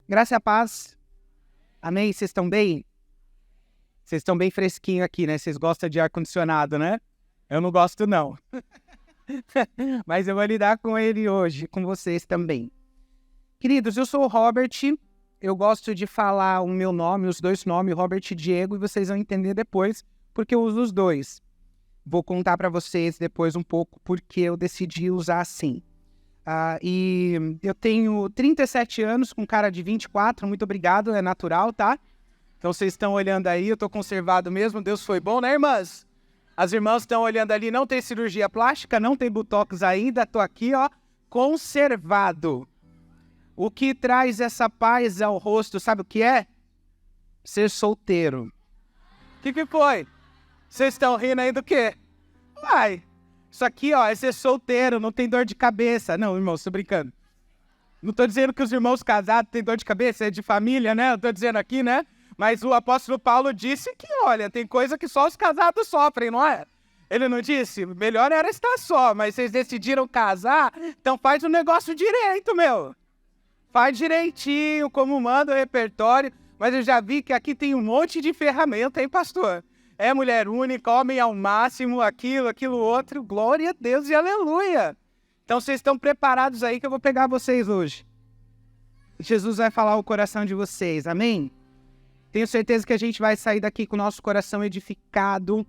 Graça e a paz. Amém? Vocês estão bem? Vocês estão bem fresquinho aqui, né? Vocês gostam de ar-condicionado, né? Eu não gosto, não. Mas eu vou lidar com ele hoje, com vocês também. Queridos, eu sou o Robert. Eu gosto de falar o meu nome, os dois nomes, Robert e Diego, e vocês vão entender depois, porque eu uso os dois. Vou contar para vocês depois um pouco porque eu decidi usar assim. E eu tenho 37 anos com cara de 24, muito obrigado, é natural, tá? Então vocês estão olhando aí, eu tô conservado mesmo, Deus foi bom, né, irmãs? As irmãs estão olhando ali, não tem cirurgia plástica, não tem botox ainda, tô aqui, ó, conservado. O que traz essa paz ao rosto, sabe o que é? Ser solteiro. O que foi? Vocês estão rindo aí do quê? Uai, isso aqui, ó, é ser solteiro, não tem dor de cabeça. Não, irmão, tô brincando. Não tô dizendo que os irmãos casados têm dor de cabeça, é de família, né? Eu tô dizendo aqui, né? Mas o apóstolo Paulo disse que, olha, tem coisa que só os casados sofrem, não é? Ele não disse? Melhor era estar só, mas vocês decidiram casar, então faz o negócio direito, meu. Faz direitinho, como manda o repertório. Mas eu já vi que aqui tem um monte de ferramenta, hein, pastor? É mulher única, homem ao máximo, aquilo outro. Glória a Deus e aleluia. Então vocês estão preparados aí que eu vou pegar vocês hoje. Jesus vai falar o coração de vocês, amém? Tenho certeza que a gente vai sair daqui com o nosso coração edificado.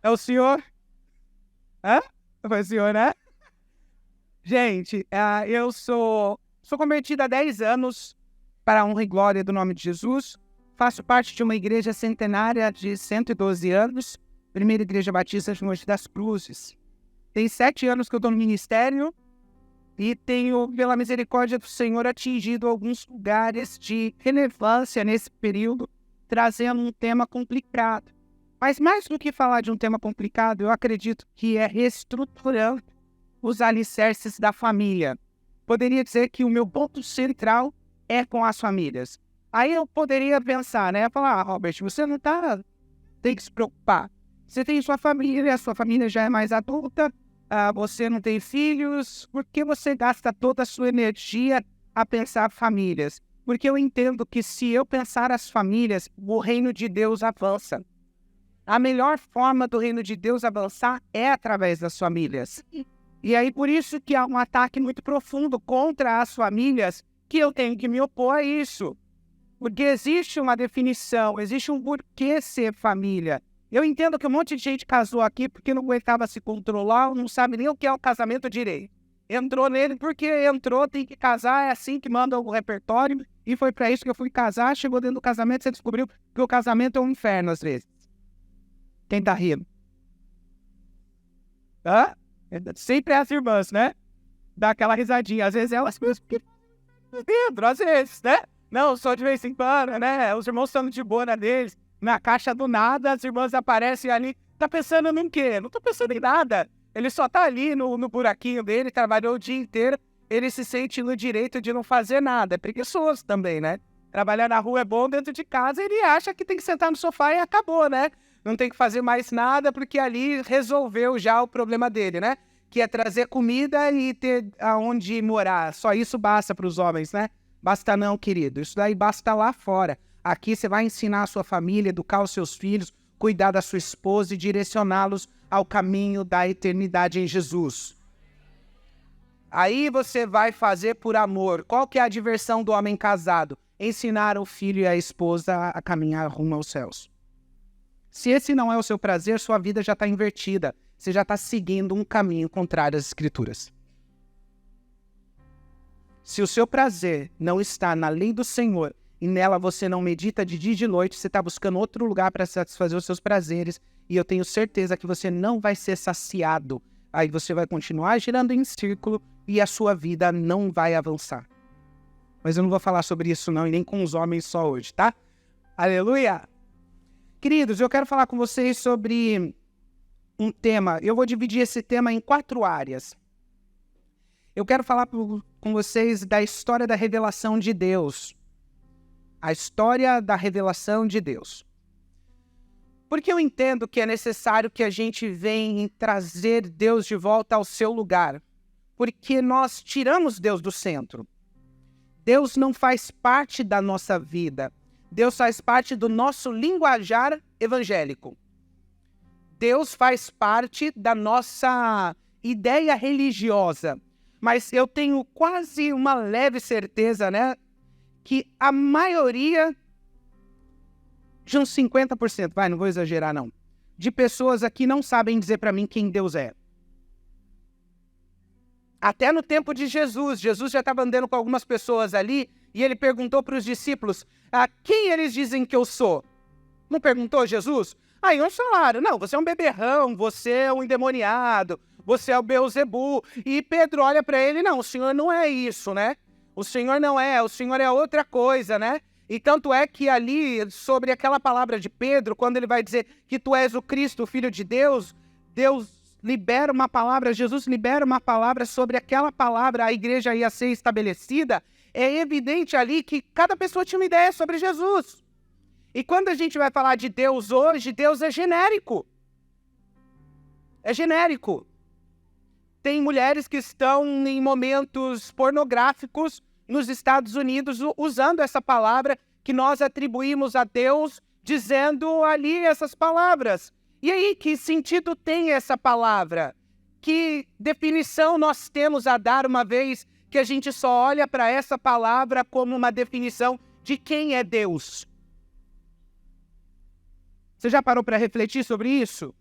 É o senhor? Hã? Foi o senhor, né? Gente, eu sou convertido há 10 anos para a honra e glória do nome de Jesus. Faço parte de uma igreja centenária de 112 anos, Primeira Igreja Batista de Monte das Cruzes. Tem 7 anos que eu estou no ministério e tenho, pela misericórdia do Senhor, atingido alguns lugares de relevância nesse período, trazendo um tema complicado. Mas mais do que falar de um tema complicado, eu acredito que é reestruturando os alicerces da família. Poderia dizer que o meu ponto central é com as famílias. Aí eu poderia pensar, né? Falar, Robert, você não tem que se preocupar. Você tem sua família, a sua família já é mais adulta, você não tem filhos, por que você gasta toda a sua energia a pensar famílias? Porque eu entendo que se eu pensar as famílias, o reino de Deus avança. A melhor forma do reino de Deus avançar é através das famílias. E aí, por isso que há um ataque muito profundo contra as famílias, que eu tenho que me opor a isso. Porque existe uma definição, existe um porquê ser família. Eu entendo que um monte de gente casou aqui porque não aguentava se controlar, não sabe nem o que é o casamento direito. Entrou nele porque entrou, tem que casar, é assim que manda o repertório, e foi para isso que eu fui casar. Chegou dentro do casamento, você descobriu que o casamento é um inferno às vezes. Quem tá rindo? Hã? Sempre é as irmãs, né? Dá aquela risadinha. Às vezes elas mesmo que dentro, às vezes, né? Não, só de vez em quando, né? Os irmãos estão de boa na deles. Na caixa do nada, as irmãs aparecem ali. Tá pensando em quê? Não tô pensando em nada. Ele só tá ali no buraquinho dele, trabalhou o dia inteiro. Ele se sente no direito de não fazer nada. É preguiçoso também, né? Trabalhar na rua é bom, dentro de casa ele acha que tem que sentar no sofá e acabou, né? Não tem que fazer mais nada porque ali resolveu já o problema dele, né? Que é trazer comida e ter aonde morar. Só isso basta para os homens, né? Basta não, querido. Isso daí basta lá fora. Aqui você vai ensinar a sua família, educar os seus filhos, cuidar da sua esposa e direcioná-los ao caminho da eternidade em Jesus. Aí você vai fazer por amor. Qual que é a diversão do homem casado? Ensinar o filho e a esposa a caminhar rumo aos céus. Se esse não é o seu prazer, sua vida já está invertida. Você já está seguindo um caminho contrário às Escrituras. Se o seu prazer não está na lei do Senhor e nela você não medita de dia e de noite, você está buscando outro lugar para satisfazer os seus prazeres, e eu tenho certeza que você não vai ser saciado. Aí você vai continuar girando em círculo e a sua vida não vai avançar. Mas eu não vou falar sobre isso não, e nem com os homens só hoje, tá? Aleluia! Queridos, eu quero falar com vocês sobre um tema. Eu vou dividir esse tema em 4 áreas. Eu quero falar com vocês da história da revelação de Deus. A história da revelação de Deus. Porque eu entendo que é necessário que a gente venha trazer Deus de volta ao seu lugar. Porque nós tiramos Deus do centro. Deus não faz parte da nossa vida. Deus faz parte do nosso linguajar evangélico. Deus faz parte da nossa ideia religiosa. Mas eu tenho quase uma leve certeza, né, que a maioria, de uns 50%, não vou exagerar não, de pessoas aqui não sabem dizer para mim quem Deus é. Até no tempo de Jesus, Jesus já estava andando com algumas pessoas ali e ele perguntou para os discípulos, quem eles dizem que eu sou? Não perguntou Jesus? Aí uns falaram, não, você é um beberrão, você é um endemoniado, você é o Beelzebu. E Pedro olha para ele, não, o senhor não é isso, né? O senhor não é, o senhor é outra coisa, né? E tanto é que ali, sobre aquela palavra de Pedro, quando ele vai dizer que tu és o Cristo, o Filho de Deus, Deus libera uma palavra, Jesus libera uma palavra sobre aquela palavra, a igreja ia ser estabelecida. É evidente ali que cada pessoa tinha uma ideia sobre Jesus. E quando a gente vai falar de Deus hoje, Deus é genérico. É genérico. Tem mulheres que estão em momentos pornográficos nos Estados Unidos usando essa palavra que nós atribuímos a Deus, dizendo ali essas palavras. E aí, que sentido tem essa palavra? Que definição nós temos a dar uma vez que a gente só olha para essa palavra como uma definição de quem é Deus? Você já parou para refletir sobre isso?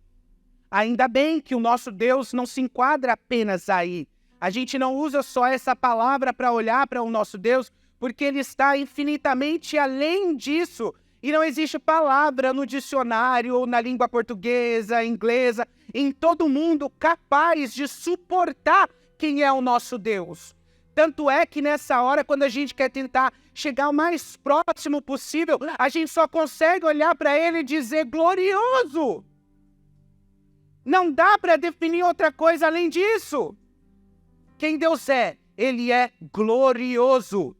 Ainda bem que o nosso Deus não se enquadra apenas aí. A gente não usa só essa palavra para olhar para o nosso Deus, porque ele está infinitamente além disso. E não existe palavra no dicionário ou na língua portuguesa, inglesa, em todo mundo capaz de suportar quem é o nosso Deus. Tanto é que nessa hora, quando a gente quer tentar chegar o mais próximo possível, a gente só consegue olhar para ele e dizer glorioso. Não dá para definir outra coisa além disso. Quem Deus é? Ele é glorioso.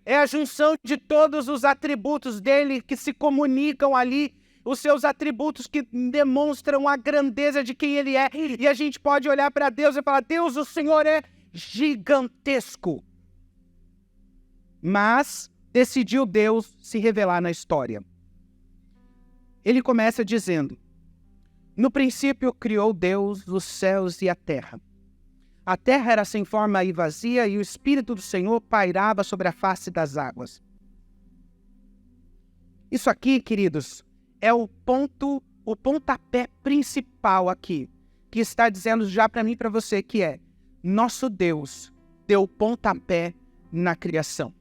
É a junção de todos os atributos dele que se comunicam ali, os seus atributos que demonstram a grandeza de quem ele é. E a gente pode olhar para Deus e falar, Deus, o Senhor é gigantesco. Mas decidiu Deus se revelar na história. Ele começa dizendo, no princípio criou Deus os céus e a terra. A terra era sem forma e vazia, e o Espírito do Senhor pairava sobre a face das águas. Isso aqui, queridos, é o pontapé principal aqui, que está dizendo já para mim e para você, que é, nosso Deus deu o pontapé na criação.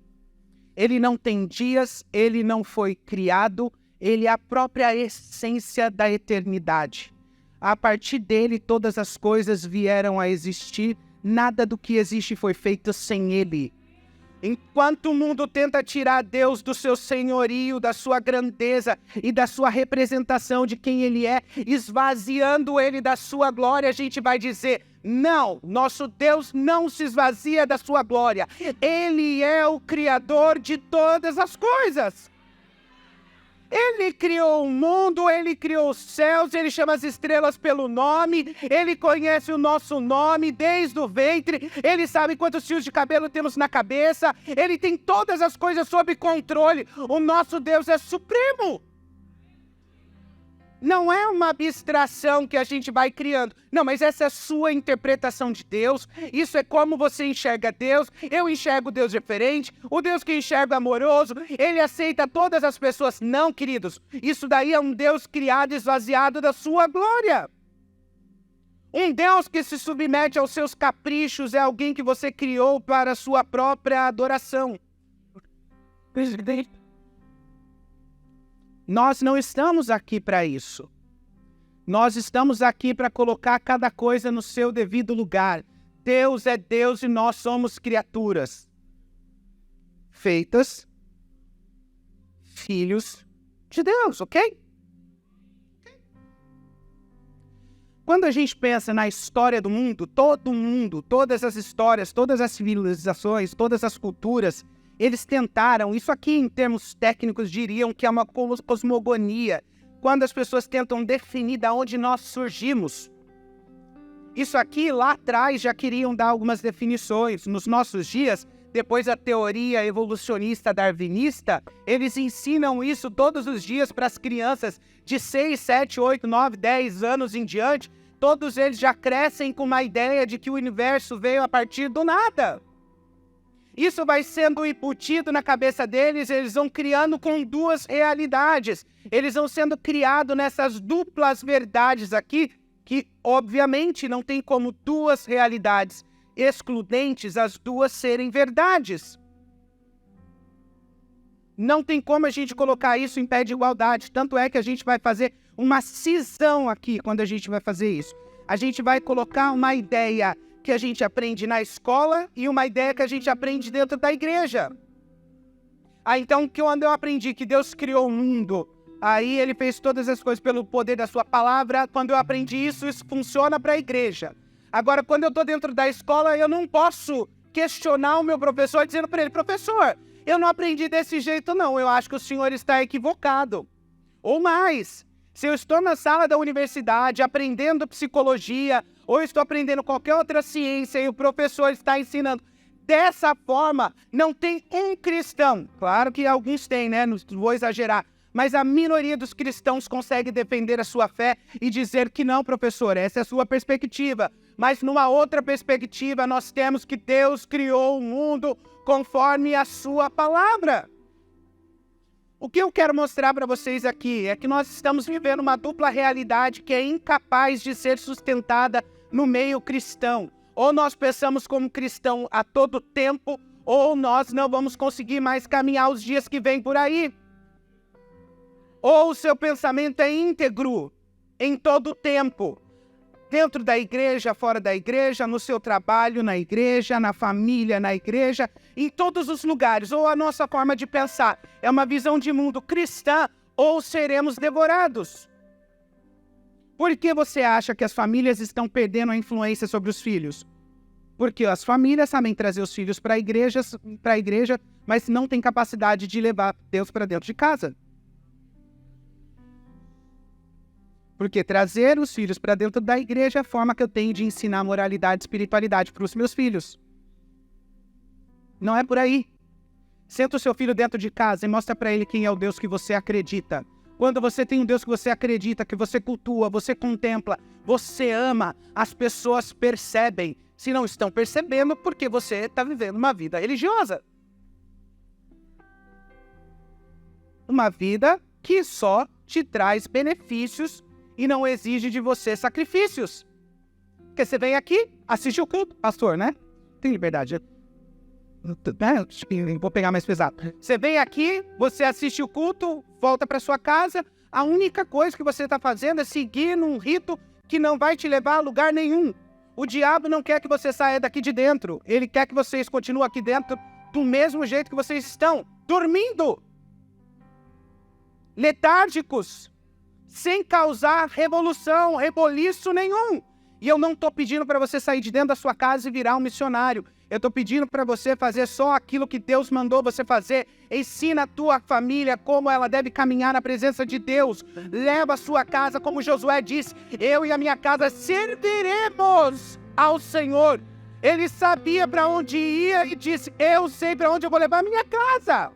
Ele não tem dias, ele não foi criado, ele é a própria essência da eternidade. A partir dele, todas as coisas vieram a existir. Nada do que existe foi feito sem ele. Enquanto o mundo tenta tirar Deus do seu senhorio, da sua grandeza e da sua representação de quem ele é, esvaziando ele da sua glória, a gente vai dizer, não, nosso Deus não se esvazia da sua glória. Ele é o Criador de todas as coisas. Ele criou o mundo, ele criou os céus, ele chama as estrelas pelo nome, ele conhece o nosso nome desde o ventre, ele sabe quantos fios de cabelo temos na cabeça, ele tem todas as coisas sob controle. O nosso Deus é supremo. Não é uma abstração que a gente vai criando. Não, mas essa é a sua interpretação de Deus. Isso é como você enxerga Deus. Eu enxergo Deus diferente. O Deus que enxerga amoroso, ele aceita todas as pessoas. Não, queridos. Isso daí é um Deus criado, esvaziado da sua glória. Um Deus que se submete aos seus caprichos é alguém que você criou para a sua própria adoração. Nós não estamos aqui para isso. Nós estamos aqui para colocar cada coisa no seu devido lugar. Deus é Deus e nós somos criaturas. Feitas, filhos de Deus, ok? Quando a gente pensa na história do mundo, todo mundo, todas as histórias, todas as civilizações, todas as culturas, eles tentaram, isso aqui em termos técnicos diriam que é uma cosmogonia, quando as pessoas tentam definir de onde nós surgimos. Isso aqui lá atrás já queriam dar algumas definições. Nos nossos dias, depois da teoria evolucionista darwinista, eles ensinam isso todos os dias para as crianças de 6, 7, 8, 9, 10 anos em diante. Todos eles já crescem com uma ideia de que o universo veio a partir do nada. Isso vai sendo embutido na cabeça deles, eles vão criando com duas realidades. Eles vão sendo criados nessas duplas verdades aqui, que obviamente não tem como duas realidades excludentes as duas serem verdades. Não tem como a gente colocar isso em pé de igualdade. Tanto é que a gente vai fazer uma cisão aqui quando a gente vai fazer isso. A gente vai colocar uma ideia que a gente aprende na escola e uma ideia que a gente aprende dentro da igreja. Então, quando eu aprendi que Deus criou o mundo, aí ele fez todas as coisas pelo poder da sua palavra, quando eu aprendi isso funciona para a igreja. Agora, quando eu estou dentro da escola, eu não posso questionar o meu professor dizendo para ele, professor, eu não aprendi desse jeito não, eu acho que o senhor está equivocado. Ou mais, se eu estou na sala da universidade aprendendo psicologia, ou estou aprendendo qualquer outra ciência e o professor está ensinando dessa forma, não tem um cristão, claro que alguns têm, né, não vou exagerar, mas a minoria dos cristãos consegue defender a sua fé e dizer que não, professor, essa é a sua perspectiva. Mas numa outra perspectiva, nós temos que Deus criou o mundo conforme a sua palavra. O que eu quero mostrar para vocês aqui é que nós estamos vivendo uma dupla realidade que é incapaz de ser sustentada no meio cristão. Ou nós pensamos como cristão a todo tempo, ou nós não vamos conseguir mais caminhar os dias que vêm por aí. Ou o seu pensamento é íntegro em todo o tempo. Dentro da igreja, fora da igreja, no seu trabalho, na igreja, na família, na igreja, em todos os lugares. Ou a nossa forma de pensar é uma visão de mundo cristã, ou seremos devorados. Por que você acha que as famílias estão perdendo a influência sobre os filhos? Porque as famílias sabem trazer os filhos para a igreja, mas não têm capacidade de levar Deus para dentro de casa. Porque trazer os filhos para dentro da igreja é a forma que eu tenho de ensinar moralidade e espiritualidade para os meus filhos. Não é por aí. Senta o seu filho dentro de casa e mostra para ele quem é o Deus que você acredita. Quando você tem um Deus que você acredita, que você cultua, você contempla, você ama, as pessoas percebem. Se não estão percebendo, porque você está vivendo uma vida religiosa. Uma vida que só te traz benefícios e não exige de você sacrifícios. Porque você vem aqui, assiste o culto, pastor, né? Tem liberdade. Vou pegar mais pesado. Você vem aqui, você assiste o culto, volta para sua casa. A única coisa que você está fazendo é seguir num rito que não vai te levar a lugar nenhum. O diabo não quer que você saia daqui de dentro. Ele quer que vocês continuem aqui dentro do mesmo jeito que vocês estão, dormindo, letárgicos, sem causar revolução, reboliço nenhum. E eu não estou pedindo para você sair de dentro da sua casa e virar um missionário. Eu estou pedindo para você fazer só aquilo que Deus mandou você fazer. Ensina a tua família como ela deve caminhar na presença de Deus. Leva a sua casa, como Josué disse, eu e a minha casa serviremos ao Senhor. Ele sabia para onde ia e disse, eu sei para onde eu vou levar a minha casa.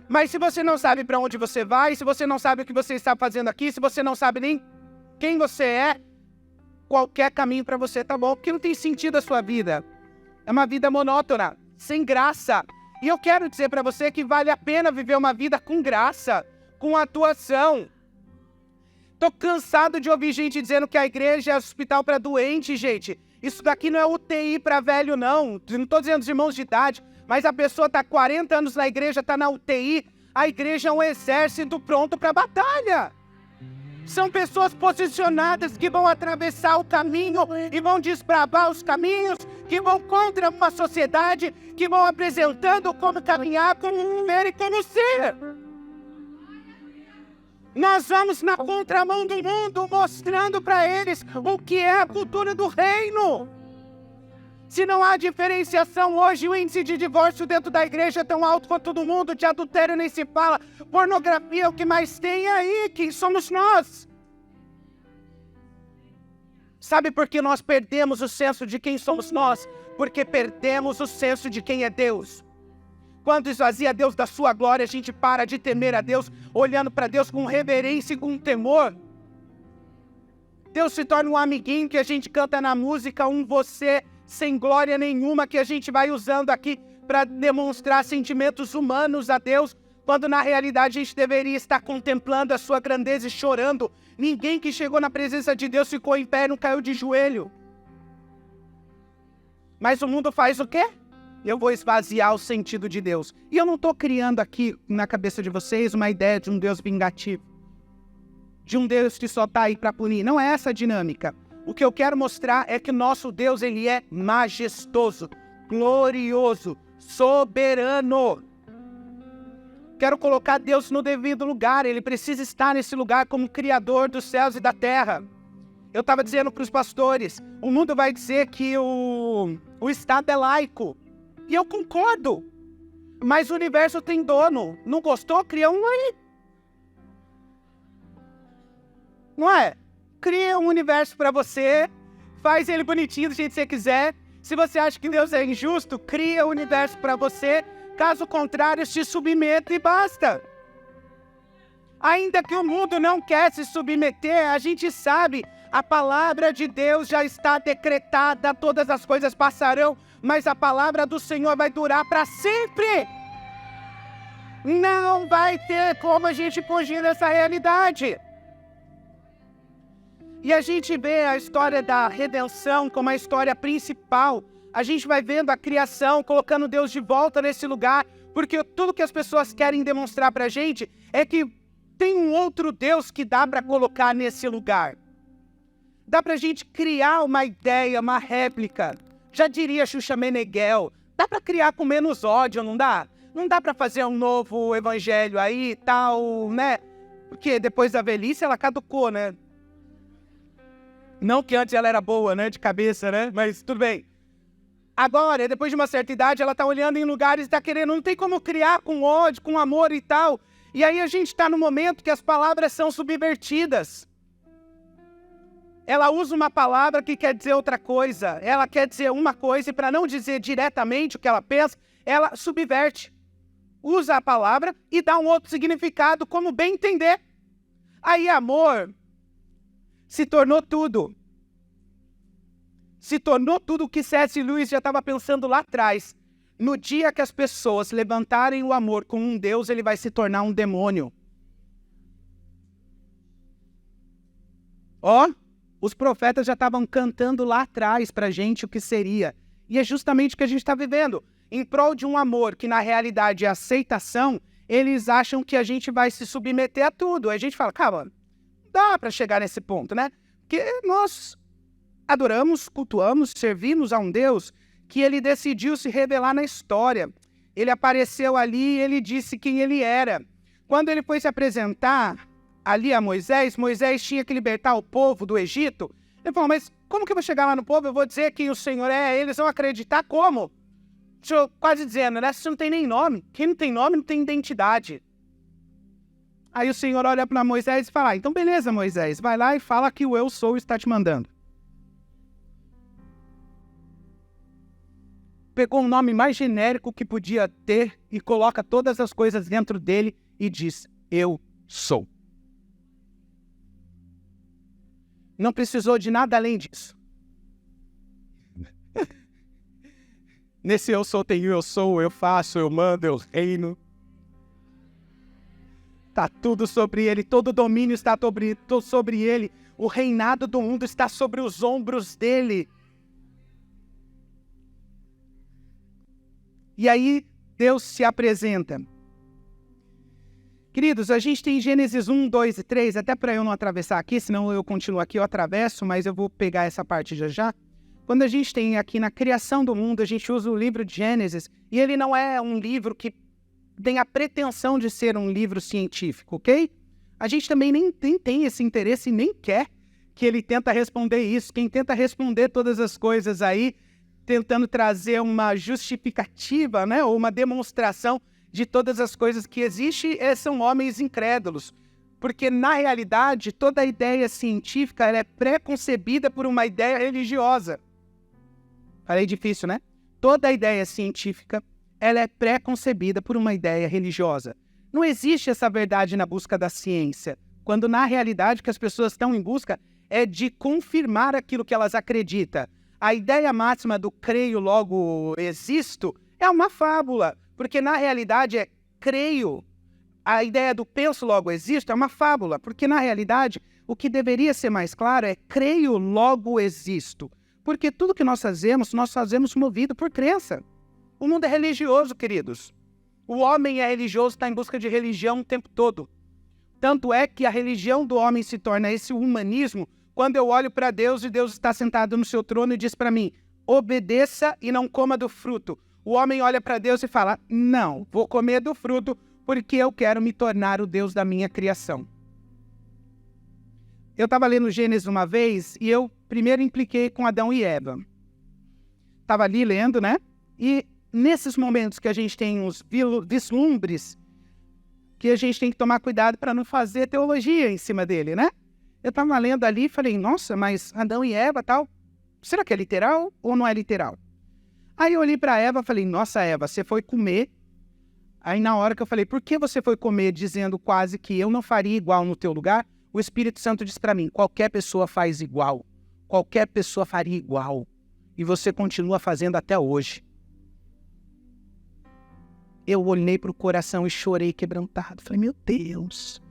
Mas se você não sabe para onde você vai, se você não sabe o que você está fazendo aqui, se você não sabe nem quem você é, qualquer caminho para você tá bom, porque não tem sentido a sua vida. É uma vida monótona, sem graça. E eu quero dizer para você que vale a pena viver uma vida com graça, com atuação. Tô cansado de ouvir gente dizendo que a igreja é hospital para doente, gente. Isso daqui não é UTI para velho, não. Não tô dizendo os irmãos de idade, mas a pessoa tá 40 anos na igreja, tá na UTI. A igreja é um exército pronto para batalha. São pessoas posicionadas que vão atravessar o caminho e vão desbravar os caminhos, que vão contra uma sociedade, que vão apresentando como caminhar, como viver e como ser. Nós vamos na contramão do mundo, mostrando para eles o que é a cultura do reino. Se não há diferenciação hoje, o índice de divórcio dentro da igreja é tão alto quanto todo mundo, de adultério nem se fala, pornografia é o que mais tem aí, quem somos nós? Sabe por que nós perdemos o senso de quem somos nós? Porque perdemos o senso de quem é Deus. Quando esvazia Deus da sua glória, a gente para de temer a Deus, olhando para Deus com reverência e com temor. Deus se torna um amiguinho que a gente canta na música, um você sem glória nenhuma, que a gente vai usando aqui para demonstrar sentimentos humanos a Deus, quando na realidade a gente deveria estar contemplando a sua grandeza e chorando. Ninguém que chegou na presença de Deus ficou em pé, não caiu de joelho. Mas o mundo faz o quê? Eu vou esvaziar o sentido de Deus. E eu não estou criando aqui na cabeça de vocês uma ideia de um Deus vingativo, de um Deus que só está aí para punir. Não é essa a dinâmica. O que eu quero mostrar é que nosso Deus, ele é majestoso, glorioso, soberano. Quero colocar Deus no devido lugar. Ele precisa estar nesse lugar como Criador dos céus e da terra. Eu estava dizendo para os pastores, o mundo vai dizer que o Estado é laico. E eu concordo. Mas o universo tem dono. Não gostou? Cria um aí. Não é? Cria um universo para você. Faz ele bonitinho do jeito que você quiser. Se você acha que Deus é injusto, cria o universo para você. Caso contrário, se submeta e basta. Ainda que o mundo não quer se submeter, a gente sabe, a palavra de Deus já está decretada, todas as coisas passarão, mas a palavra do Senhor vai durar para sempre. Não vai ter como a gente fugir dessa realidade. E a gente vê a história da redenção como a história principal. A gente vai vendo a criação, colocando Deus de volta nesse lugar, porque tudo que as pessoas querem demonstrar para a gente é que tem um outro Deus que dá para colocar nesse lugar. Dá para a gente criar uma ideia, uma réplica. Já diria Xuxa Meneghel, dá para criar com menos ódio, não dá? Não dá para fazer um novo evangelho aí e tal, né? Porque depois da velhice ela caducou, né? Não que antes ela era boa, né? De cabeça, né? Mas tudo bem. Agora, depois de uma certa idade, ela está olhando em lugares e está querendo, não tem como criar com ódio, com amor e tal. E aí a gente está no momento que as palavras são subvertidas. Ela usa uma palavra que quer dizer outra coisa. Ela quer dizer uma coisa e para não dizer diretamente o que ela pensa, ela subverte. Usa a palavra e dá um outro significado, como bem entender. Aí amor se tornou tudo. Se tornou tudo o que C.S. Lewis já estava pensando lá atrás. No dia que as pessoas levantarem o amor com um Deus, ele vai se tornar um demônio. Ó, os profetas já estavam cantando lá atrás para a gente o que seria. E é justamente o que a gente está vivendo. Em prol de um amor que na realidade é aceitação, eles acham que a gente vai se submeter a tudo. Aí a gente fala, calma, dá para chegar nesse ponto, né? Porque nós adoramos, cultuamos, servimos a um Deus que ele decidiu se revelar na história. Ele apareceu ali e ele disse quem ele era. Quando ele foi se apresentar ali a Moisés, Moisés tinha que libertar o povo do Egito. Ele falou, mas como que eu vou chegar lá no povo? Eu vou dizer quem o Senhor é, eles vão acreditar como? Deixa quase dizendo, né? Você não tem nem nome. Quem não tem nome não tem identidade. Aí o Senhor olha para Moisés e fala, então beleza, Moisés, vai lá e fala que o eu sou está te mandando. Pegou um nome mais genérico que podia ter e coloca todas as coisas dentro dele e diz, eu sou. Não precisou de nada além disso. Nesse eu sou tem eu sou, eu faço, eu mando, eu reino. Está tudo sobre ele, todo domínio está sobre ele. O reinado do mundo está sobre os ombros dele. E aí Deus se apresenta. Queridos, a gente tem Gênesis 1, 2 e 3, até para eu não atravessar aqui, senão eu continuo aqui, eu atravesso, mas eu vou pegar essa parte já já. Quando a gente tem aqui na criação do mundo, a gente usa o livro de Gênesis, e ele não é um livro que tem a pretensão de ser um livro científico, ok? A gente também nem tem esse interesse e nem quer que ele tenta responder isso. Quem tenta responder todas as coisas aí, tentando trazer uma justificativa, né, ou uma demonstração de todas as coisas que existem, são homens incrédulos. Porque, na realidade, toda ideia científica ela é pré-concebida por uma ideia religiosa. Falei difícil, né? Toda ideia científica ela é pré-concebida por uma ideia religiosa. Não existe essa verdade na busca da ciência, quando, na realidade, o que as pessoas estão em busca é de confirmar aquilo que elas acreditam. A ideia máxima do creio, logo existo, é uma fábula, porque, na realidade, é creio. A ideia do penso, logo existo, é uma fábula, porque, na realidade, o que deveria ser mais claro é creio, logo existo. Porque tudo que nós fazemos movido por crença. O mundo é religioso, queridos. O homem é religioso, está em busca de religião o tempo todo. Tanto é que a religião do homem se torna esse humanismo quando eu olho para Deus e Deus está sentado no seu trono e diz para mim, obedeça e não coma do fruto. O homem olha para Deus e fala, não, vou comer do fruto porque eu quero me tornar o Deus da minha criação. Eu estava lendo Gênesis uma vez e eu primeiro impliquei com Adão e Eva. Estava ali lendo, né? E nesses momentos que a gente tem uns vislumbres, que a gente tem que tomar cuidado para não fazer teologia em cima dele, né? Eu estava lendo ali e falei, nossa, mas Adão e Eva tal, será que é literal ou não é literal? Aí eu olhei para Eva e falei, nossa, Eva, você foi comer. Aí na hora que eu falei, por que você foi comer dizendo quase que eu não faria igual no teu lugar? O Espírito Santo disse para mim, qualquer pessoa faz igual. Qualquer pessoa faria igual. E você continua fazendo até hoje. Eu olhei para o coração e chorei quebrantado. Falei, meu Deus,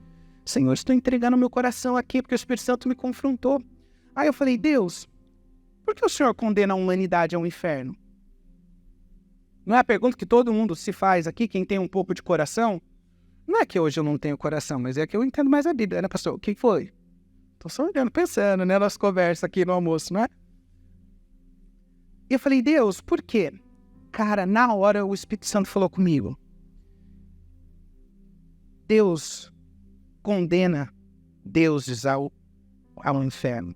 Senhor, estou entregando meu coração aqui porque o Espírito Santo me confrontou. Aí eu falei, Deus, por que o Senhor condena a humanidade ao inferno? Não é a pergunta que todo mundo se faz aqui, quem tem um pouco de coração? Não é que hoje eu não tenho coração, mas é que eu entendo mais a Bíblia, né, pastor? O que foi? Estou só olhando, pensando, né, nas conversas aqui no almoço, não é? E eu falei, Deus, por quê? Cara, na hora o Espírito Santo falou comigo. Deus condena deuses ao inferno.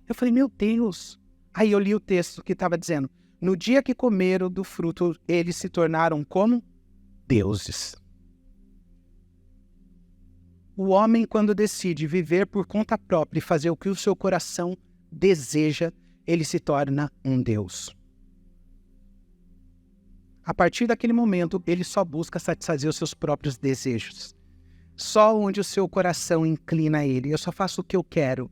Eu falei, meu Deus. Aí eu li o texto que estava dizendo, no dia que comeram do fruto, eles se tornaram como deuses. O homem, quando decide viver por conta própria e fazer o que o seu coração deseja, ele se torna um Deus. A partir daquele momento, ele só busca satisfazer os seus próprios desejos. Só onde o seu coração inclina a ele. Eu só faço o que eu quero.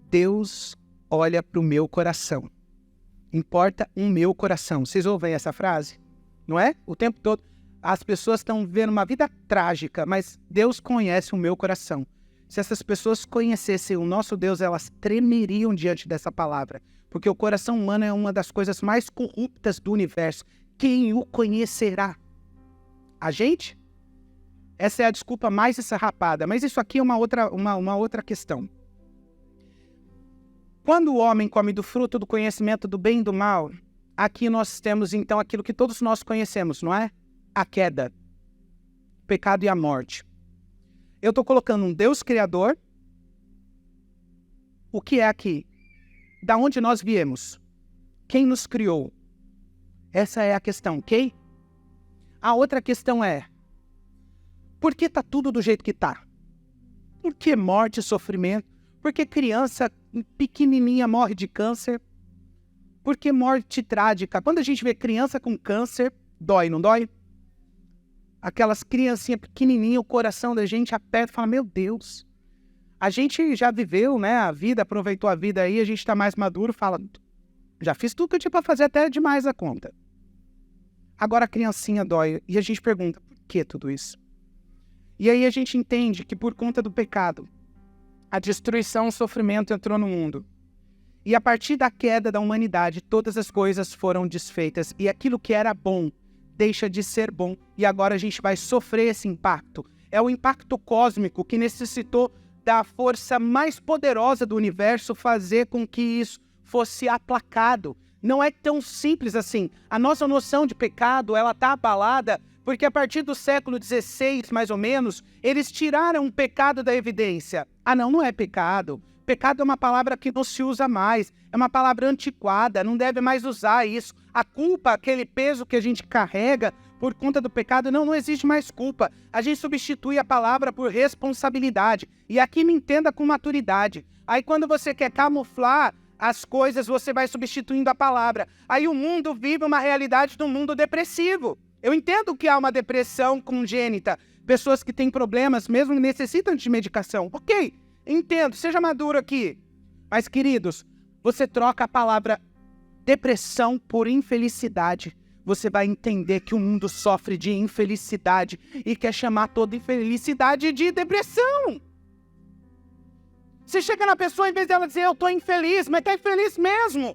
Deus olha para o meu coração. Importa o meu coração. Vocês ouvem essa frase? Não é? O tempo todo. As pessoas estão vivendo uma vida trágica, mas Deus conhece o meu coração. Se essas pessoas conhecessem o nosso Deus, elas tremeriam diante dessa palavra. Porque o coração humano é uma das coisas mais corruptas do universo. Quem o conhecerá? A gente? Essa é a desculpa mais esfarrapada. Mas isso aqui é uma outra questão. Quando o homem come do fruto do conhecimento do bem e do mal, aqui nós temos então aquilo que todos nós conhecemos, não é? A queda, o pecado e a morte. Eu estou colocando um Deus criador. O que é aqui? Da onde nós viemos? Quem nos criou? Essa é a questão, ok? A outra questão é, por que está tudo do jeito que está? Por que morte e sofrimento? Por que criança pequenininha morre de câncer? Por que morte trágica? Quando a gente vê criança com câncer, dói, não dói? Aquelas criancinhas pequenininhas, o coração da gente aperta e fala, meu Deus. A gente já viveu, né, a vida, aproveitou a vida aí, a gente está mais maduro, fala, já fiz tudo que eu tinha para fazer, até demais a conta. Agora a criancinha dói. E a gente pergunta, por que tudo isso? E aí a gente entende que por conta do pecado, a destruição, o sofrimento entrou no mundo. E a partir da queda da humanidade, todas as coisas foram desfeitas. E aquilo que era bom deixa de ser bom. E agora a gente vai sofrer esse impacto. É o impacto cósmico que necessitou da força mais poderosa do universo fazer com que isso fosse aplacado. Não é tão simples assim. A nossa noção de pecado, ela está abalada Porque a partir do século XVI, mais ou menos, eles tiraram o pecado da evidência. Ah, não é pecado. Pecado é uma palavra que não se usa mais, é uma palavra antiquada, não deve mais usar isso. A culpa, aquele peso que a gente carrega por conta do pecado, não existe mais culpa. A gente substitui a palavra por responsabilidade. E aqui me entenda com maturidade. Aí quando você quer camuflar as coisas, você vai substituindo a palavra. Aí o mundo vive uma realidade de um mundo depressivo. Eu entendo que há uma depressão congênita, pessoas que têm problemas mesmo necessitam de medicação. Ok, entendo, seja maduro aqui. Mas, queridos, você troca a palavra depressão por infelicidade. Você vai entender que o mundo sofre de infelicidade e quer chamar toda infelicidade de depressão. Você chega na pessoa, em vez dela dizer, eu estou infeliz, mas está infeliz mesmo.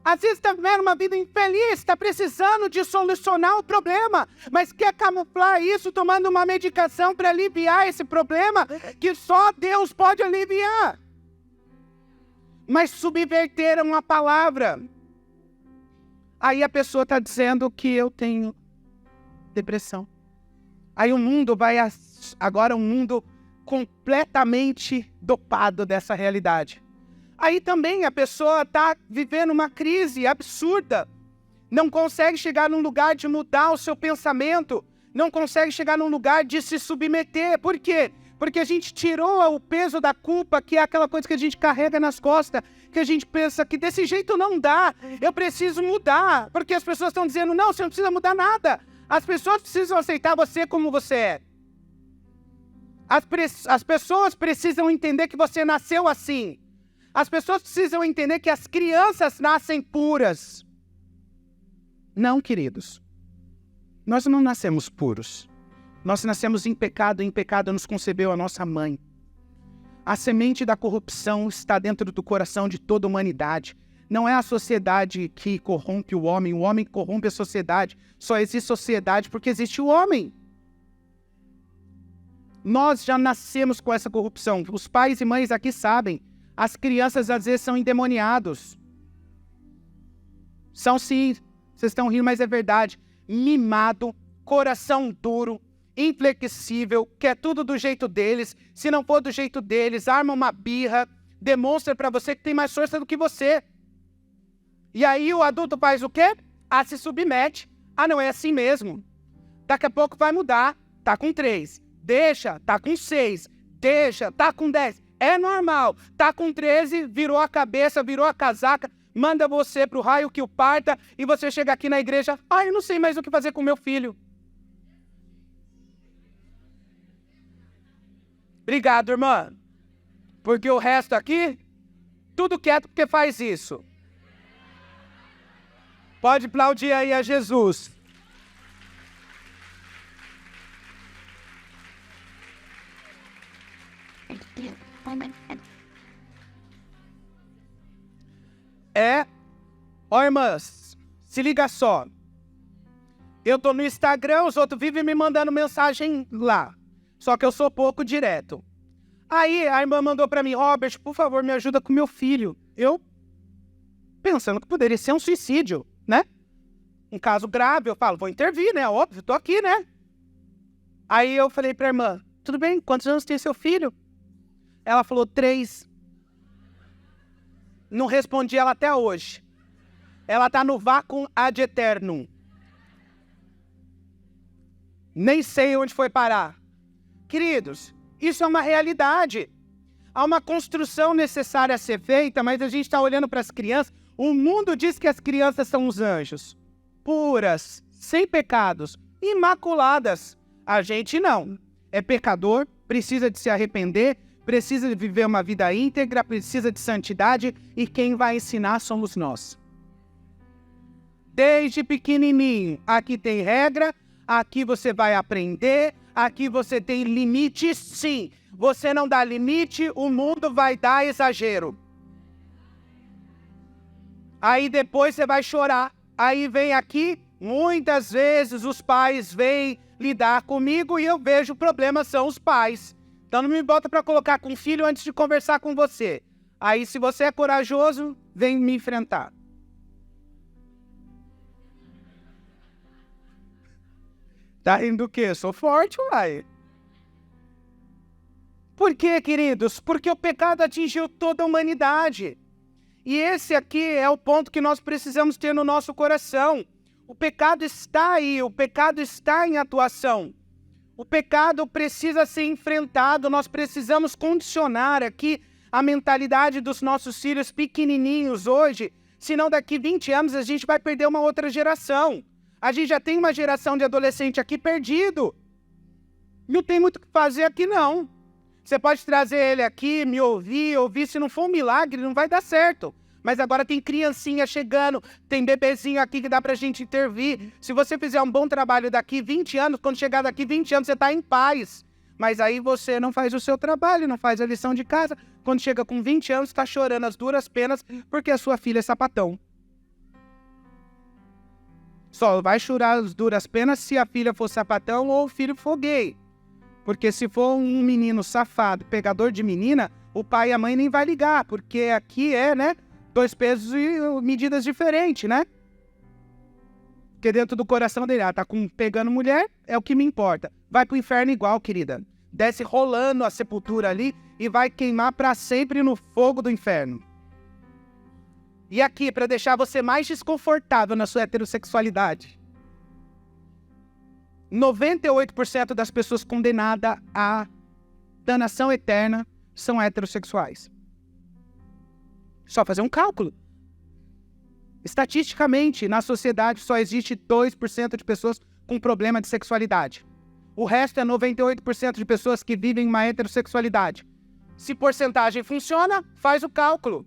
Às vezes está vivendo uma vida infeliz, está precisando de solucionar o problema, mas quer camuflar isso tomando uma medicação para aliviar esse problema que só Deus pode aliviar. Mas subverteram a palavra. Aí a pessoa está dizendo que eu tenho depressão. Aí o mundo vai, agora um mundo completamente dopado dessa realidade. Aí também a pessoa está vivendo uma crise absurda, não consegue chegar num lugar de mudar o seu pensamento, não consegue chegar num lugar de se submeter. Por quê? Porque a gente tirou o peso da culpa, que é aquela coisa que a gente carrega nas costas, que a gente pensa que desse jeito não dá, eu preciso mudar, porque as pessoas estão dizendo, não, você não precisa mudar nada, as pessoas precisam aceitar você como você é. As pessoas precisam entender que você nasceu assim. As pessoas precisam entender que as crianças nascem puras. Não, queridos. Nós não nascemos puros. Nós nascemos em pecado nos concebeu a nossa mãe. A semente da corrupção está dentro do coração de toda a humanidade. Não é a sociedade que corrompe o homem corrompe a sociedade. Só existe sociedade porque existe o homem. Nós já nascemos com essa corrupção. Os pais e mães aqui sabem. As crianças às vezes são endemoniados. São sim, vocês estão rindo, mas é verdade. Mimado, coração duro, inflexível, quer tudo do jeito deles. Se não for do jeito deles, arma uma birra, demonstra para você que tem mais força do que você. E aí o adulto faz o quê? Se submete. Não é assim mesmo. Daqui a pouco vai mudar. Tá com 3. Deixa, tá com 6. Deixa, tá com 10. É normal, tá com 13, virou a cabeça, virou a casaca, manda você pro raio que o parta e você chega aqui na igreja, eu não sei mais o que fazer com meu filho. Obrigado, irmã. Porque o resto aqui, tudo quieto porque faz isso. Pode aplaudir aí a Jesus. Irmãs, se liga só. Eu tô no Instagram, os outros vivem me mandando mensagem lá. Só que eu sou pouco direto. Aí a irmã mandou pra mim, Robert, por favor, me ajuda com meu filho. Eu, pensando que poderia ser um suicídio, né? Um caso grave, eu falo, vou intervir, né? Óbvio, tô aqui, né? Aí eu falei pra irmã, tudo bem, quantos anos tem seu filho? Ela falou 3. Não respondi ela até hoje. Ela tá no vácuo ad eternum. Nem sei onde foi parar. Queridos, isso é uma realidade. Há uma construção necessária a ser feita, mas a gente está olhando para as crianças. O mundo diz que as crianças são os anjos. Puras, sem pecados, imaculadas. A gente não. É pecador, precisa de se arrepender, precisa de viver uma vida íntegra, precisa de santidade, e quem vai ensinar somos nós. Desde pequenininho, aqui tem regra, aqui você vai aprender, aqui você tem limite, sim. Você não dá limite, o mundo vai dar exagero. Aí depois você vai chorar. Aí vem aqui, muitas vezes os pais vêm lidar comigo e eu vejo o problema são os pais. Então não me bota para colocar com o filho antes de conversar com você. Aí se você é corajoso, vem me enfrentar. Tá rindo do quê? Sou forte, uai. Por quê, queridos? Porque o pecado atingiu toda a humanidade. E esse aqui é o ponto que nós precisamos ter no nosso coração. O pecado está aí, o pecado está em atuação. O pecado precisa ser enfrentado, nós precisamos condicionar aqui a mentalidade dos nossos filhos pequenininhos hoje, senão daqui 20 anos a gente vai perder uma outra geração. A gente já tem uma geração de adolescente aqui perdido. Não tem muito o que fazer aqui, não. Você pode trazer ele aqui, me ouvir, se não for um milagre, não vai dar certo. Mas agora tem criancinha chegando, tem bebezinho aqui que dá pra gente intervir. Se você fizer um bom trabalho daqui 20 anos, quando chegar daqui 20 anos, você tá em paz. Mas aí você não faz o seu trabalho, não faz a lição de casa. Quando chega com 20 anos, tá chorando as duras penas porque a sua filha é sapatão. Só vai chorar as duras penas se a filha for sapatão ou o filho for gay. Porque se for um menino safado, pegador de menina, o pai e a mãe nem vai ligar, porque aqui é, né, 2 pesos e medidas diferentes, né? Porque dentro do coração dele, tá pegando mulher, é o que me importa. Vai pro inferno igual, querida. Desce rolando a sepultura ali e vai queimar para sempre no fogo do inferno. E aqui, para deixar você mais desconfortável na sua heterossexualidade, 98% das pessoas condenadas à danação eterna são heterossexuais. Só fazer um cálculo. Estatisticamente, na sociedade só existe 2% de pessoas com problema de sexualidade. O resto é 98% de pessoas que vivem uma heterossexualidade. Se porcentagem funciona, faz o cálculo.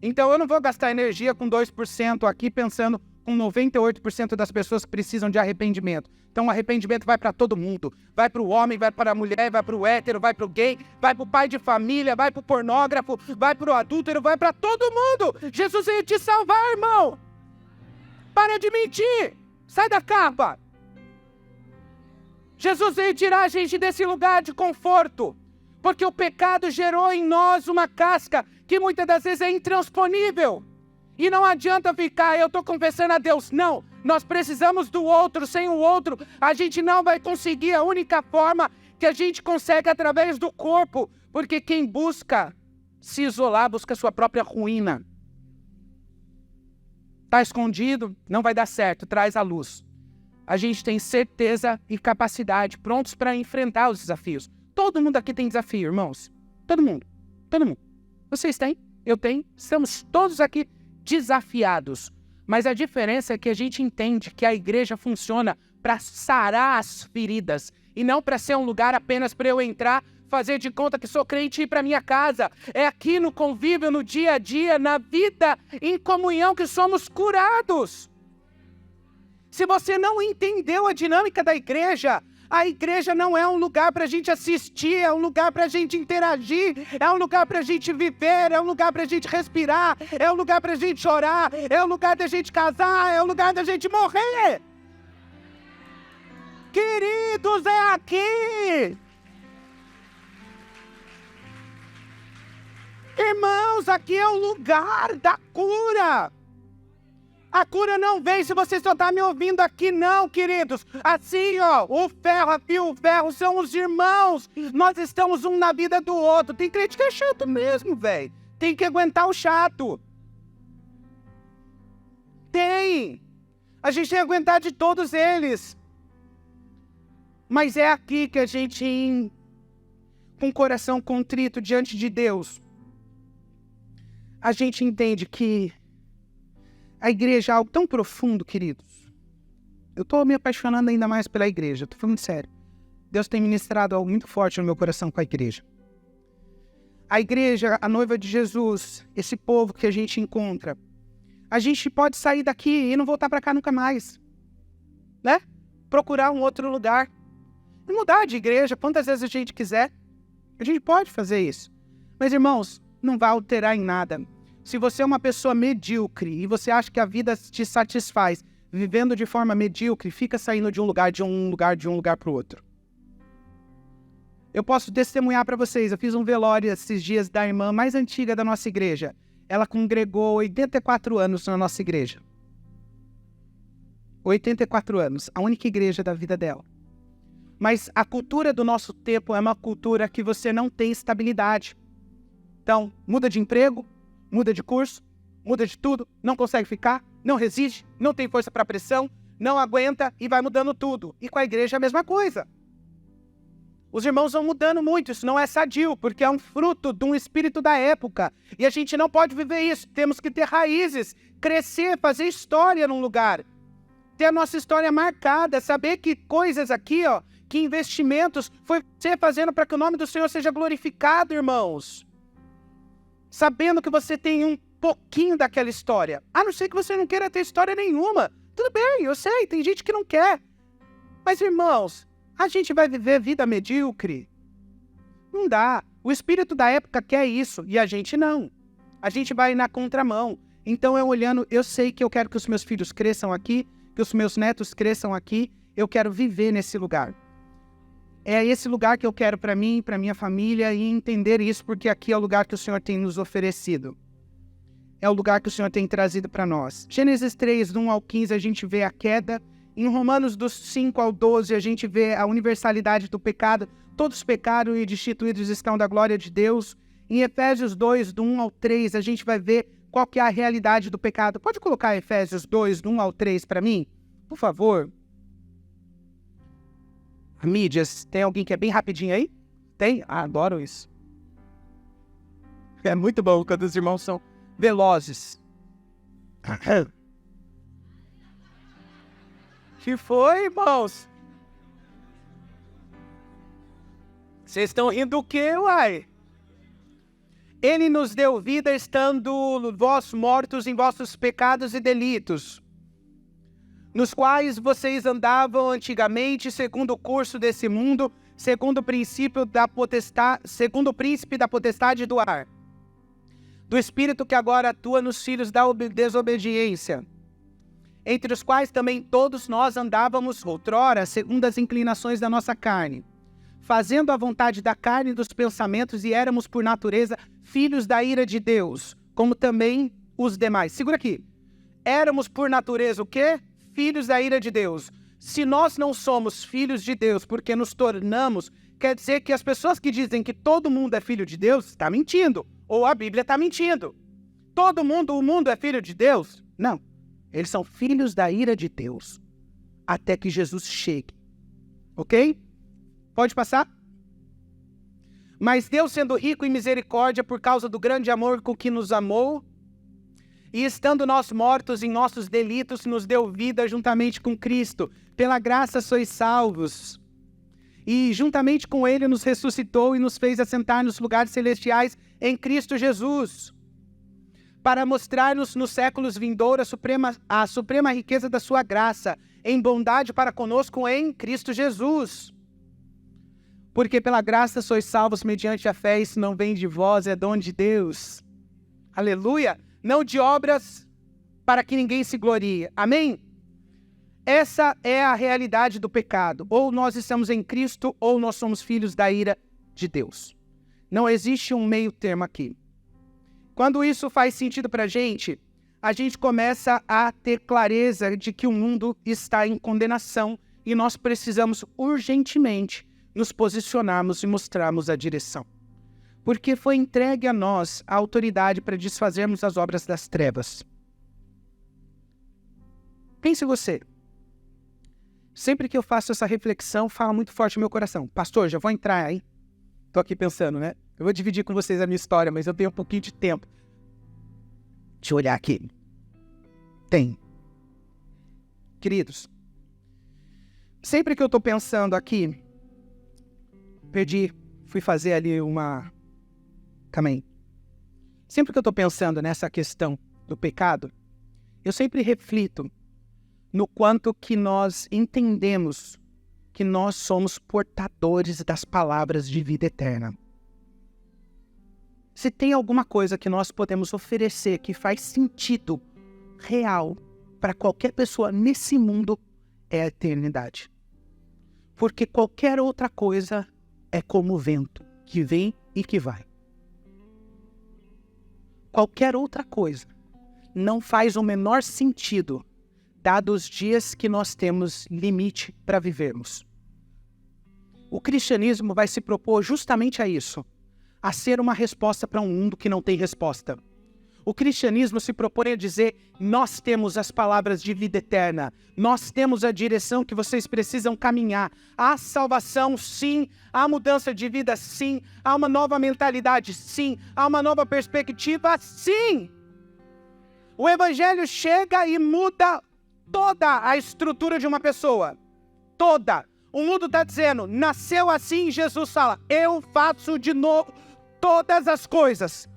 Então eu não vou gastar energia com 2% aqui pensando com 98% das pessoas que precisam de arrependimento. Então o arrependimento vai para todo mundo. Vai para o homem, vai para a mulher, vai para o hétero, vai para o gay, vai para o pai de família, vai para o pornógrafo, vai para o adúltero, vai para todo mundo. Jesus veio te salvar, irmão. Para de mentir. Sai da capa. Jesus veio tirar a gente desse lugar de conforto. Porque o pecado gerou em nós uma casca que muitas das vezes é intransponível. E não adianta ficar, eu estou confessando a Deus. Não, nós precisamos do outro. Sem o outro, a gente não vai conseguir. A única forma que a gente consegue é através do corpo. Porque quem busca se isolar, busca a sua própria ruína. Está escondido, não vai dar certo, traz a luz. A gente tem certeza e capacidade, prontos para enfrentar os desafios. Todo mundo aqui tem desafio, irmãos. Todo mundo. Todo mundo. Vocês têm? Eu tenho. Estamos todos aqui desafiados. Mas a diferença é que a gente entende que a igreja funciona para sarar as feridas e não para ser um lugar apenas para eu entrar, fazer de conta que sou crente e ir para minha casa. É aqui no convívio, no dia a dia, na vida, em comunhão que somos curados. Se você não entendeu a dinâmica da igreja, a igreja não é um lugar para a gente assistir, é um lugar para a gente interagir, é um lugar para a gente viver, é um lugar para a gente respirar, é um lugar para a gente chorar, é um lugar da gente casar, é um lugar da gente morrer. Queridos, é aqui. Irmãos, aqui é o lugar da cura. A cura não vem se você só está me ouvindo aqui, não, queridos. Assim, ó, o ferro afia o ferro, são os irmãos. Nós estamos um na vida do outro. Tem crente que é chato mesmo, velho. Tem que aguentar o chato. Tem. A gente tem que aguentar de todos eles. Mas é aqui que a gente, com o coração contrito diante de Deus, a gente entende que a igreja é algo tão profundo, queridos. Eu estou me apaixonando ainda mais pela igreja, estou falando sério. Deus tem ministrado algo muito forte no meu coração com a igreja. A igreja, a noiva de Jesus, esse povo que a gente encontra, a gente pode sair daqui e não voltar para cá nunca mais, né? Procurar um outro lugar e mudar de igreja quantas vezes a gente quiser. A gente pode fazer isso. Mas, irmãos, não vai alterar em nada. Se você é uma pessoa medíocre e você acha que a vida te satisfaz vivendo de forma medíocre, fica saindo de um lugar para o outro. Eu posso testemunhar para vocês, eu fiz um velório esses dias da irmã mais antiga da nossa igreja. Ela congregou 84 anos na nossa igreja. 84 anos, a única igreja da vida dela. Mas a cultura do nosso tempo é uma cultura que você não tem estabilidade. Então, muda de emprego, muda de curso, muda de tudo, não consegue ficar, não resiste, não tem força para pressão, não aguenta e vai mudando tudo. E com a igreja é a mesma coisa. Os irmãos vão mudando muito, isso não é sadio, porque é um fruto de um espírito da época. E a gente não pode viver isso, temos que ter raízes, crescer, fazer história num lugar. Ter a nossa história marcada, saber que coisas aqui, ó, que investimentos foi você fazendo para que o nome do Senhor seja glorificado, irmãos. Sabendo que você tem um pouquinho daquela história. A não ser que você não queira ter história nenhuma. Tudo bem, eu sei, tem gente que não quer. Mas, irmãos, a gente vai viver vida medíocre? Não dá. O espírito da época quer isso e a gente não. A gente vai na contramão. Então, eu sei que eu quero que os meus filhos cresçam aqui, que os meus netos cresçam aqui. Eu quero viver nesse lugar. É esse lugar que eu quero para mim, para minha família, e entender isso, porque aqui é o lugar que o Senhor tem nos oferecido. É o lugar que o Senhor tem trazido para nós. Gênesis 3, do 1 ao 15, a gente vê a queda. Em Romanos, dos 5 ao 12, a gente vê a universalidade do pecado. Todos pecaram e destituídos estão da glória de Deus. Em Efésios 2, do 1 ao 3, a gente vai ver qual que é a realidade do pecado. Pode colocar Efésios 2, do 1 ao 3 para mim? Por favor. Mídias, tem alguém que é bem rapidinho aí? Tem? Ah, adoro isso. É muito bom quando os irmãos são velozes. Que foi, irmãos? Vocês estão rindo do quê, uai? Ele nos deu vida estando vós mortos em vossos pecados e delitos, nos quais vocês andavam antigamente, segundo o curso desse mundo, segundo o príncipe da potestade do ar, do espírito que agora atua nos filhos da desobediência, entre os quais também todos nós andávamos outrora, segundo as inclinações da nossa carne, fazendo a vontade da carne e dos pensamentos, e éramos por natureza filhos da ira de Deus, como também os demais. Segura aqui. Éramos por natureza o quê? Filhos da ira de Deus. Se nós não somos filhos de Deus porque nos tornamos, quer dizer que as pessoas que dizem que todo mundo é filho de Deus, está mentindo. Ou a Bíblia está mentindo. O mundo é filho de Deus? Não. Eles são filhos da ira de Deus. Até que Jesus chegue. Ok? Pode passar? Mas Deus, sendo rico em misericórdia por causa do grande amor com que nos amou, e estando nós mortos em nossos delitos, nos deu vida juntamente com Cristo. Pela graça sois salvos. E juntamente com Ele nos ressuscitou e nos fez assentar nos lugares celestiais em Cristo Jesus, para mostrar-nos nos séculos vindouros a suprema riqueza da sua graça, em bondade para conosco em Cristo Jesus. Porque pela graça sois salvos mediante a fé, isso não vem de vós, é dom de Deus. Aleluia! Não de obras para que ninguém se glorie. Amém? Essa é a realidade do pecado. Ou nós estamos em Cristo, ou nós somos filhos da ira de Deus. Não existe um meio termo aqui. Quando isso faz sentido para a gente começa a ter clareza de que o mundo está em condenação e nós precisamos urgentemente nos posicionarmos e mostrarmos a direção. Porque foi entregue a nós a autoridade para desfazermos as obras das trevas. Pense você. Sempre que eu faço essa reflexão, fala muito forte no meu coração. Pastor, já vou entrar aí. Estou aqui pensando, né? Eu vou dividir com vocês a minha história, mas eu tenho um pouquinho de tempo. Deixa eu olhar aqui. Tem. Queridos, sempre que eu estou pensando aqui, fui fazer ali uma... Calma aí. Sempre que eu estou pensando nessa questão do pecado, eu sempre reflito no quanto que nós entendemos que nós somos portadores das palavras de vida eterna. Se tem alguma coisa que nós podemos oferecer que faz sentido real para qualquer pessoa nesse mundo, é a eternidade. Porque qualquer outra coisa é como o vento, que vem e que vai. Qualquer outra coisa não faz o menor sentido dados os dias que nós temos limite para vivermos. O cristianismo vai se propor justamente a isso, a ser uma resposta para um mundo que não tem resposta. O cristianismo se propõe a dizer, nós temos as palavras de vida eterna, nós temos a direção que vocês precisam caminhar. Há salvação, sim, há mudança de vida, sim, há uma nova mentalidade, sim, há uma nova perspectiva, sim. O evangelho chega e muda toda a estrutura de uma pessoa, toda. O mundo está dizendo, nasceu assim, Jesus fala, eu faço de novo todas as coisas.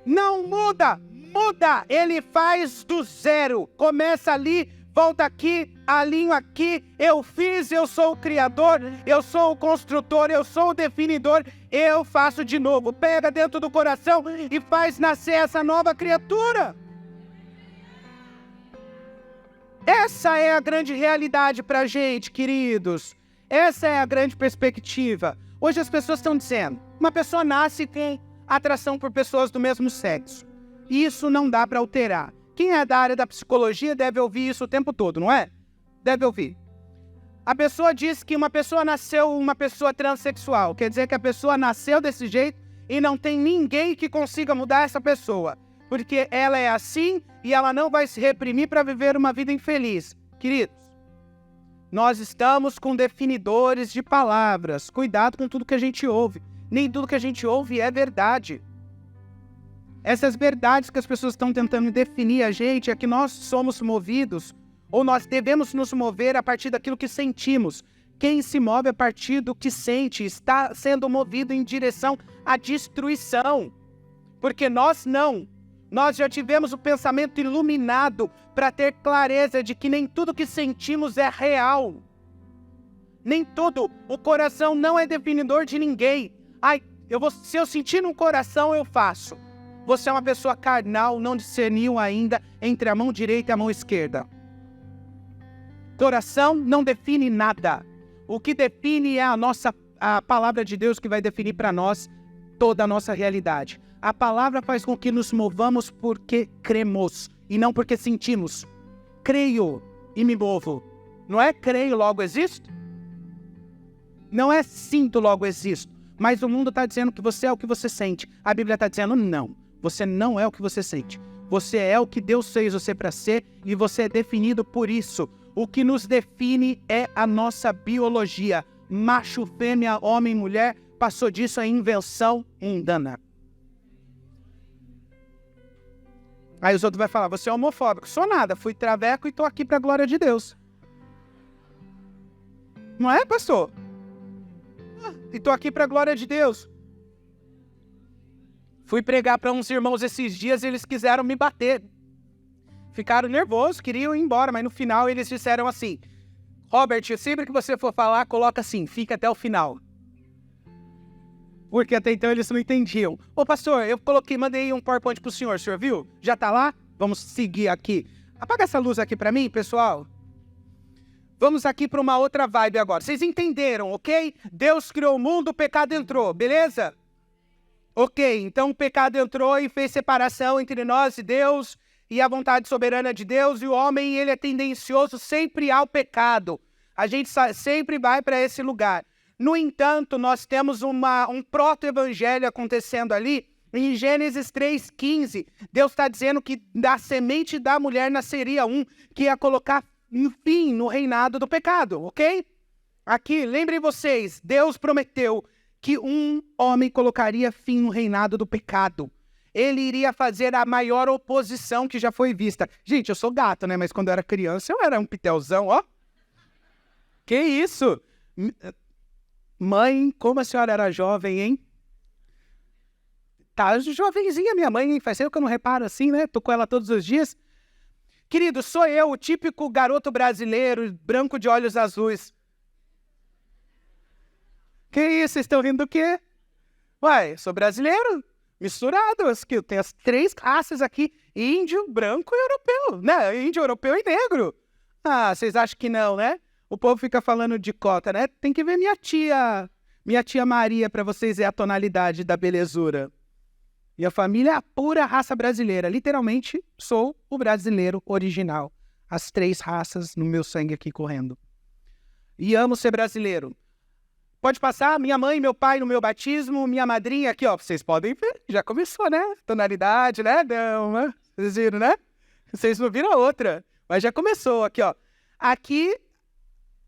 Não muda, muda, ele faz do zero, começa ali, volta aqui, alinho aqui, eu fiz, eu sou o criador, eu sou o construtor, eu sou o definidor, eu faço de novo, pega dentro do coração e faz nascer essa nova criatura. Essa é a grande realidade para a gente, queridos, essa é a grande perspectiva. Hoje as pessoas estão dizendo, uma pessoa nasce e tem atração por pessoas do mesmo sexo. Isso não dá para alterar. Quem é da área da psicologia deve ouvir isso o tempo todo, não é? Deve ouvir. A pessoa diz que uma pessoa nasceu uma pessoa transexual. Quer dizer que a pessoa nasceu desse jeito e não tem ninguém que consiga mudar essa pessoa. Porque ela é assim e ela não vai se reprimir para viver uma vida infeliz. Queridos, nós estamos com definidores de palavras. Cuidado com tudo que a gente ouve. Nem tudo que a gente ouve é verdade. Essas verdades que as pessoas estão tentando definir a gente é que nós somos movidos, ou nós devemos nos mover a partir daquilo que sentimos. Quem se move a partir do que sente está sendo movido em direção à destruição. Porque nós não. Nós já tivemos o pensamento iluminado para ter clareza de que nem tudo que sentimos é real. Nem tudo. O coração não é definidor de ninguém. Ai, se eu sentir no coração, eu faço. Você é uma pessoa carnal, não discerniu ainda entre a mão direita e a mão esquerda. Coração não define nada. O que define é a palavra de Deus que vai definir para nós toda a nossa realidade. A palavra faz com que nos movamos porque cremos e não porque sentimos. Creio e me movo. Não é creio, logo existo? Não é sinto, logo existo. Mas o mundo está dizendo que você é o que você sente. A Bíblia está dizendo não. Você não é o que você sente. Você é o que Deus fez você para ser e você é definido por isso. O que nos define é a nossa biologia. Macho, fêmea, homem, mulher, passou disso a invenção mundana. Aí os outros vão falar, você é homofóbico. Sou nada, fui traveco e estou aqui para a glória de Deus. Não é, pastor? E estou aqui para a glória de Deus. Fui pregar para uns irmãos esses dias e eles quiseram me bater. Ficaram nervosos, queriam ir embora, mas no final eles disseram assim, Robert, sempre que você for falar, coloca assim, fica até o final. Porque até então eles não entendiam. Ô pastor, eu mandei um PowerPoint pro senhor viu? Já tá lá? Vamos seguir aqui. Apaga essa luz aqui para mim, pessoal. Vamos aqui para uma outra vibe agora. Vocês entenderam, ok? Deus criou o mundo, o pecado entrou, beleza? Ok, então o pecado entrou e fez separação entre nós e Deus e a vontade soberana de Deus, e o homem, ele é tendencioso sempre ao pecado. A gente sempre vai para esse lugar. No entanto, nós temos um proto-evangelho acontecendo ali. Em Gênesis 3,15, Deus está dizendo que da semente da mulher nasceria um que ia colocar um fim no reinado do pecado, ok? Aqui, lembrem vocês, Deus prometeu que um homem colocaria fim no reinado do pecado. Ele iria fazer a maior oposição que já foi vista. Gente, eu sou gato, né? Mas quando eu era criança, eu era um pitelzão, ó. Que isso? Mãe, como a senhora era jovem, hein? Tá jovenzinha minha mãe, hein? Faz tempo que eu não reparo assim, né? Tô com ela todos os dias. Querido, sou eu, o típico garoto brasileiro, branco de olhos azuis. Que isso? Vocês estão rindo do quê? Uai, sou brasileiro, misturado. Eu tenho as 3 raças aqui, índio, branco e europeu, né? Índio, europeu e negro. Ah, vocês acham que não, né? O povo fica falando de cota, né? Tem que ver minha tia Maria, para vocês verem a tonalidade da belezura. Minha família é a pura raça brasileira. Literalmente, sou o brasileiro original. As 3 raças no meu sangue aqui correndo. E amo ser brasileiro. Pode passar, minha mãe, meu pai no meu batismo, minha madrinha aqui, ó. Vocês podem ver, já começou, né? Tonalidade, né? Não, né? Vocês viram, né? Vocês não viram a outra, mas já começou aqui, ó. Aqui,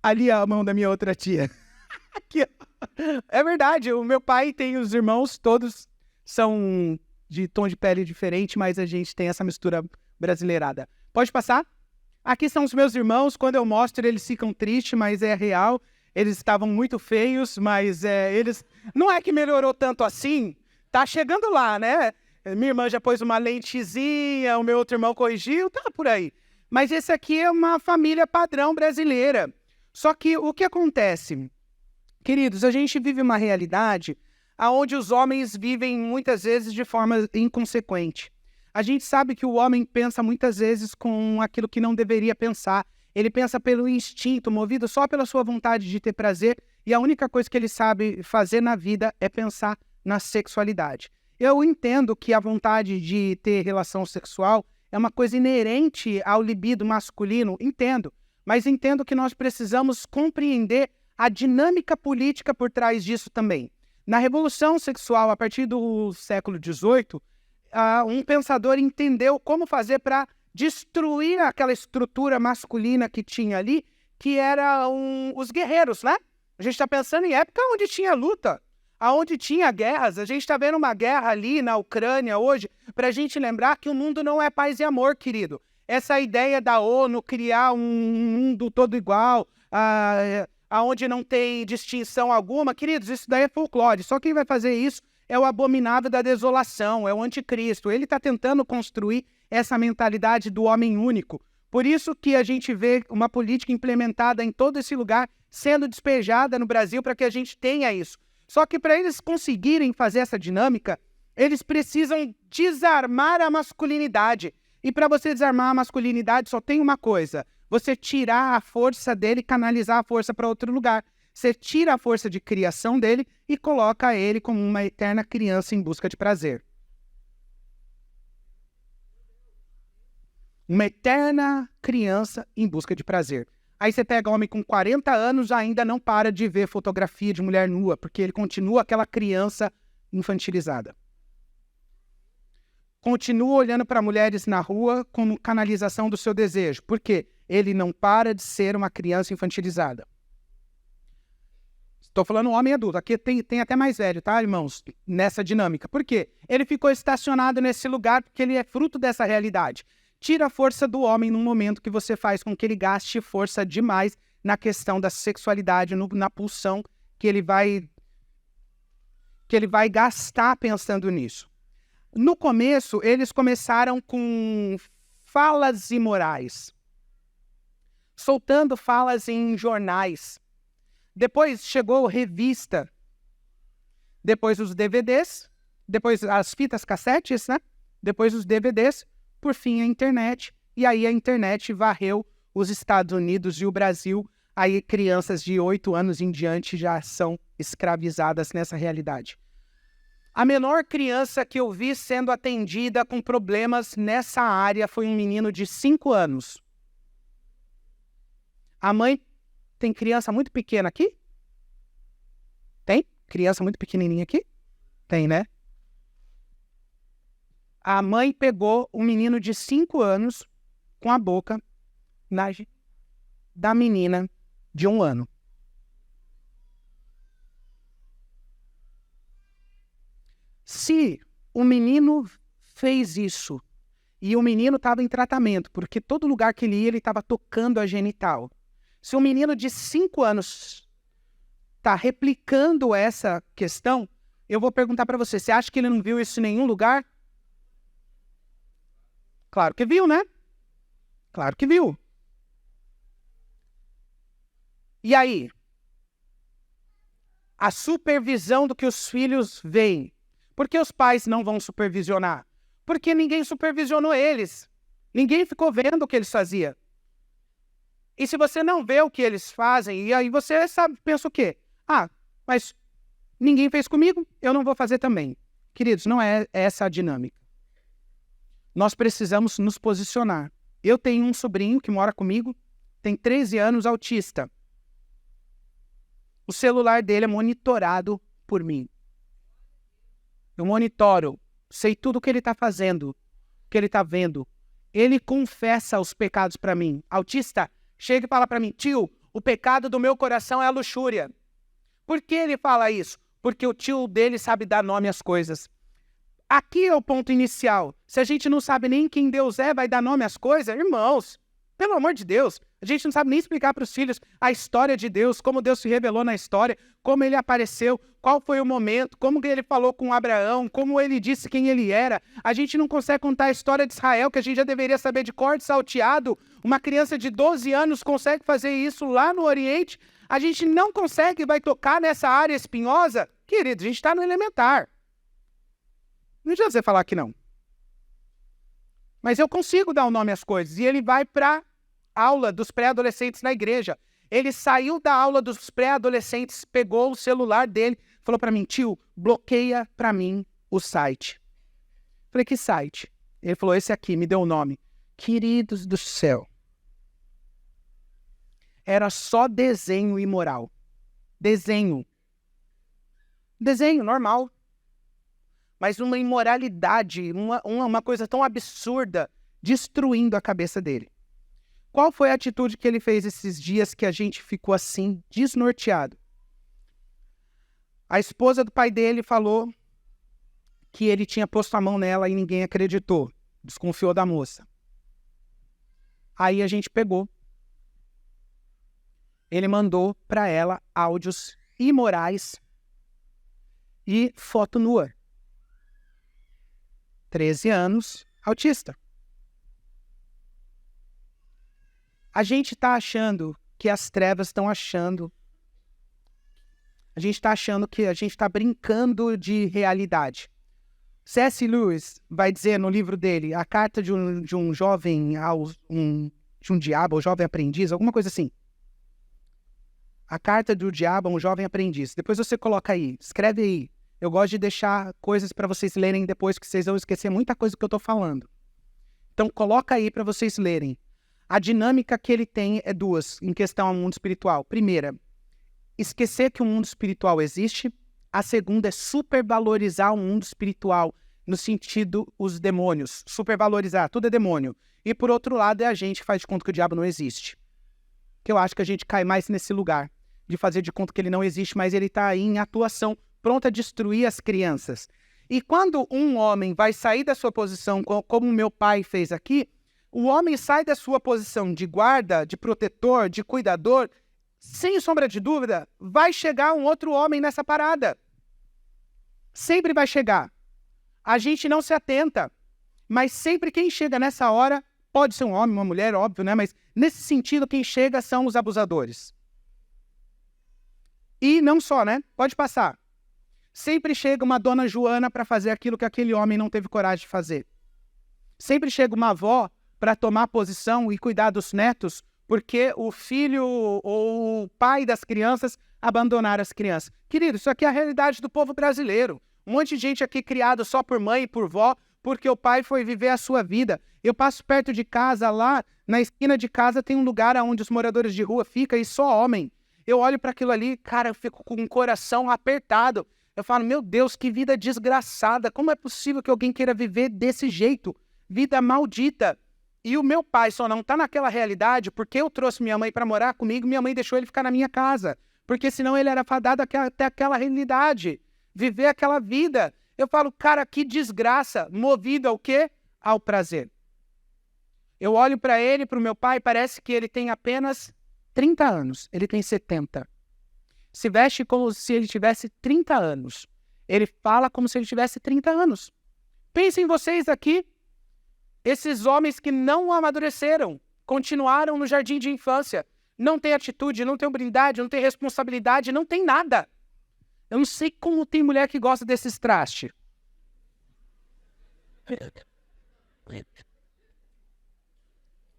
ali a mão da minha outra tia. Aqui, ó. É verdade, o meu pai tem os irmãos, todos são de tom de pele diferente, mas a gente tem essa mistura brasileirada. Pode passar? Aqui são os meus irmãos, quando eu mostro eles ficam tristes, mas é real. Eles estavam muito feios, mas eles... Não é que melhorou tanto assim, tá chegando lá, né? Minha irmã já pôs uma lentezinha, o meu outro irmão corrigiu, tá por aí. Mas esse aqui é uma família padrão brasileira. Só que o que acontece? Queridos, a gente vive uma realidade onde os homens vivem muitas vezes de forma inconsequente. A gente sabe que o homem pensa muitas vezes com aquilo que não deveria pensar. Ele pensa pelo instinto, movido só pela sua vontade de ter prazer, e a única coisa que ele sabe fazer na vida é pensar na sexualidade. Eu entendo que a vontade de ter relação sexual é uma coisa inerente ao libido masculino, entendo, mas entendo que nós precisamos compreender a dinâmica política por trás disso também. Na Revolução Sexual, a partir do século XVIII, um pensador entendeu como fazer para destruir aquela estrutura masculina que tinha ali, que eram os guerreiros, né? A gente está pensando em época onde tinha luta, onde tinha guerras. A gente está vendo uma guerra ali na Ucrânia hoje, para a gente lembrar que o mundo não é paz e amor, querido. Essa ideia da ONU criar um mundo todo igual, aonde não tem distinção alguma, queridos, isso daí é folclore. Só quem vai fazer isso é o abominável da desolação, é o anticristo. Ele está tentando construir essa mentalidade do homem único. Por isso que a gente vê uma política implementada em todo esse lugar sendo despejada no Brasil para que a gente tenha isso. Só que para eles conseguirem fazer essa dinâmica, eles precisam desarmar a masculinidade. E para você desarmar a masculinidade só tem uma coisa: você tirar a força dele e canalizar a força para outro lugar. Você tira a força de criação dele e coloca ele como uma eterna criança em busca de prazer. Uma eterna criança em busca de prazer. Aí você pega um homem com 40 anos, ainda não para de ver fotografia de mulher nua, porque ele continua aquela criança infantilizada. Continua olhando para mulheres na rua como canalização do seu desejo. Por quê? Ele não para de ser uma criança infantilizada. Estou falando homem adulto. Aqui tem até mais velho, tá, irmãos? Nessa dinâmica. Por quê? Ele ficou estacionado nesse lugar porque ele é fruto dessa realidade. Tira a força do homem num momento que você faz com que ele gaste força demais na questão da sexualidade, na pulsão que ele vai gastar pensando nisso. No começo, eles começaram com falas imorais, soltando falas em jornais. Depois chegou revista, depois os DVDs, depois as fitas cassetes, né? Depois os DVDs, por fim a internet. E aí a internet varreu os Estados Unidos e o Brasil. Aí crianças de 8 anos em diante já são escravizadas nessa realidade. A menor criança que eu vi sendo atendida com problemas nessa área foi um menino de 5 anos. A mãe... Tem criança muito pequena aqui? Tem? Criança muito pequenininha aqui? Tem, né? A mãe pegou um menino de 5 anos com a boca da menina de 1 ano. Se o menino fez isso e o menino estava em tratamento, porque todo lugar que ele ia, ele estava tocando a genital. Se um menino de 5 anos está replicando essa questão, eu vou perguntar para você acha que ele não viu isso em nenhum lugar? Claro que viu, né? Claro que viu. E aí? A supervisão do que os filhos veem. Por que os pais não vão supervisionar? Porque ninguém supervisionou eles. Ninguém ficou vendo o que eles faziam. E se você não vê o que eles fazem, e aí você pensa o quê? Mas ninguém fez comigo, eu não vou fazer também. Queridos, não é essa a dinâmica. Nós precisamos nos posicionar. Eu tenho um sobrinho que mora comigo, tem 13 anos, autista. O celular dele é monitorado por mim. Eu monitoro, sei tudo o que ele está fazendo, o que ele está vendo. Ele confessa os pecados para mim. Autista, chega e fala para mim, tio, o pecado do meu coração é a luxúria. Por que ele fala isso? Porque o tio dele sabe dar nome às coisas. Aqui é o ponto inicial. Se a gente não sabe nem quem Deus é, vai dar nome às coisas? Irmãos, pelo amor de Deus, a gente não sabe nem explicar para os filhos a história de Deus, como Deus se revelou na história, como ele apareceu, qual foi o momento, como ele falou com Abraão, como ele disse quem ele era. A gente não consegue contar a história de Israel, que a gente já deveria saber de cor, de salteado. Uma criança de 12 anos consegue fazer isso lá no Oriente. A gente não consegue, vai tocar nessa área espinhosa. Querido, a gente está no elementar. Não adianta você falar que não. Mas eu consigo dar o nome às coisas. E ele vai para a aula dos pré-adolescentes na igreja. Ele saiu da aula dos pré-adolescentes, pegou o celular dele, falou para mim, tio, bloqueia para mim o site. Falei, que site? Ele falou, esse aqui, me deu o nome. Queridos do céu. Era só desenho imoral. Desenho. Desenho normal. Mas uma imoralidade, uma coisa tão absurda, destruindo a cabeça dele. Qual foi a atitude que ele fez esses dias que a gente ficou assim, desnorteado? A esposa do pai dele falou que ele tinha posto a mão nela e ninguém acreditou. Desconfiou da moça. Aí a gente pegou. Ele mandou para ela áudios imorais e foto nua. 13 anos, autista. A gente está achando que as trevas estão achando. A gente está achando que a gente está brincando de realidade. C.S. Lewis vai dizer no livro dele, a carta de um jovem, de um diabo, ou jovem aprendiz, alguma coisa assim. A carta do diabo a um jovem aprendiz. Depois você coloca aí, escreve aí. Eu gosto de deixar coisas para vocês lerem depois, que vocês vão esquecer muita coisa que eu estou falando. Então, coloca aí para vocês lerem. A dinâmica que ele tem é duas, em questão ao mundo espiritual. Primeira, esquecer que o mundo espiritual existe. A segunda é supervalorizar o mundo espiritual, no sentido, os demônios. Supervalorizar, tudo é demônio. E, por outro lado, é a gente que faz de conta que o diabo não existe. Que eu acho que a gente cai mais nesse lugar, de fazer de conta que ele não existe, mas ele está aí em atuação, pronto a destruir as crianças. E quando um homem vai sair da sua posição, como meu pai fez aqui, o homem sai da sua posição de guarda, de protetor, de cuidador, sem sombra de dúvida, vai chegar um outro homem nessa parada. Sempre vai chegar. A gente não se atenta, mas sempre quem chega nessa hora, pode ser um homem, uma mulher, óbvio, né? Mas nesse sentido, quem chega são os abusadores. E não só, né? Pode passar. Sempre chega uma dona Joana para fazer aquilo que aquele homem não teve coragem de fazer. Sempre chega uma avó para tomar posição e cuidar dos netos, porque o filho ou o pai das crianças abandonaram as crianças. Querido, isso aqui é a realidade do povo brasileiro. Um monte de gente aqui criado só por mãe e por vó, porque o pai foi viver a sua vida. Eu passo perto de casa, lá na esquina de casa tem um lugar onde os moradores de rua ficam e só homem. Eu olho para aquilo ali, cara, eu fico com o coração apertado. Eu falo, meu Deus, que vida desgraçada. Como é possível que alguém queira viver desse jeito? Vida maldita. E o meu pai só não está naquela realidade porque eu trouxe minha mãe para morar comigo, minha mãe deixou ele ficar na minha casa. Porque senão ele era fadado até aquela realidade. Viver aquela vida. Eu falo, cara, que desgraça. Movido ao quê? Ao prazer. Eu olho para ele, para o meu pai, parece que ele tem apenas 30 anos. Ele tem 70. Se veste como se ele tivesse 30 anos. Ele fala como se ele tivesse 30 anos. Pensem vocês aqui, esses homens que não amadureceram, continuaram no jardim de infância, não tem atitude, não tem habilidade, não tem responsabilidade, não tem nada. Eu não sei como tem mulher que gosta desses trastes.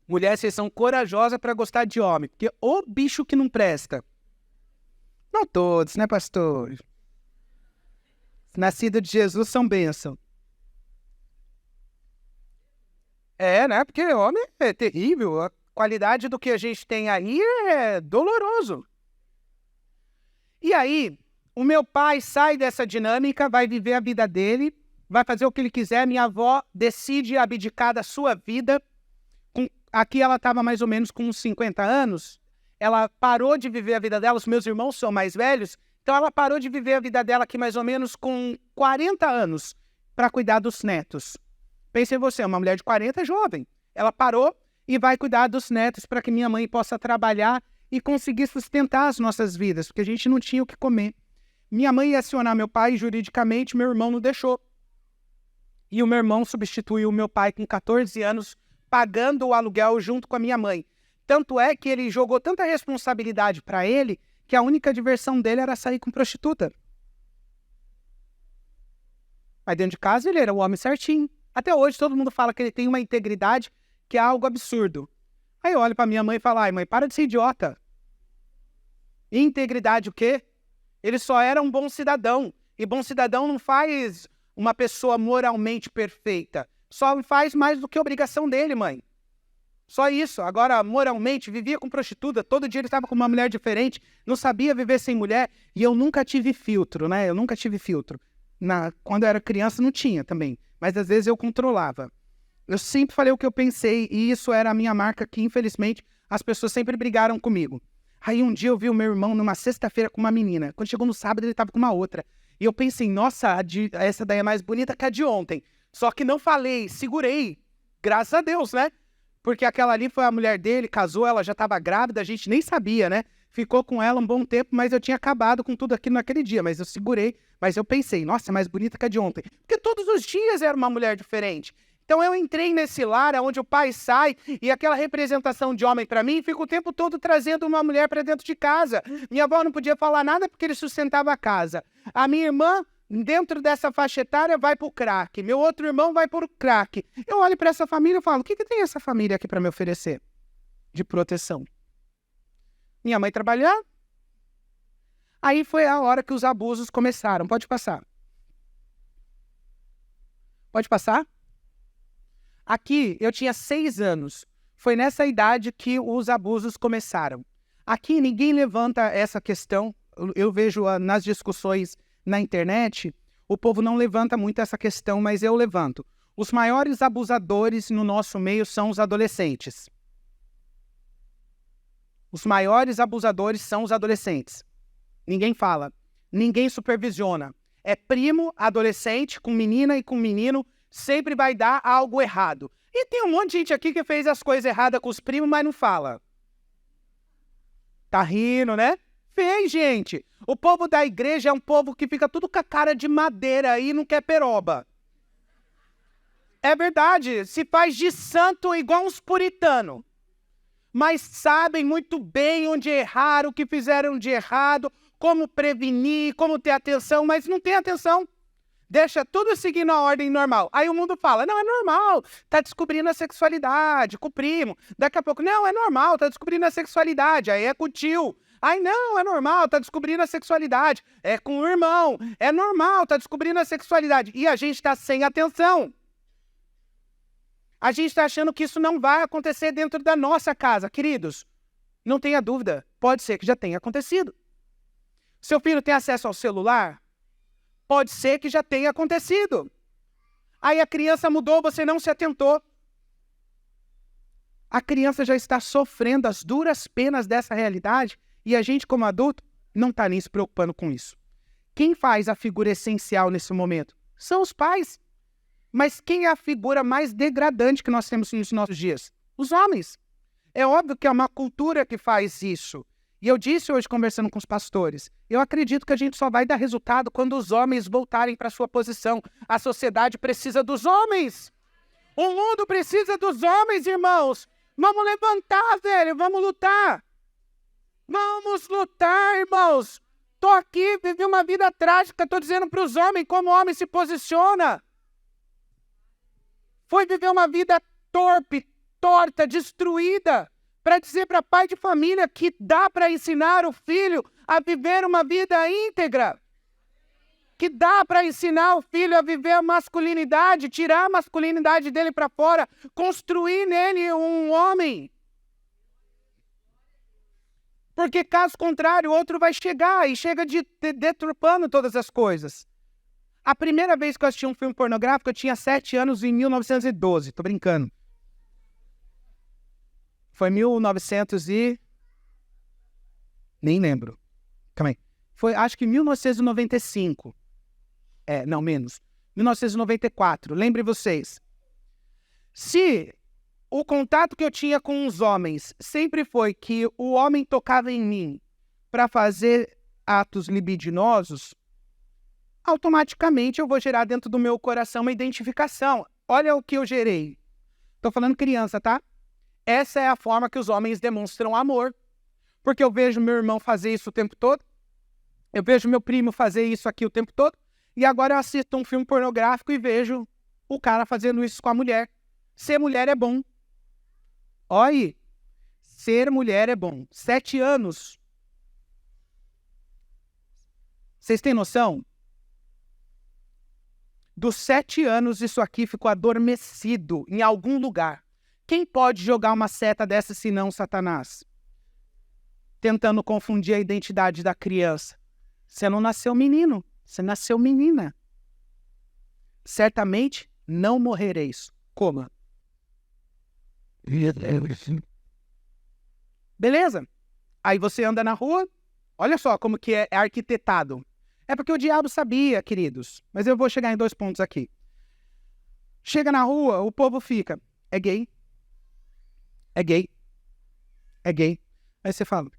Mulher, vocês são corajosas para gostar de homem, porque o bicho que não presta. Não todos, né, pastor? Nascidos de Jesus são bênção. É, né? Porque homem é terrível. A qualidade do que a gente tem aí é doloroso. E aí, o meu pai sai dessa dinâmica, vai viver a vida dele, vai fazer o que ele quiser. Minha avó decide abdicar da sua vida. Aqui ela estava mais ou menos com uns 50 anos. Ela parou de viver a vida dela. Os meus irmãos são mais velhos. Então ela parou de viver a vida dela aqui mais ou menos com 40 anos para cuidar dos netos. Pense em você, uma mulher de 40 jovem. Ela parou e vai cuidar dos netos para que minha mãe possa trabalhar e conseguir sustentar as nossas vidas, porque a gente não tinha o que comer. Minha mãe ia acionar meu pai juridicamente, meu irmão não deixou. E o meu irmão substituiu o meu pai com 14 anos, pagando o aluguel junto com a minha mãe. Tanto é que ele jogou tanta responsabilidade para ele, que a única diversão dele era sair com prostituta. Mas dentro de casa ele era o homem certinho. Até hoje todo mundo fala que ele tem uma integridade que é algo absurdo. Aí eu olho para minha mãe e falo, ai mãe, para de ser idiota. Integridade o quê? Ele só era um bom cidadão. E bom cidadão não faz uma pessoa moralmente perfeita. Só faz mais do que obrigação dele, mãe. Só isso. Agora, moralmente, vivia com prostituta. Todo dia ele estava com uma mulher diferente. Não sabia viver sem mulher. E eu nunca tive filtro, né? Eu nunca tive filtro. Quando eu era criança não tinha também. Mas às vezes eu controlava. Eu sempre falei o que eu pensei. E isso era a minha marca que, infelizmente, as pessoas sempre brigaram comigo. Aí um dia eu vi o meu irmão numa sexta-feira com uma menina. Quando chegou no sábado ele estava com uma outra. E eu pensei, nossa, essa daí é mais bonita que a de ontem. Só que não falei, segurei. Graças a Deus, né? Porque aquela ali foi a mulher dele, casou, ela já estava grávida, a gente nem sabia, né? Ficou com ela um bom tempo, mas eu tinha acabado com tudo aquilo naquele dia. Mas eu segurei, mas eu pensei, nossa, é mais bonita que a de ontem. Porque todos os dias era uma mulher diferente. Então eu entrei nesse lar onde o pai sai e aquela representação de homem para mim fica o tempo todo trazendo uma mulher para dentro de casa. Minha avó não podia falar nada porque ele sustentava a casa. A minha irmã, dentro dessa faixa etária, vai pro crack. Meu outro irmão vai pro crack. Eu olho para essa família e falo, o que tem essa família aqui para me oferecer de proteção? Minha mãe trabalhar. Aí foi a hora que os abusos começaram. Pode passar. Pode passar? Aqui eu tinha 6 anos. Foi nessa idade que os abusos começaram. Aqui ninguém levanta essa questão. Eu vejo nas discussões na internet, o povo não levanta muito essa questão, mas eu levanto. Os maiores abusadores no nosso meio são os adolescentes. Os maiores abusadores são os adolescentes. Ninguém fala. Ninguém supervisiona. É primo, adolescente, com menina e com menino, sempre vai dar algo errado. E tem um monte de gente aqui que fez as coisas erradas com os primos, mas não fala. Tá rindo, né? Fez, gente. O povo da igreja é um povo que fica tudo com a cara de madeira aí e não quer peroba. É verdade. Se faz de santo igual uns puritanos. Mas sabem muito bem onde erraram, o que fizeram de errado, como prevenir, como ter atenção, mas não tem atenção. Deixa tudo seguindo a ordem normal. Aí o mundo fala, não, é normal, tá descobrindo a sexualidade com o primo. Daqui a pouco, não, é normal, tá descobrindo a sexualidade. Aí é com o tio. Aí não, é normal, tá descobrindo a sexualidade. É com o irmão. É normal, tá descobrindo a sexualidade. E a gente tá sem atenção. A gente tá achando que isso não vai acontecer dentro da nossa casa. Queridos, não tenha dúvida, pode ser que já tenha acontecido. Seu filho tem acesso ao celular? Pode ser que já tenha acontecido. Aí a criança mudou, você não se atentou. A criança já está sofrendo as duras penas dessa realidade e a gente, como adulto, não está nem se preocupando com isso. Quem faz a figura essencial nesse momento? São os pais. Mas quem é a figura mais degradante que nós temos nos nossos dias? Os homens. É óbvio que é uma cultura que faz isso. E eu disse hoje, conversando com os pastores, eu acredito que a gente só vai dar resultado quando os homens voltarem para a sua posição. A sociedade precisa dos homens. O mundo precisa dos homens, irmãos. Vamos levantar, velho. Vamos lutar. Vamos lutar, irmãos. Tô aqui, vivi uma vida trágica. Tô dizendo para os homens como o homem se posiciona. Foi viver uma vida torpe, torta, destruída. Para dizer para pai de família que dá para ensinar o filho a viver uma vida íntegra. que dá para ensinar o filho a viver a masculinidade, tirar a masculinidade dele para fora, construir nele um homem. Porque caso contrário, o outro vai chegar e chega deturpando todas as coisas. A primeira vez que eu assisti um filme pornográfico, eu tinha 7 anos, em 1912. Tô brincando. Foi 1900 e... Nem lembro. Calma aí. Foi, acho que 1995. Não, menos. 1994. Lembrem vocês. Se o contato que eu tinha com os homens sempre foi que o homem tocava em mim para fazer atos libidinosos, automaticamente eu vou gerar dentro do meu coração uma identificação. Olha o que eu gerei. Estou falando criança, tá? Essa é a forma que os homens demonstram amor. Porque eu vejo meu irmão fazer isso o tempo todo. Eu vejo meu primo fazer isso aqui o tempo todo. E agora eu assisto um filme pornográfico e vejo o cara fazendo isso com a mulher. Ser mulher é bom. Olha aí. Ser mulher é bom. 7 anos. Vocês têm noção? Dos 7 anos, isso aqui ficou adormecido em algum lugar. Quem pode jogar uma seta dessa senão Satanás? Tentando confundir a identidade da criança. Você não nasceu menino, você nasceu menina. Certamente não morrereis. Coma. Beleza? Aí você anda na rua, olha só como que é arquitetado. É porque o diabo sabia, queridos. Mas eu vou chegar em 2 pontos aqui. Chega na rua, o povo fica, é gay, é gay, é gay. Aí você fala,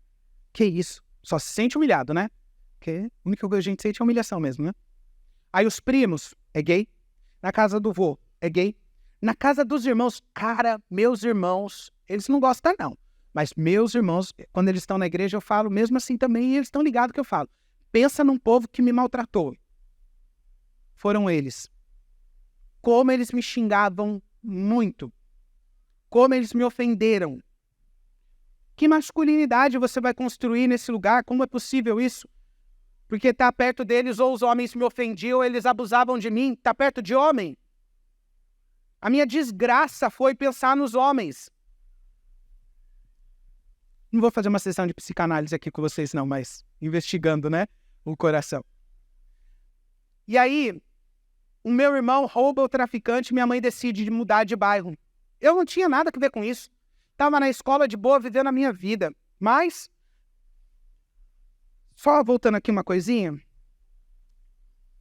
que isso? Só se sente humilhado, né? Porque a única coisa que a gente sente é humilhação mesmo, né? Aí os primos, é gay. Na casa do vô, é gay. Na casa dos irmãos, cara, meus irmãos, eles não gostam não. Mas meus irmãos, quando eles estão na igreja, eu falo mesmo assim também, e eles estão ligados que eu falo. Pensa num povo que me maltratou. Foram eles. Como eles me xingavam muito. Como eles me ofenderam. Que masculinidade você vai construir nesse lugar? Como é possível isso? Porque tá perto deles, ou os homens me ofendiam, ou eles abusavam de mim. Tá perto de homem? A minha desgraça foi pensar nos homens. Não vou fazer uma sessão de psicanálise aqui com vocês não, mas investigando, né? O coração. E aí, o meu irmão rouba o traficante, minha mãe decide mudar de bairro. Eu não tinha nada a ver com isso. Estava na escola de boa, vivendo a minha vida. Mas, só voltando aqui uma coisinha,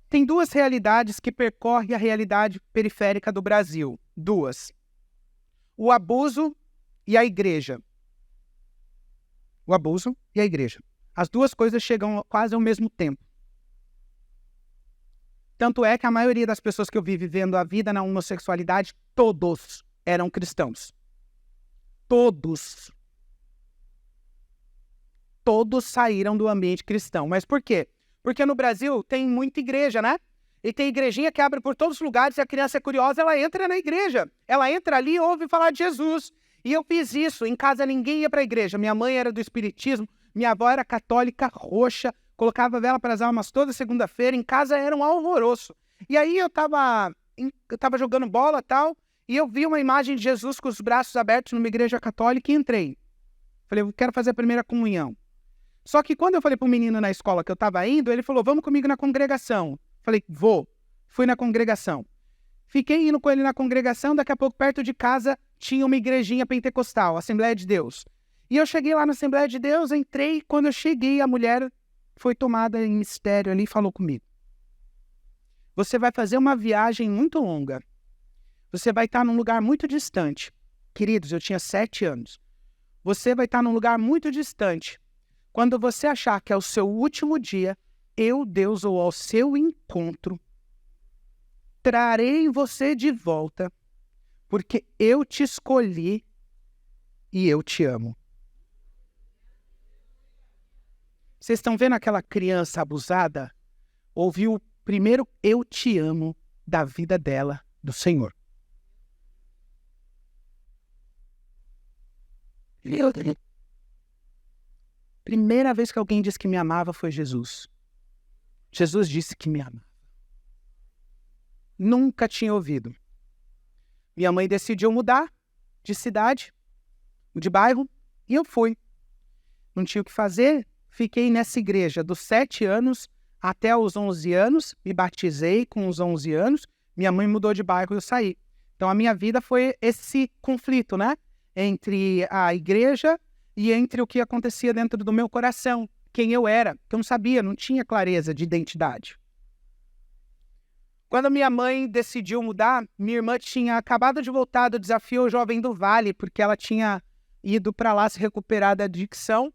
tem 2 realidades que percorrem a realidade periférica do Brasil. 2. O abuso e a igreja. O abuso e a igreja. As 2 coisas chegam quase ao mesmo tempo. Tanto é que a maioria das pessoas que eu vi vivendo a vida na homossexualidade, todos eram cristãos. Todos. Todos saíram do ambiente cristão. Mas por quê? Porque no Brasil tem muita igreja, né? E tem igrejinha que abre por todos os lugares e a criança é curiosa, ela entra na igreja. Ela entra ali e ouve falar de Jesus. E eu fiz isso. Em casa ninguém ia para a igreja. Minha mãe era do espiritismo, minha avó era católica roxa, colocava vela para as almas toda segunda-feira. Em casa era um alvoroço. E aí eu tava jogando bola e tal, e eu vi uma imagem de Jesus com os braços abertos numa igreja católica e entrei. Falei, eu quero fazer a primeira comunhão. Só que quando eu falei para um menino na escola que eu estava indo, ele falou, vamos comigo na congregação. Falei, vou. Fui na congregação. Fiquei indo com ele na congregação, daqui a pouco perto de casa tinha uma igrejinha pentecostal, Assembleia de Deus. E eu cheguei lá na Assembleia de Deus, entrei, quando eu cheguei a mulher foi tomada em mistério ali e falou comigo. Você vai fazer uma viagem muito longa. Você vai estar num lugar muito distante. Queridos, eu tinha 7 anos. Você vai estar num lugar muito distante. Quando você achar que é o seu último dia, eu, Deus, vou ao seu encontro, trarei você de volta, porque eu te escolhi e eu te amo. Vocês estão vendo aquela criança abusada? Ouviu o primeiro eu te amo da vida dela, do Senhor. Primeira vez que alguém disse que me amava foi Jesus. Jesus disse que me amava. Nunca tinha ouvido. Minha mãe decidiu mudar de cidade, de bairro, e eu fui. Não tinha o que fazer, fiquei nessa igreja dos 7 anos até os 11 anos, me batizei com os 11 anos, minha mãe mudou de bairro e eu saí. Então a minha vida foi esse conflito, né? Entre a igreja e entre o que acontecia dentro do meu coração, quem eu era, que eu não sabia, não tinha clareza de identidade. Quando minha mãe decidiu mudar, minha irmã tinha acabado de voltar do desafio Jovem do Vale, porque ela tinha ido para lá se recuperar da adicção.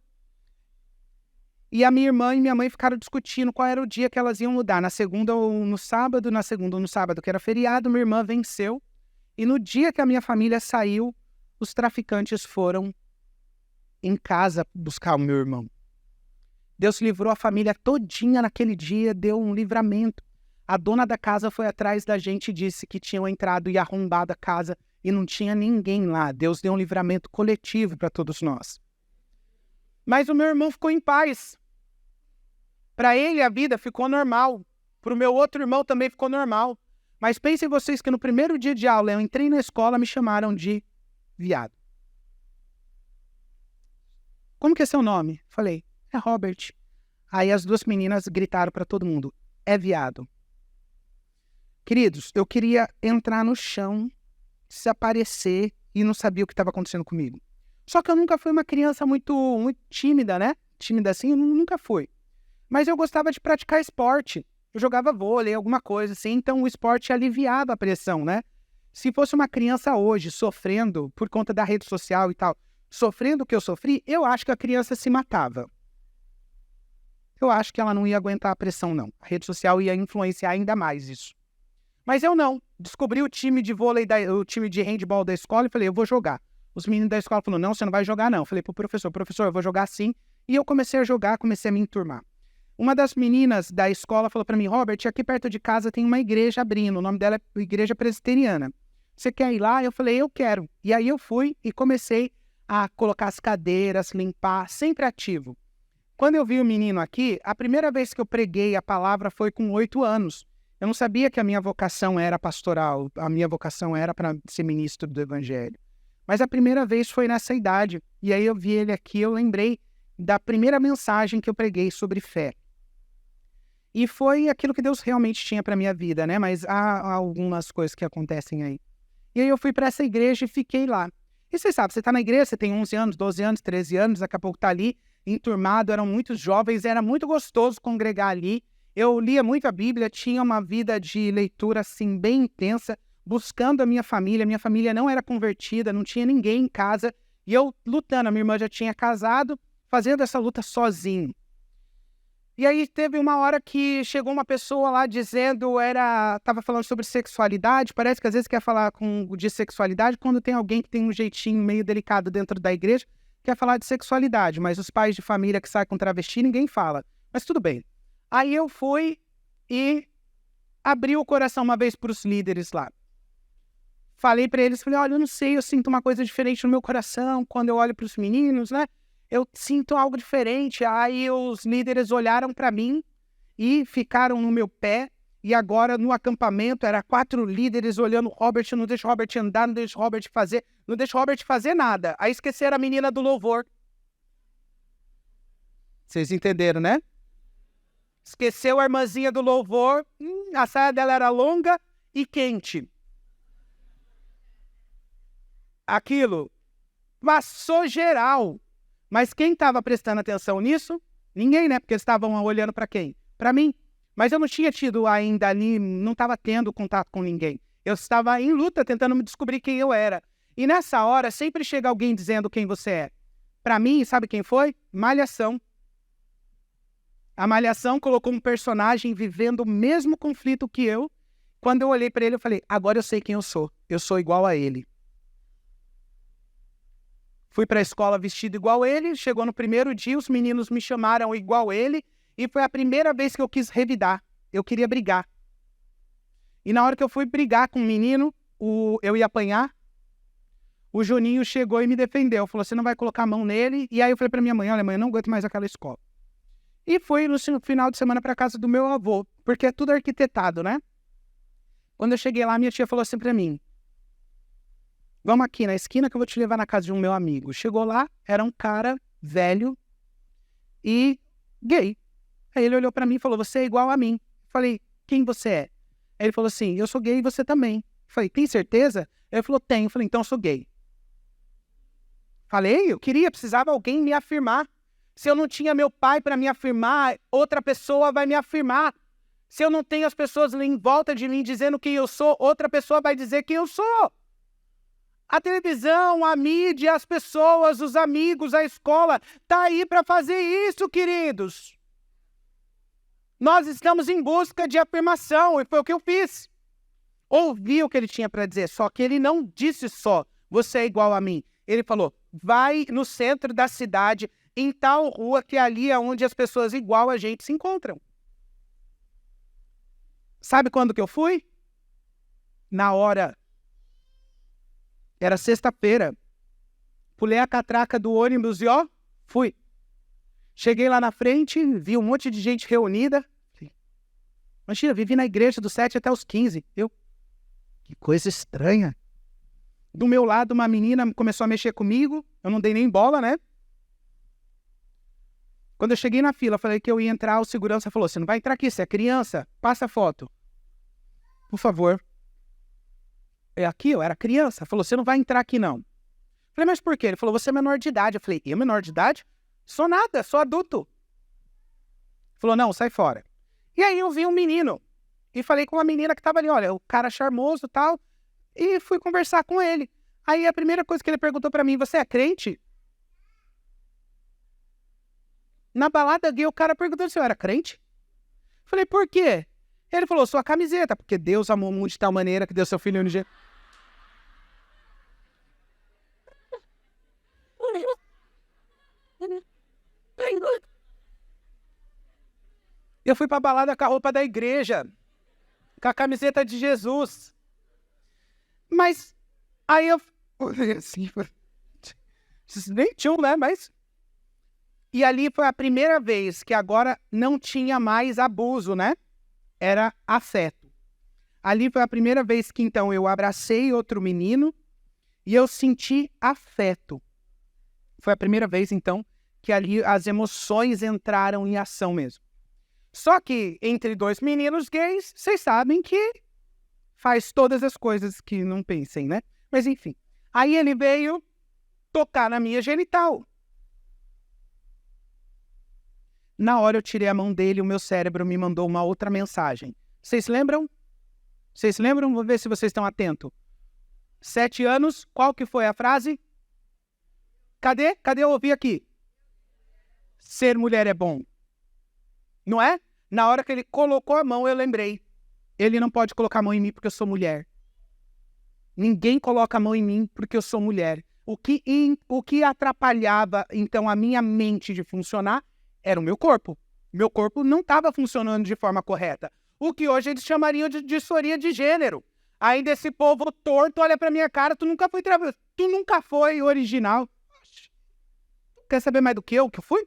E a minha irmã e minha mãe ficaram discutindo qual era o dia que elas iam mudar, na segunda ou no sábado, na segunda ou no sábado, que era feriado, minha irmã venceu. E no dia que a minha família saiu, os traficantes foram em casa buscar o meu irmão. Deus livrou a família todinha naquele dia, deu um livramento. A dona da casa foi atrás da gente e disse que tinham entrado e arrombado a casa e não tinha ninguém lá. Deus deu um livramento coletivo para todos nós. Mas o meu irmão ficou em paz. Para ele a vida ficou normal. Para o meu outro irmão também ficou normal. Mas pensem vocês que no primeiro dia de aula eu entrei na escola e me chamaram de viado. Como que é seu nome? Falei, é Robert. Aí as duas meninas gritaram para todo mundo, é viado. Queridos, eu queria entrar no chão, desaparecer e não sabia o que estava acontecendo comigo. Só que eu nunca fui uma criança muito tímida, né? Tímida assim, eu nunca fui. Mas eu gostava de praticar esporte. Eu jogava vôlei, alguma coisa assim, então o esporte aliviava a pressão, né? Se fosse uma criança hoje sofrendo por conta da rede social e tal, sofrendo o que eu sofri, eu acho que a criança se matava. Eu acho que ela não ia aguentar a pressão, não. A rede social ia influenciar ainda mais isso. Mas eu não. Descobri o time de vôlei, o time de handball da escola e falei, eu vou jogar. Os meninos da escola falaram, não, você não vai jogar não. Eu falei pro professor, eu vou jogar sim. E eu comecei a jogar, comecei a me enturmar. Uma das meninas da escola falou para mim, Robert, aqui perto de casa tem uma igreja abrindo, o nome dela é Igreja Presbiteriana. Você quer ir lá? Eu falei, eu quero. E aí eu fui e comecei a colocar as cadeiras, limpar, sempre ativo. Quando eu vi o menino aqui, a primeira vez que eu preguei a palavra foi com 8 anos. Eu não sabia que a minha vocação era pastoral, a minha vocação era para ser ministro do Evangelho. Mas a primeira vez foi nessa idade. E aí eu vi ele aqui, eu lembrei da primeira mensagem que eu preguei sobre fé. E foi aquilo que Deus realmente tinha para a minha vida, né? Mas há algumas coisas que acontecem aí. E aí eu fui para essa igreja e fiquei lá. E você sabe, você está na igreja, você tem 11 anos, 12 anos, 13 anos, daqui a pouco está ali, enturmado, eram muitos jovens, era muito gostoso congregar ali. Eu lia muito a Bíblia, tinha uma vida de leitura assim bem intensa, buscando a minha família não era convertida, não tinha ninguém em casa, e eu lutando, a minha irmã já tinha casado, fazendo essa luta sozinho. E aí teve uma hora que chegou uma pessoa lá dizendo, estava falando sobre sexualidade, parece que às vezes quer falar de sexualidade quando tem alguém que tem um jeitinho meio delicado dentro da igreja, quer falar de sexualidade, mas os pais de família que saem com travesti, ninguém fala. Mas tudo bem. Aí eu fui e abri o coração uma vez para os líderes lá. Falei para eles, falei, olha, eu não sei, eu sinto uma coisa diferente no meu coração quando eu olho para os meninos, né? Eu sinto algo diferente. Aí os líderes olharam para mim e ficaram no meu pé. E agora no acampamento era 4 líderes olhando o Robert, não deixa o Robert andar, não deixa o Robert fazer, não deixa o Robert fazer nada. Aí esqueceram a menina do louvor. Vocês entenderam, né? Esqueceu a irmãzinha do louvor, a saia dela era longa e quente. Aquilo passou geral. Mas quem estava prestando atenção nisso? Ninguém, né? Porque eles estavam olhando para quem? Para mim. Mas eu não tinha tido ainda ali, não estava tendo contato com ninguém. Eu estava em luta, tentando me descobrir quem eu era. E nessa hora, sempre chega alguém dizendo quem você é. Para mim, sabe quem foi? Malhação. A Malhação colocou um personagem vivendo o mesmo conflito que eu. Quando eu olhei para ele, eu falei, agora eu sei quem eu sou. Eu sou igual a ele. Fui para a escola vestido igual ele, chegou no primeiro dia, os meninos me chamaram igual ele, e foi a primeira vez que eu quis revidar. Eu queria brigar. E na hora que eu fui brigar com o menino, eu ia apanhar, o Juninho chegou e me defendeu. Falou, você não vai colocar a mão nele? E aí eu falei para minha mãe, olha mãe, eu não aguento mais aquela escola. E fui no final de semana para casa do meu avô, porque é tudo arquitetado, né? Quando eu cheguei lá, minha tia falou assim pra mim, vamos aqui na esquina que eu vou te levar na casa de um meu amigo. Chegou lá, era um cara velho e gay. Aí ele olhou pra mim e falou, você é igual a mim. Falei, quem você é? Aí ele falou assim, eu sou gay e você também. Falei, tem certeza? Ele falou, tenho. Falei, então eu sou gay. Falei, eu precisava alguém me afirmar. Se eu não tinha meu pai para me afirmar, outra pessoa vai me afirmar. Se eu não tenho as pessoas em volta de mim dizendo quem eu sou, outra pessoa vai dizer quem eu sou. A televisão, a mídia, as pessoas, os amigos, a escola, tá aí para fazer isso, queridos. Nós estamos em busca de afirmação, e foi o que eu fiz. Ouvi o que ele tinha para dizer, só que ele não disse só, você é igual a mim. Ele falou, vai no centro da cidade, em tal rua, que ali é onde as pessoas igual a gente se encontram. Sabe quando que eu fui? Na hora. Era sexta-feira. Pulei a catraca do ônibus e fui. Cheguei lá na frente, vi um monte de gente reunida. Imagina, vivi na igreja dos 7 até os 15. Que coisa estranha. Do meu lado, uma menina começou a mexer comigo. Eu não dei nem bola, né? Quando eu cheguei na fila, falei que eu ia entrar, o segurança falou, você não vai entrar aqui, você é criança, passa a foto. Por favor. Aqui, eu era criança. Falou, você não vai entrar aqui, não. Falei, mas por quê? Ele falou, você é menor de idade. Eu falei, eu menor de idade? Sou nada, sou adulto. Falou, não, sai fora. E aí eu vi um menino. E falei com uma menina que estava ali, olha, o cara charmoso e tal. E fui conversar com ele. Aí a primeira coisa que ele perguntou pra mim, você é crente? Na balada gay, o cara perguntou se eu era crente. Falei, por quê? Ele falou, sua camiseta, porque Deus amou o mundo de tal maneira que deu seu filho unigênito. Eu fui pra balada com a roupa da igreja, com a camiseta de Jesus. Mas aí eu assim, nem tinha, né? Mas e ali foi a primeira vez que agora não tinha mais abuso, né? Era afeto. Ali foi a primeira vez que então eu abracei outro menino e eu senti afeto. Foi a primeira vez então que ali as emoções entraram em ação mesmo. Só que entre dois meninos gays, vocês sabem que faz todas as coisas que não pensem, né? Mas enfim. Aí ele veio tocar na minha genital. Na hora eu tirei a mão dele, o meu cérebro me mandou uma outra mensagem. Vocês lembram? Vocês lembram? Vou ver se vocês estão atentos. 7 anos, qual que foi a frase? Cadê? Cadê eu ouvi aqui? Ser mulher é bom. Não é? Na hora que ele colocou a mão, eu lembrei. Ele não pode colocar a mão em mim porque eu sou mulher. Ninguém coloca a mão em mim porque eu sou mulher. O que atrapalhava, então, a minha mente de funcionar era o meu corpo. Meu corpo não estava funcionando de forma correta. O que hoje eles chamariam de disforia de gênero. Ainda esse povo torto olha pra minha cara, tu nunca foi original. Quer saber mais do que eu fui?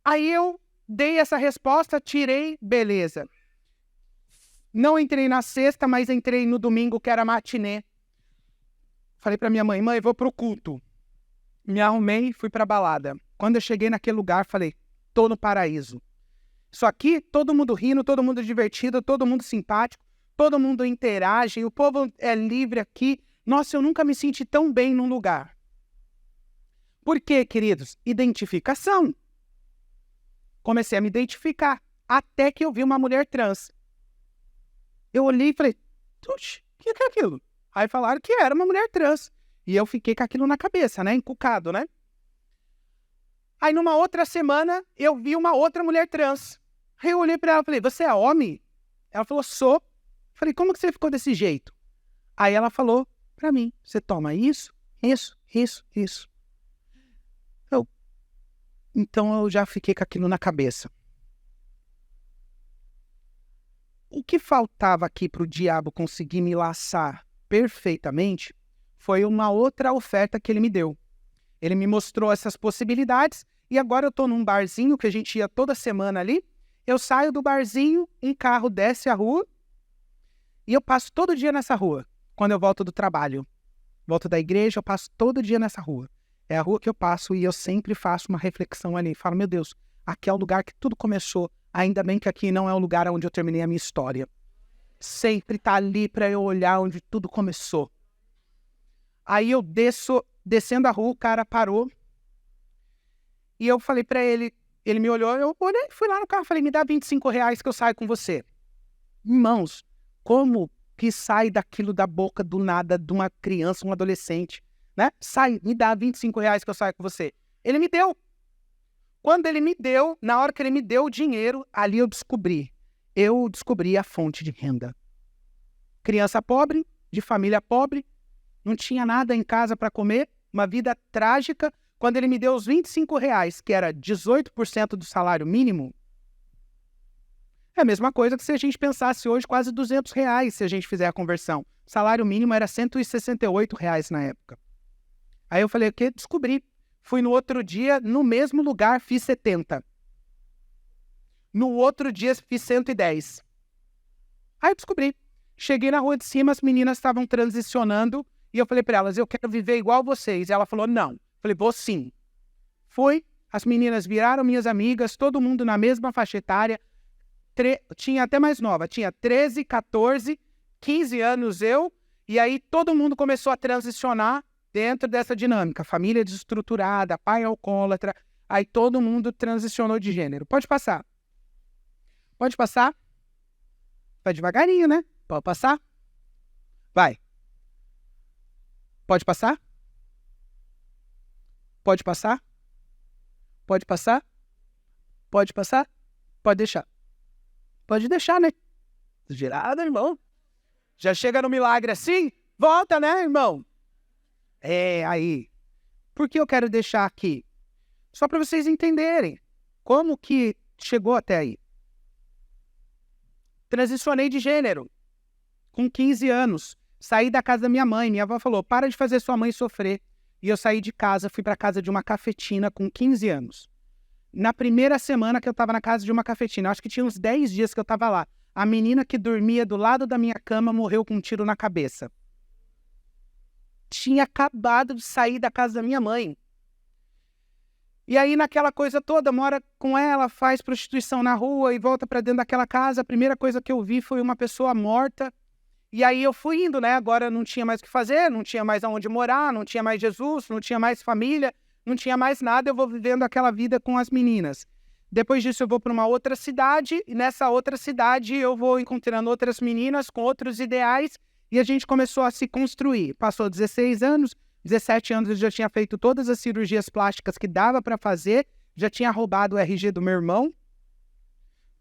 Aí eu dei essa resposta, tirei, beleza. Não entrei na sexta, mas entrei no domingo, que era matinê. Falei pra minha mãe, mãe, vou pro culto. Me arrumei, fui pra balada. Quando eu cheguei naquele lugar, falei, tô no paraíso. Isso aqui, todo mundo rindo, todo mundo divertido, todo mundo simpático, todo mundo interage, o povo é livre aqui. Nossa, eu nunca me senti tão bem num lugar. Por quê, queridos? Identificação. Comecei a me identificar, até que eu vi uma mulher trans. Eu olhei e falei, oxe, o que é aquilo? Aí falaram que era uma mulher trans. E eu fiquei com aquilo na cabeça, né? Encucado, né? Aí numa outra semana, eu vi uma outra mulher trans. Aí eu olhei pra ela e falei, você é homem? Ela falou, sou. Falei, como que você ficou desse jeito? Aí ela falou pra mim, você toma isso, isso, isso, isso. Então eu já fiquei com aquilo na cabeça. O que faltava aqui para o diabo conseguir me laçar perfeitamente foi uma outra oferta que ele me deu. Ele me mostrou essas possibilidades e agora eu estou num barzinho que a gente ia toda semana ali Eu saio do barzinho, um carro desce a rua e eu passo todo dia nessa rua. Quando eu volto do trabalho, volto da igreja, eu passo todo dia nessa rua. É a rua que eu passo e eu sempre faço uma reflexão ali. Falo, meu Deus, aqui é o lugar que tudo começou. Ainda bem que aqui não é o lugar onde eu terminei a minha história. Sempre tá ali para eu olhar onde tudo começou. Aí eu descendo a rua, o cara parou. E eu falei para ele, ele me olhou, eu olhei, fui lá no carro, falei, me dá R$ 25 que eu saio com você. Irmãos, como que sai daquilo da boca do nada de uma criança, um adolescente, né? Sai, me dá R$ 25 que eu saio com você. Ele me deu. Quando ele me deu, na hora que ele me deu o dinheiro, ali eu descobri a fonte de renda. Criança pobre, de família pobre, não tinha nada em casa para comer, uma vida trágica. Quando ele me deu os R$ 25, que era 18% do salário mínimo, é a mesma coisa que se a gente pensasse hoje quase R$ 200 se a gente fizer a conversão. O salário mínimo era R$ 168 na época. Aí eu falei, o quê? Descobri. Fui no outro dia, no mesmo lugar, fiz 70. No outro dia, fiz 110. Aí eu descobri. Cheguei na rua de cima, as meninas estavam transicionando e eu falei para elas, eu quero viver igual vocês. E ela falou, não. Falei, vou sim. Fui, as meninas viraram minhas amigas, todo mundo na mesma faixa etária. Tinha até mais nova, tinha 13, 14, 15 anos eu, e aí todo mundo começou a transicionar dentro dessa dinâmica. Família desestruturada, pai alcoólatra, aí todo mundo transicionou de gênero. Pode passar. Pode passar. Vai devagarinho, né? Pode passar. Vai. Pode passar. Pode passar. Pode passar. Pode passar. Pode deixar. Pode deixar, né? Girada, irmão. Já chega no milagre assim? Volta, né, irmão? É, aí. Por que eu quero deixar aqui? Só para vocês entenderem como que chegou até aí. Transicionei de gênero. Com 15 anos. Saí da casa da minha mãe. Minha avó falou, para de fazer sua mãe sofrer. E eu saí de casa, fui para casa de uma cafetina com 15 anos. Na primeira semana que eu estava na casa de uma cafetina, acho que tinha uns 10 dias que eu estava lá, a menina que dormia do lado da minha cama morreu com um tiro na cabeça. Tinha acabado de sair da casa da minha mãe. E aí naquela coisa toda, mora com ela, faz prostituição na rua e volta para dentro daquela casa. A primeira coisa que eu vi foi uma pessoa morta. E aí eu fui indo, né? Agora não tinha mais o que fazer, não tinha mais aonde morar, não tinha mais Jesus, não tinha mais família. Não tinha mais nada, eu vou vivendo aquela vida com as meninas. Depois disso eu vou para uma outra cidade, e nessa outra cidade eu vou encontrando outras meninas com outros ideais, e a gente começou a se construir. Passou 16 anos, 17 anos eu já tinha feito todas as cirurgias plásticas que dava para fazer, já tinha roubado o RG do meu irmão,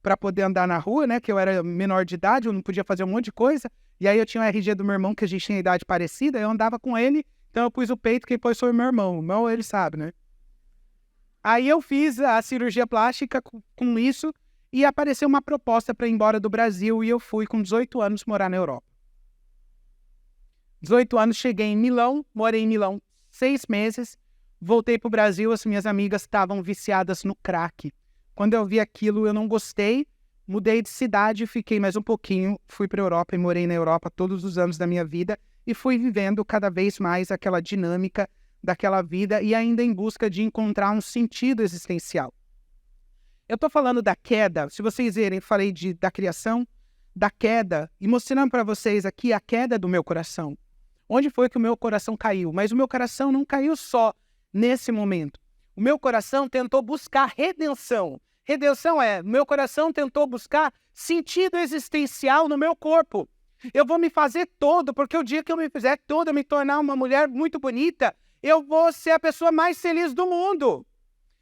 para poder andar na rua, né, que eu era menor de idade, eu não podia fazer um monte de coisa, e aí eu tinha o RG do meu irmão, que a gente tinha idade parecida, eu andava com ele. Então eu pus o peito, quem pôs foi o meu irmão. O irmão, ele sabe, né? Aí eu fiz a cirurgia plástica com isso e apareceu uma proposta para ir embora do Brasil e eu fui com 18 anos morar na Europa. 18 anos, cheguei em Milão, morei em Milão 6 meses, voltei para o Brasil, as minhas amigas estavam viciadas no crack. Quando eu vi aquilo, eu não gostei, mudei de cidade, fiquei mais um pouquinho, fui para a Europa e morei na Europa todos os anos da minha vida. E fui vivendo cada vez mais aquela dinâmica daquela vida e ainda em busca de encontrar um sentido existencial. Eu estou falando da queda, se vocês verem, falei da criação, da queda, e mostrando para vocês aqui a queda do meu coração. Onde foi que o meu coração caiu? Mas o meu coração não caiu só nesse momento. O meu coração tentou buscar redenção. Redenção é, meu coração tentou buscar sentido existencial no meu corpo. Eu vou me fazer todo, porque o dia que eu me fizer todo, eu me tornar uma mulher muito bonita, eu vou ser a pessoa mais feliz do mundo.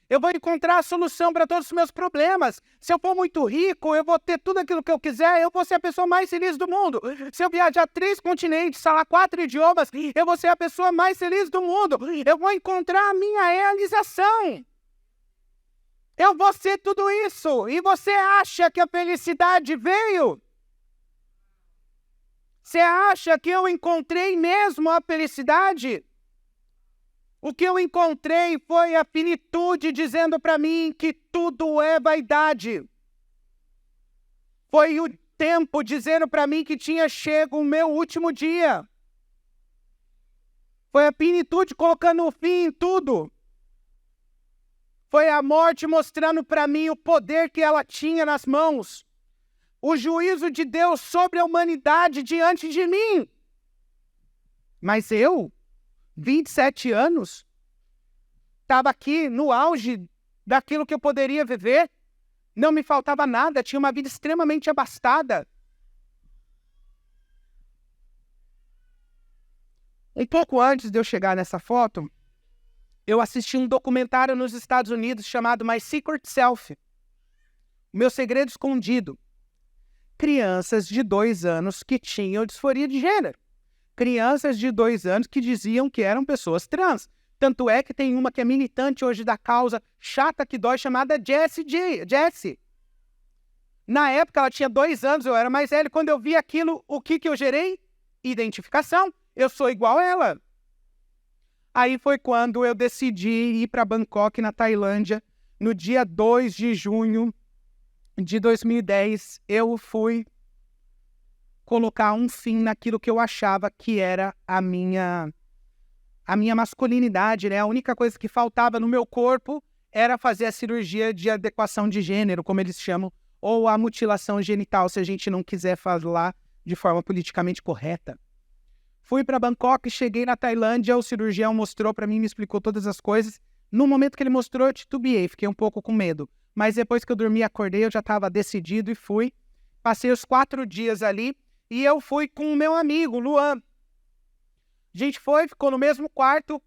Eu vou encontrar a solução para todos os meus problemas. Se eu for muito rico, eu vou ter tudo aquilo que eu quiser, eu vou ser a pessoa mais feliz do mundo. Se eu viajar 3 continentes, falar 4 idiomas, eu vou ser a pessoa mais feliz do mundo. Eu vou encontrar a minha realização. Eu vou ser tudo isso. E você acha que a felicidade veio? Você acha que eu encontrei mesmo a felicidade? O que eu encontrei foi a finitude dizendo para mim que tudo é vaidade. Foi o tempo dizendo para mim que tinha chego o meu último dia. Foi a plenitude colocando fim em tudo. Foi a morte mostrando para mim o poder que ela tinha nas mãos. O juízo de Deus sobre a humanidade diante de mim. Mas eu, 27 anos, estava aqui no auge daquilo que eu poderia viver. Não me faltava nada, tinha uma vida extremamente abastada. Um pouco antes de eu chegar nessa foto, eu assisti um documentário nos Estados Unidos chamado My Secret Self. Meu Segredo Escondido. Crianças de 2 anos que tinham disforia de gênero. Crianças de 2 anos que diziam que eram pessoas trans. Tanto é que tem uma que é militante hoje da causa chata que dói, chamada Jessie. Na época ela tinha 2 anos, eu era mais velho. Quando eu vi aquilo, o que eu gerei? Identificação. Eu sou igual a ela. Aí foi quando eu decidi ir para Bangkok, na Tailândia, no dia 2 de junho de 2010. Eu fui colocar um fim naquilo que eu achava que era a minha masculinidade, né? A única coisa que faltava no meu corpo era fazer a cirurgia de adequação de gênero, como eles chamam, ou a mutilação genital, se a gente não quiser falar de forma politicamente correta. Fui para Bangkok, cheguei na Tailândia, o cirurgião mostrou para mim, me explicou todas as coisas. No momento que ele mostrou, eu titubeei, fiquei um pouco com medo. Mas depois que eu dormi, acordei, eu já estava decidido e fui. Passei os 4 dias ali e eu fui com o meu amigo, Luan. A gente ficou no mesmo quarto.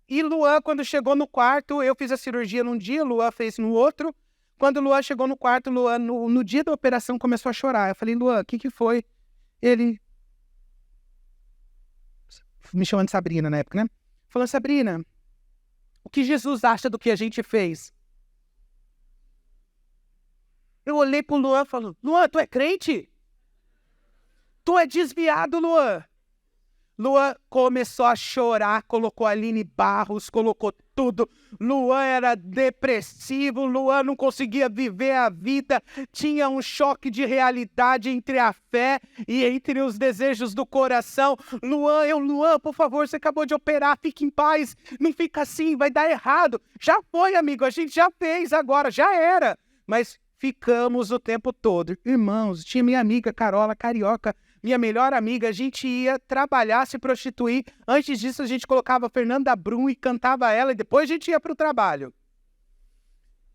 E Luan, quando chegou no quarto, eu fiz a cirurgia num dia, Luan fez no outro. Quando o Luan chegou no quarto, Luan, no dia da operação, começou a chorar. Eu falei, Luan, o que foi? Ele... me chamando de Sabrina na época, né? Falou, Sabrina, o que Jesus acha do que a gente fez? Eu olhei pro Luan e falei, Luan, tu é crente? Tu é desviado, Luan. Luan começou a chorar, colocou a Aline Barros, colocou tudo. Luan era depressivo, Luan não conseguia viver a vida, tinha um choque de realidade entre a fé e entre os desejos do coração. Luan, por favor, você acabou de operar, fique em paz, não fica assim, vai dar errado. Já foi, amigo, a gente já fez agora, já era. Mas ficamos o tempo todo. Irmãos, tinha minha amiga Carola, carioca, minha melhor amiga, a gente ia trabalhar, se prostituir. Antes disso, a gente colocava Fernanda Brum e cantava ela, e depois a gente ia para o trabalho.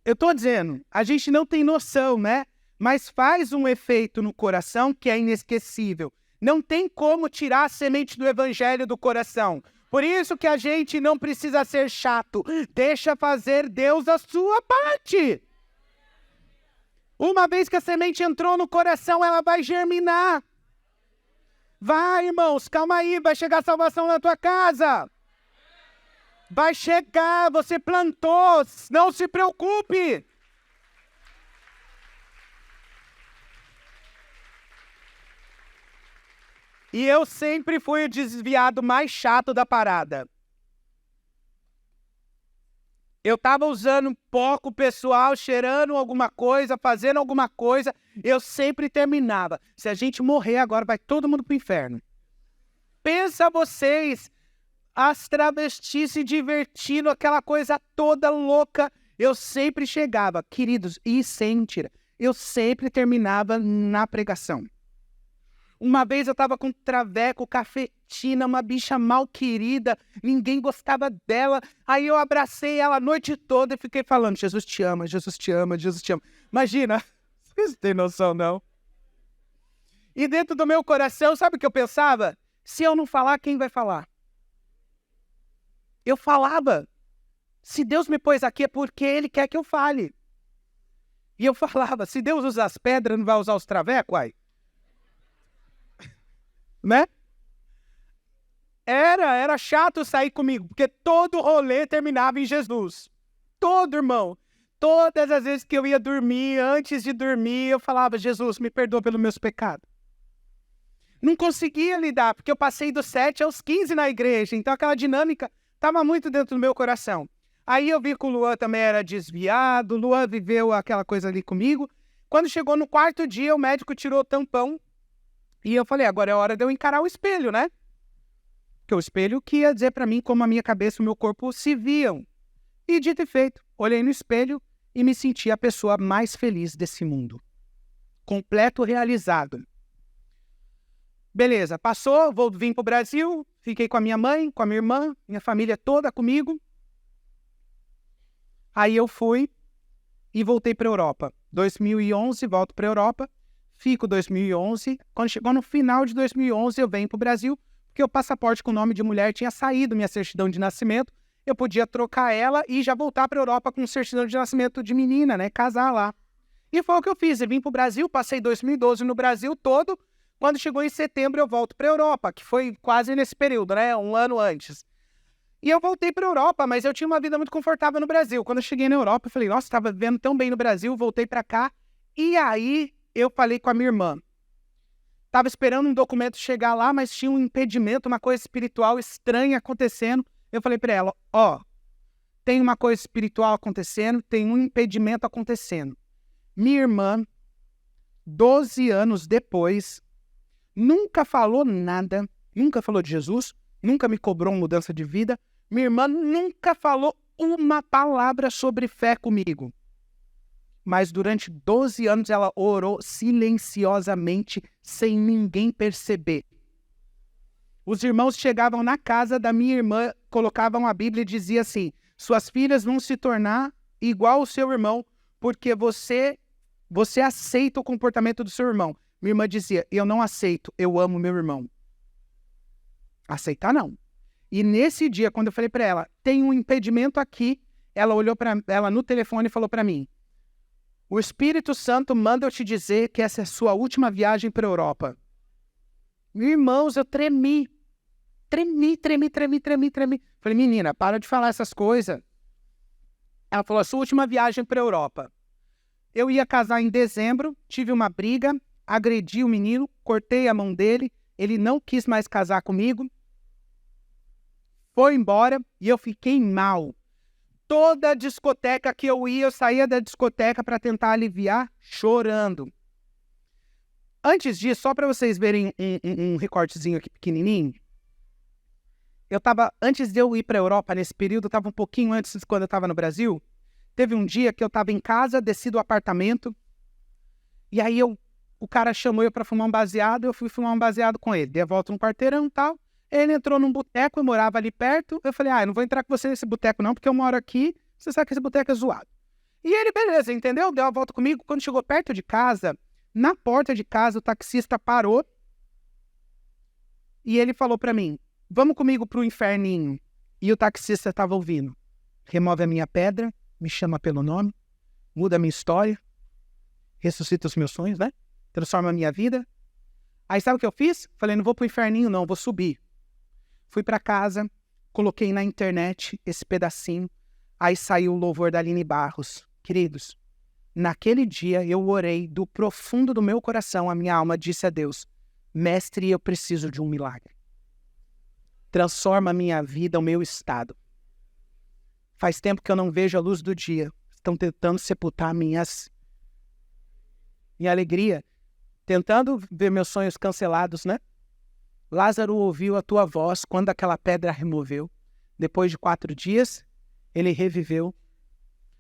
Eu estou dizendo, a gente não tem noção, né? Mas faz um efeito no coração que é inesquecível. Não tem como tirar a semente do evangelho do coração. Por isso que a gente não precisa ser chato. Deixa fazer Deus a sua parte. Uma vez que a semente entrou no coração, ela vai germinar. Vai, irmãos, calma aí, vai chegar salvação na tua casa. Vai chegar, você plantou, não se preocupe. E eu sempre fui o desviado mais chato da parada. Eu estava usando pouco pessoal, cheirando alguma coisa, fazendo alguma coisa, eu sempre terminava. Se a gente morrer agora, vai todo mundo pro inferno. Pensa vocês, as travestis se divertindo, aquela coisa toda louca. Eu sempre chegava, queridos, e sem mentira, eu sempre terminava na pregação. Uma vez eu estava com traveco, cafetina, uma bicha mal querida, ninguém gostava dela. Aí eu abracei ela a noite toda e fiquei falando, Jesus te ama, Jesus te ama, Jesus te ama. Imagina, vocês não têm noção não. E dentro do meu coração, sabe o que eu pensava? Se eu não falar, quem vai falar? Eu falava, se Deus me pôs aqui é porque Ele quer que eu fale. E eu falava, se Deus usa as pedras, não vai usar os travecos, uai? Né? Era chato sair comigo, porque todo rolê terminava em Jesus. Todo, irmão. Todas as vezes que eu ia dormir, antes de dormir, eu falava, Jesus, me perdoa pelos meus pecados. Não conseguia lidar, porque eu passei dos 7 aos 15 na igreja, então aquela dinâmica estava muito dentro do meu coração. Aí eu vi que o Luan também era desviado, o Luan viveu aquela coisa ali comigo. Quando chegou no quarto dia, o médico tirou o tampão e eu falei, agora é hora de eu encarar o espelho, né? Porque o espelho que ia dizer para mim como a minha cabeça e o meu corpo se viam. E dito e feito, olhei no espelho e me senti a pessoa mais feliz desse mundo. Completo, realizado. Beleza, passou, vim para o Brasil, fiquei com a minha mãe, com a minha irmã, minha família toda comigo. Aí eu fui e voltei para a Europa. 2011, volto para a Europa, fico 2011. Quando chegou no final de 2011, eu venho para o Brasil, porque o passaporte com o nome de mulher tinha saído, minha certidão de nascimento. Eu podia trocar ela e já voltar para a Europa com certidão de nascimento de menina, né? Casar lá. E foi o que eu fiz. Eu vim para o Brasil, passei 2012 no Brasil todo. Quando chegou em setembro, eu volto para a Europa, que foi quase nesse período, né? Um ano antes. E eu voltei para a Europa, mas eu tinha uma vida muito confortável no Brasil. Quando eu cheguei na Europa, eu falei, nossa, estava vivendo tão bem no Brasil, voltei para cá. E aí, eu falei com a minha irmã. Estava esperando um documento chegar lá, mas tinha um impedimento, uma coisa espiritual estranha acontecendo. Eu falei para ela, tem uma coisa espiritual acontecendo, tem um impedimento acontecendo. Minha irmã, 12 anos depois, nunca falou nada, nunca falou de Jesus, nunca me cobrou mudança de vida. Minha irmã nunca falou uma palavra sobre fé comigo. Mas durante 12 anos ela orou silenciosamente, sem ninguém perceber. Os irmãos chegavam na casa da minha irmã, colocavam a Bíblia e diziam assim, suas filhas vão se tornar igual ao seu irmão, porque você aceita o comportamento do seu irmão. Minha irmã dizia, eu não aceito, eu amo meu irmão. Aceitar não. E nesse dia, quando eu falei para ela, tem um impedimento aqui, ela olhou para ela no telefone e falou para mim, o Espírito Santo manda eu te dizer que essa é a sua última viagem para a Europa. Irmãos, eu tremi. Falei, menina, para de falar essas coisas. Ela falou, a sua última viagem para a Europa. Eu ia casar em dezembro, tive uma briga, agredi o menino, cortei a mão dele, ele não quis mais casar comigo, foi embora e eu fiquei mal. Toda discoteca que eu ia, eu saía da discoteca para tentar aliviar, chorando. Antes disso, só para vocês verem um recortezinho aqui pequenininho, antes de eu ir para a Europa, nesse período, estava um pouquinho antes de quando eu estava no Brasil, teve um dia que eu estava em casa, desci do apartamento, e aí o cara chamou eu para fumar um baseado, eu fui fumar um baseado com ele, dei a volta no quarteirão e tal, ele entrou num boteco, eu morava ali perto, eu falei, eu não vou entrar com você nesse boteco não, porque eu moro aqui, você sabe que esse boteco é zoado. E ele, beleza, entendeu? Deu a volta comigo, quando chegou perto de casa, na porta de casa, o taxista parou, e ele falou para mim, vamos comigo pro inferninho. E o taxista estava ouvindo. Remove a minha pedra, me chama pelo nome, muda a minha história, ressuscita os meus sonhos, né? Transforma a minha vida. Aí sabe o que eu fiz? Falei, não vou pro inferninho não, vou subir. Fui para casa, coloquei na internet esse pedacinho, aí saiu o louvor da Aline Barros. Queridos, naquele dia eu orei do profundo do meu coração, a minha alma disse a Deus, mestre, eu preciso de um milagre. Transforma a minha vida, o meu estado. Faz tempo que eu não vejo a luz do dia. Estão tentando sepultar minha alegria. Tentando ver meus sonhos cancelados, né? Lázaro ouviu a tua voz quando aquela pedra removeu. Depois de 4 dias, ele reviveu.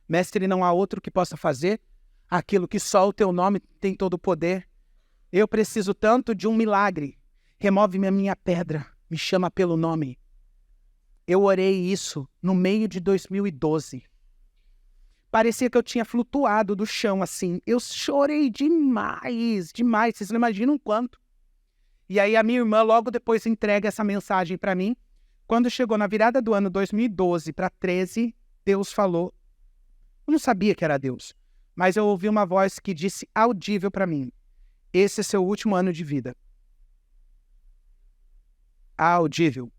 Mestre, não há outro que possa fazer aquilo que só o teu nome tem todo o poder. Eu preciso tanto de um milagre. Remove-me a minha pedra. Me chama pelo nome. Eu orei isso no meio de 2012. Parecia que eu tinha flutuado do chão assim. Eu chorei demais. Vocês não imaginam quanto. E aí a minha irmã logo depois entrega essa mensagem para mim. Quando chegou na virada do ano 2012 para 13, Deus falou. Eu não sabia que era Deus. Mas eu ouvi uma voz que disse audível para mim. Esse é seu último ano de vida. Audível.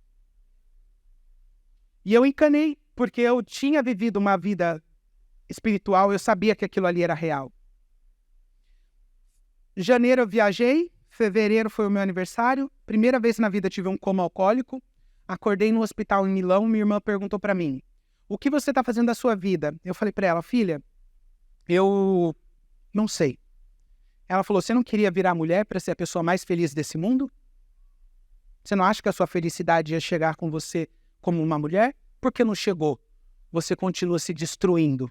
E eu encanei, porque eu tinha vivido uma vida espiritual, eu sabia que aquilo ali era real. Em janeiro eu viajei, fevereiro foi o meu aniversário, primeira vez na vida tive um coma alcoólico, acordei no hospital em Milão, minha irmã perguntou para mim, o que você está fazendo da sua vida? Eu falei para ela, filha, eu não sei. Ela falou, você não queria virar mulher para ser a pessoa mais feliz desse mundo? Você não acha que a sua felicidade ia chegar com você como uma mulher? Por que não chegou? Você continua se destruindo.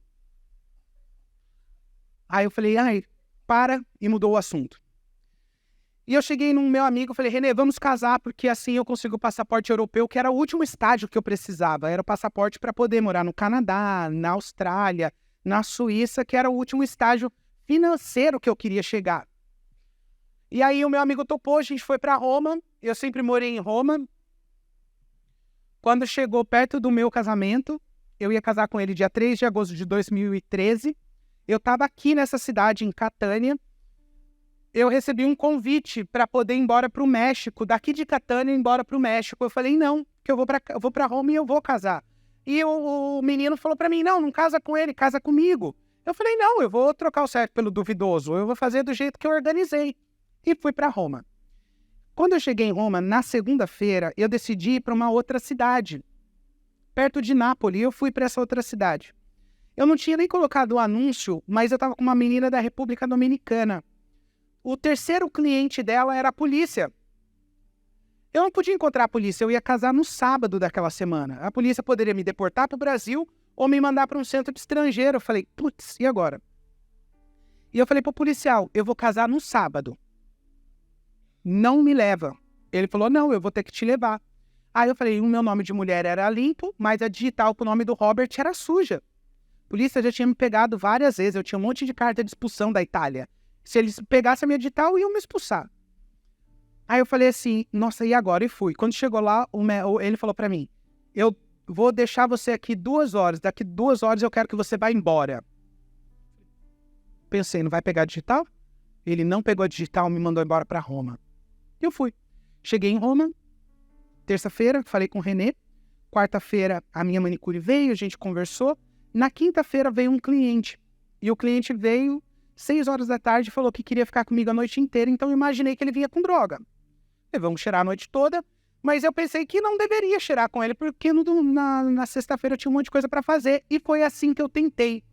Aí eu falei, ai, para, e mudou o assunto. E eu cheguei num meu amigo e falei, Renê, vamos casar, porque assim eu consigo o passaporte europeu, que era o último estágio que eu precisava. Era o passaporte para poder morar no Canadá, na Austrália, na Suíça, que era o último estágio financeiro que eu queria chegar. E aí o meu amigo topou, a gente foi para Roma, eu sempre morei em Roma. Quando chegou perto do meu casamento, eu ia casar com ele dia 3 de agosto de 2013, eu estava aqui nessa cidade, em Catânia, eu recebi um convite para poder ir embora para o México, daqui de Catânia embora para o México. Eu falei, não, que eu vou para Roma e eu vou casar. E o menino falou para mim, não casa com ele, casa comigo. Eu falei, não, eu vou trocar o certo pelo duvidoso, eu vou fazer do jeito que eu organizei. E fui para Roma. Quando eu cheguei em Roma, na segunda-feira, eu decidi ir para uma outra cidade, perto de Nápoles, e eu fui para essa outra cidade. Eu não tinha nem colocado o anúncio, mas eu estava com uma menina da República Dominicana. O terceiro cliente dela era a polícia. Eu não podia encontrar a polícia, eu ia casar no sábado daquela semana. A polícia poderia me deportar para o Brasil ou me mandar para um centro de estrangeiro. Eu falei, putz, e agora? E eu falei para o policial, eu vou casar no sábado. Não me leva. Ele falou, não, eu vou ter que te levar. Aí eu falei, o meu nome de mulher era limpo, mas a digital com o nome do Robert era suja. A polícia já tinha me pegado várias vezes, eu tinha um monte de carta de expulsão da Itália. Se eles pegassem a minha digital, iam me expulsar. Aí eu falei assim, nossa, e agora? E fui. Quando chegou lá, ele falou pra mim, eu vou deixar você aqui 2 horas, daqui 2 horas eu quero que você vá embora. Pensei, não vai pegar a digital? Ele não pegou a digital, me mandou embora pra Roma. E eu fui. Cheguei em Roma, terça-feira, falei com o Renê. Quarta-feira, a minha manicure veio, a gente conversou. Na quinta-feira veio um cliente. E o cliente veio 6 horas da tarde, falou que queria ficar comigo a noite inteira, então eu imaginei que ele vinha com droga. Vamos cheirar a noite toda, mas eu pensei que não deveria cheirar com ele, porque na sexta-feira eu tinha um monte de coisa para fazer, e foi assim que eu tentei.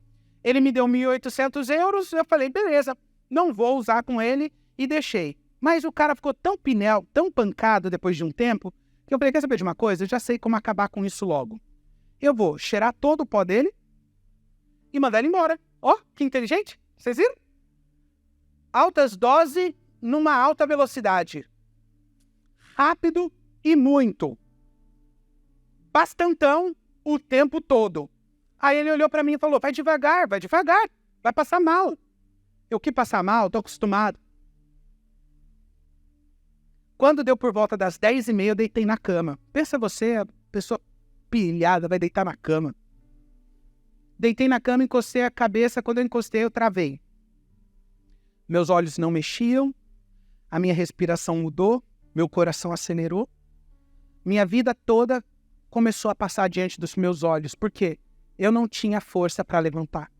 Ele me deu 1.800 euros, eu falei, beleza, não vou usar com ele, e deixei. Mas o cara ficou tão pinel, tão pancado depois de um tempo, que eu falei, quer saber de uma coisa? Eu já sei como acabar com isso logo. Eu vou cheirar todo o pó dele e mandar ele embora. Ó, que inteligente! Vocês viram? Altas doses numa alta velocidade. Rápido e muito. Bastantão o tempo todo. Aí ele olhou pra mim e falou, vai devagar, vai passar mal. Eu que passar mal, tô acostumado. Quando deu por volta das 10h30, eu deitei na cama. Pensa você, a pessoa pilhada, vai deitar na cama. Deitei na cama, encostei a cabeça, quando eu encostei, eu travei. Meus olhos não mexiam, a minha respiração mudou, meu coração acelerou. Minha vida toda começou a passar diante dos meus olhos, porque eu não tinha força para levantar.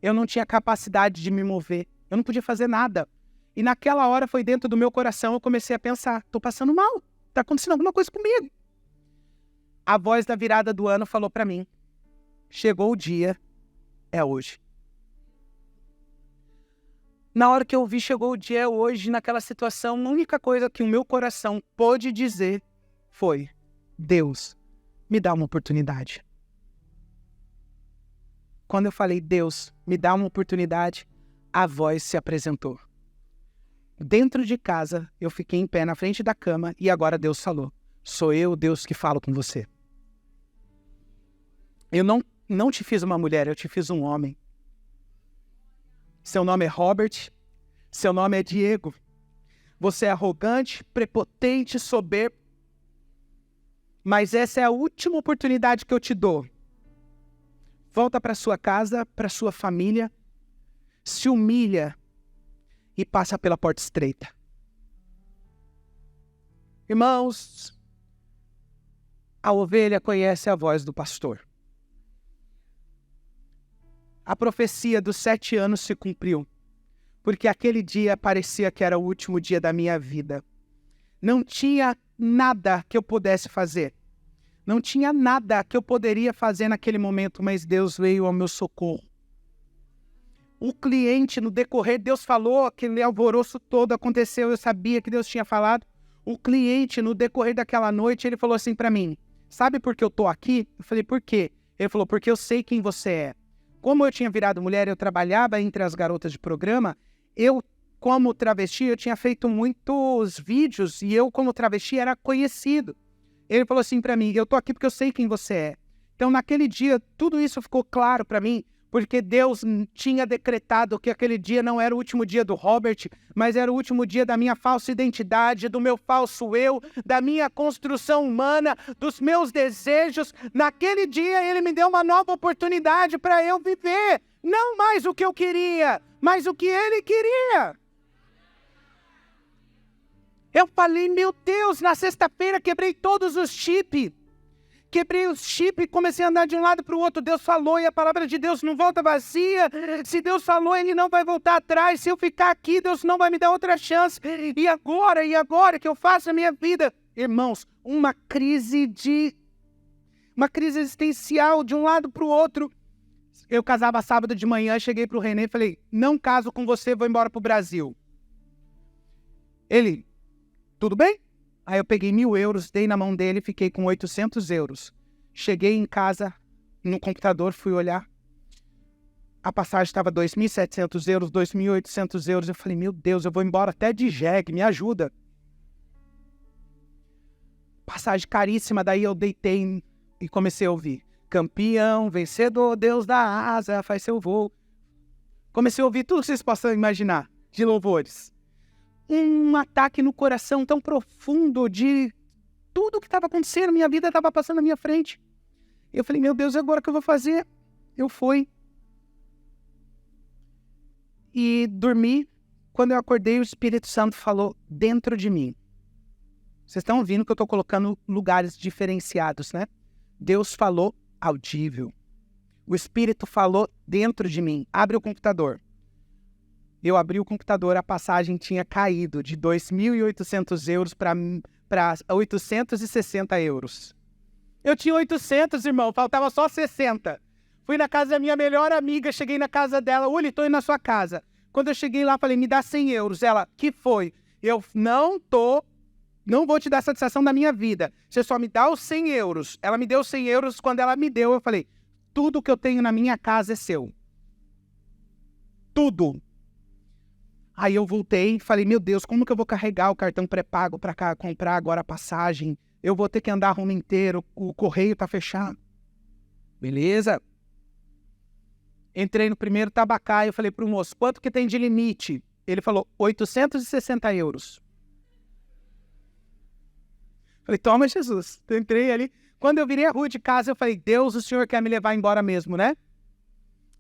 Eu não tinha capacidade de me mover, eu não podia fazer nada. E naquela hora foi dentro do meu coração, eu comecei a pensar, estou passando mal, está acontecendo alguma coisa comigo. A voz da virada do ano falou para mim, chegou o dia, é hoje. Na hora que eu vi, chegou o dia, é hoje, naquela situação, a única coisa que o meu coração pôde dizer foi, Deus, me dá uma oportunidade. Quando eu falei, Deus, me dá uma oportunidade, a voz se apresentou. Dentro de casa, eu fiquei em pé na frente da cama e agora Deus falou, sou eu, Deus, que falo com você. Eu não te fiz uma mulher, eu te fiz um homem. Seu nome é Robert, seu nome é Diego. Você é arrogante, prepotente, soberbo. Mas essa é a última oportunidade que eu te dou. Volta para sua casa, para sua família, se humilha e passa pela porta estreita. Irmãos, a ovelha conhece a voz do pastor. A profecia dos 7 anos se cumpriu, porque aquele dia parecia que era o último dia da minha vida. Não tinha nada que eu pudesse fazer. Não tinha nada que eu poderia fazer naquele momento, mas Deus veio ao meu socorro. O cliente, no decorrer, Deus falou, aquele alvoroço todo aconteceu, eu sabia que Deus tinha falado. O cliente, no decorrer daquela noite, ele falou assim para mim, sabe por que eu tô aqui? Eu falei, por quê? Ele falou, porque eu sei quem você é. Como eu tinha virado mulher, eu trabalhava entre as garotas de programa, eu, como travesti, eu tinha feito muitos vídeos e eu, como travesti, era conhecido. Ele falou assim para mim, eu tô aqui porque eu sei quem você é. Então, naquele dia, tudo isso ficou claro para mim, porque Deus tinha decretado que aquele dia não era o último dia do Robert, mas era o último dia da minha falsa identidade, do meu falso eu, da minha construção humana, dos meus desejos. Naquele dia, Ele me deu uma nova oportunidade para eu viver, não mais o que eu queria, mas o que Ele queria. Eu falei, meu Deus, na sexta-feira quebrei todos os chips. Quebrei os chips e comecei a andar de um lado para o outro. Deus falou e a palavra de Deus não volta vazia. Se Deus falou, Ele não vai voltar atrás. Se eu ficar aqui, Deus não vai me dar outra chance. E agora que eu faço a minha vida? Irmãos, uma crise existencial de um lado para o outro. Eu casava sábado de manhã, cheguei para o René e falei, não caso com você, vou embora para o Brasil. Ele, tudo bem? Aí eu peguei 1.000 euros, dei na mão dele e fiquei com 800 euros. Cheguei em casa, no computador, fui olhar. A passagem estava 2.700 euros, 2.800 euros. Eu falei, meu Deus, eu vou embora até de jegue, me ajuda. Passagem caríssima, daí eu deitei e comecei a ouvir. Campeão, vencedor, Deus da asa, faz seu voo. Comecei a ouvir tudo que vocês possam imaginar de louvores. Um ataque no coração tão profundo de tudo que estava acontecendo, minha vida estava passando na minha frente. Eu falei, meu Deus, agora o que eu vou fazer? Eu fui. E dormi. Quando eu acordei, o Espírito Santo falou dentro de mim. Vocês estão ouvindo que eu estou colocando lugares diferenciados, né? Deus falou audível. O Espírito falou dentro de mim. Abre o computador. Eu abri o computador, a passagem tinha caído de 2.800 euros para 860 euros. Eu tinha 800, irmão, faltava só 60. Fui na casa da minha melhor amiga, cheguei na casa dela, Uli, estou indo na sua casa. Quando eu cheguei lá, falei, me dá 100 euros. Ela, que foi? Eu, não vou te dar satisfação da minha vida. Você só me dá os 100 euros. Ela me deu 100 euros, quando ela me deu, eu falei, tudo que eu tenho na minha casa é seu. Tudo. Aí eu voltei e falei, meu Deus, como que eu vou carregar o cartão pré-pago para comprar agora a passagem? Eu vou ter que andar a Roma inteira, o correio tá fechado. Beleza. Entrei no primeiro tabacaio, falei pro moço, quanto que tem de limite? Ele falou, 860 euros. Falei, toma Jesus. Eu entrei ali. Quando eu virei a rua de casa, eu falei, Deus, o Senhor quer me levar embora mesmo, né?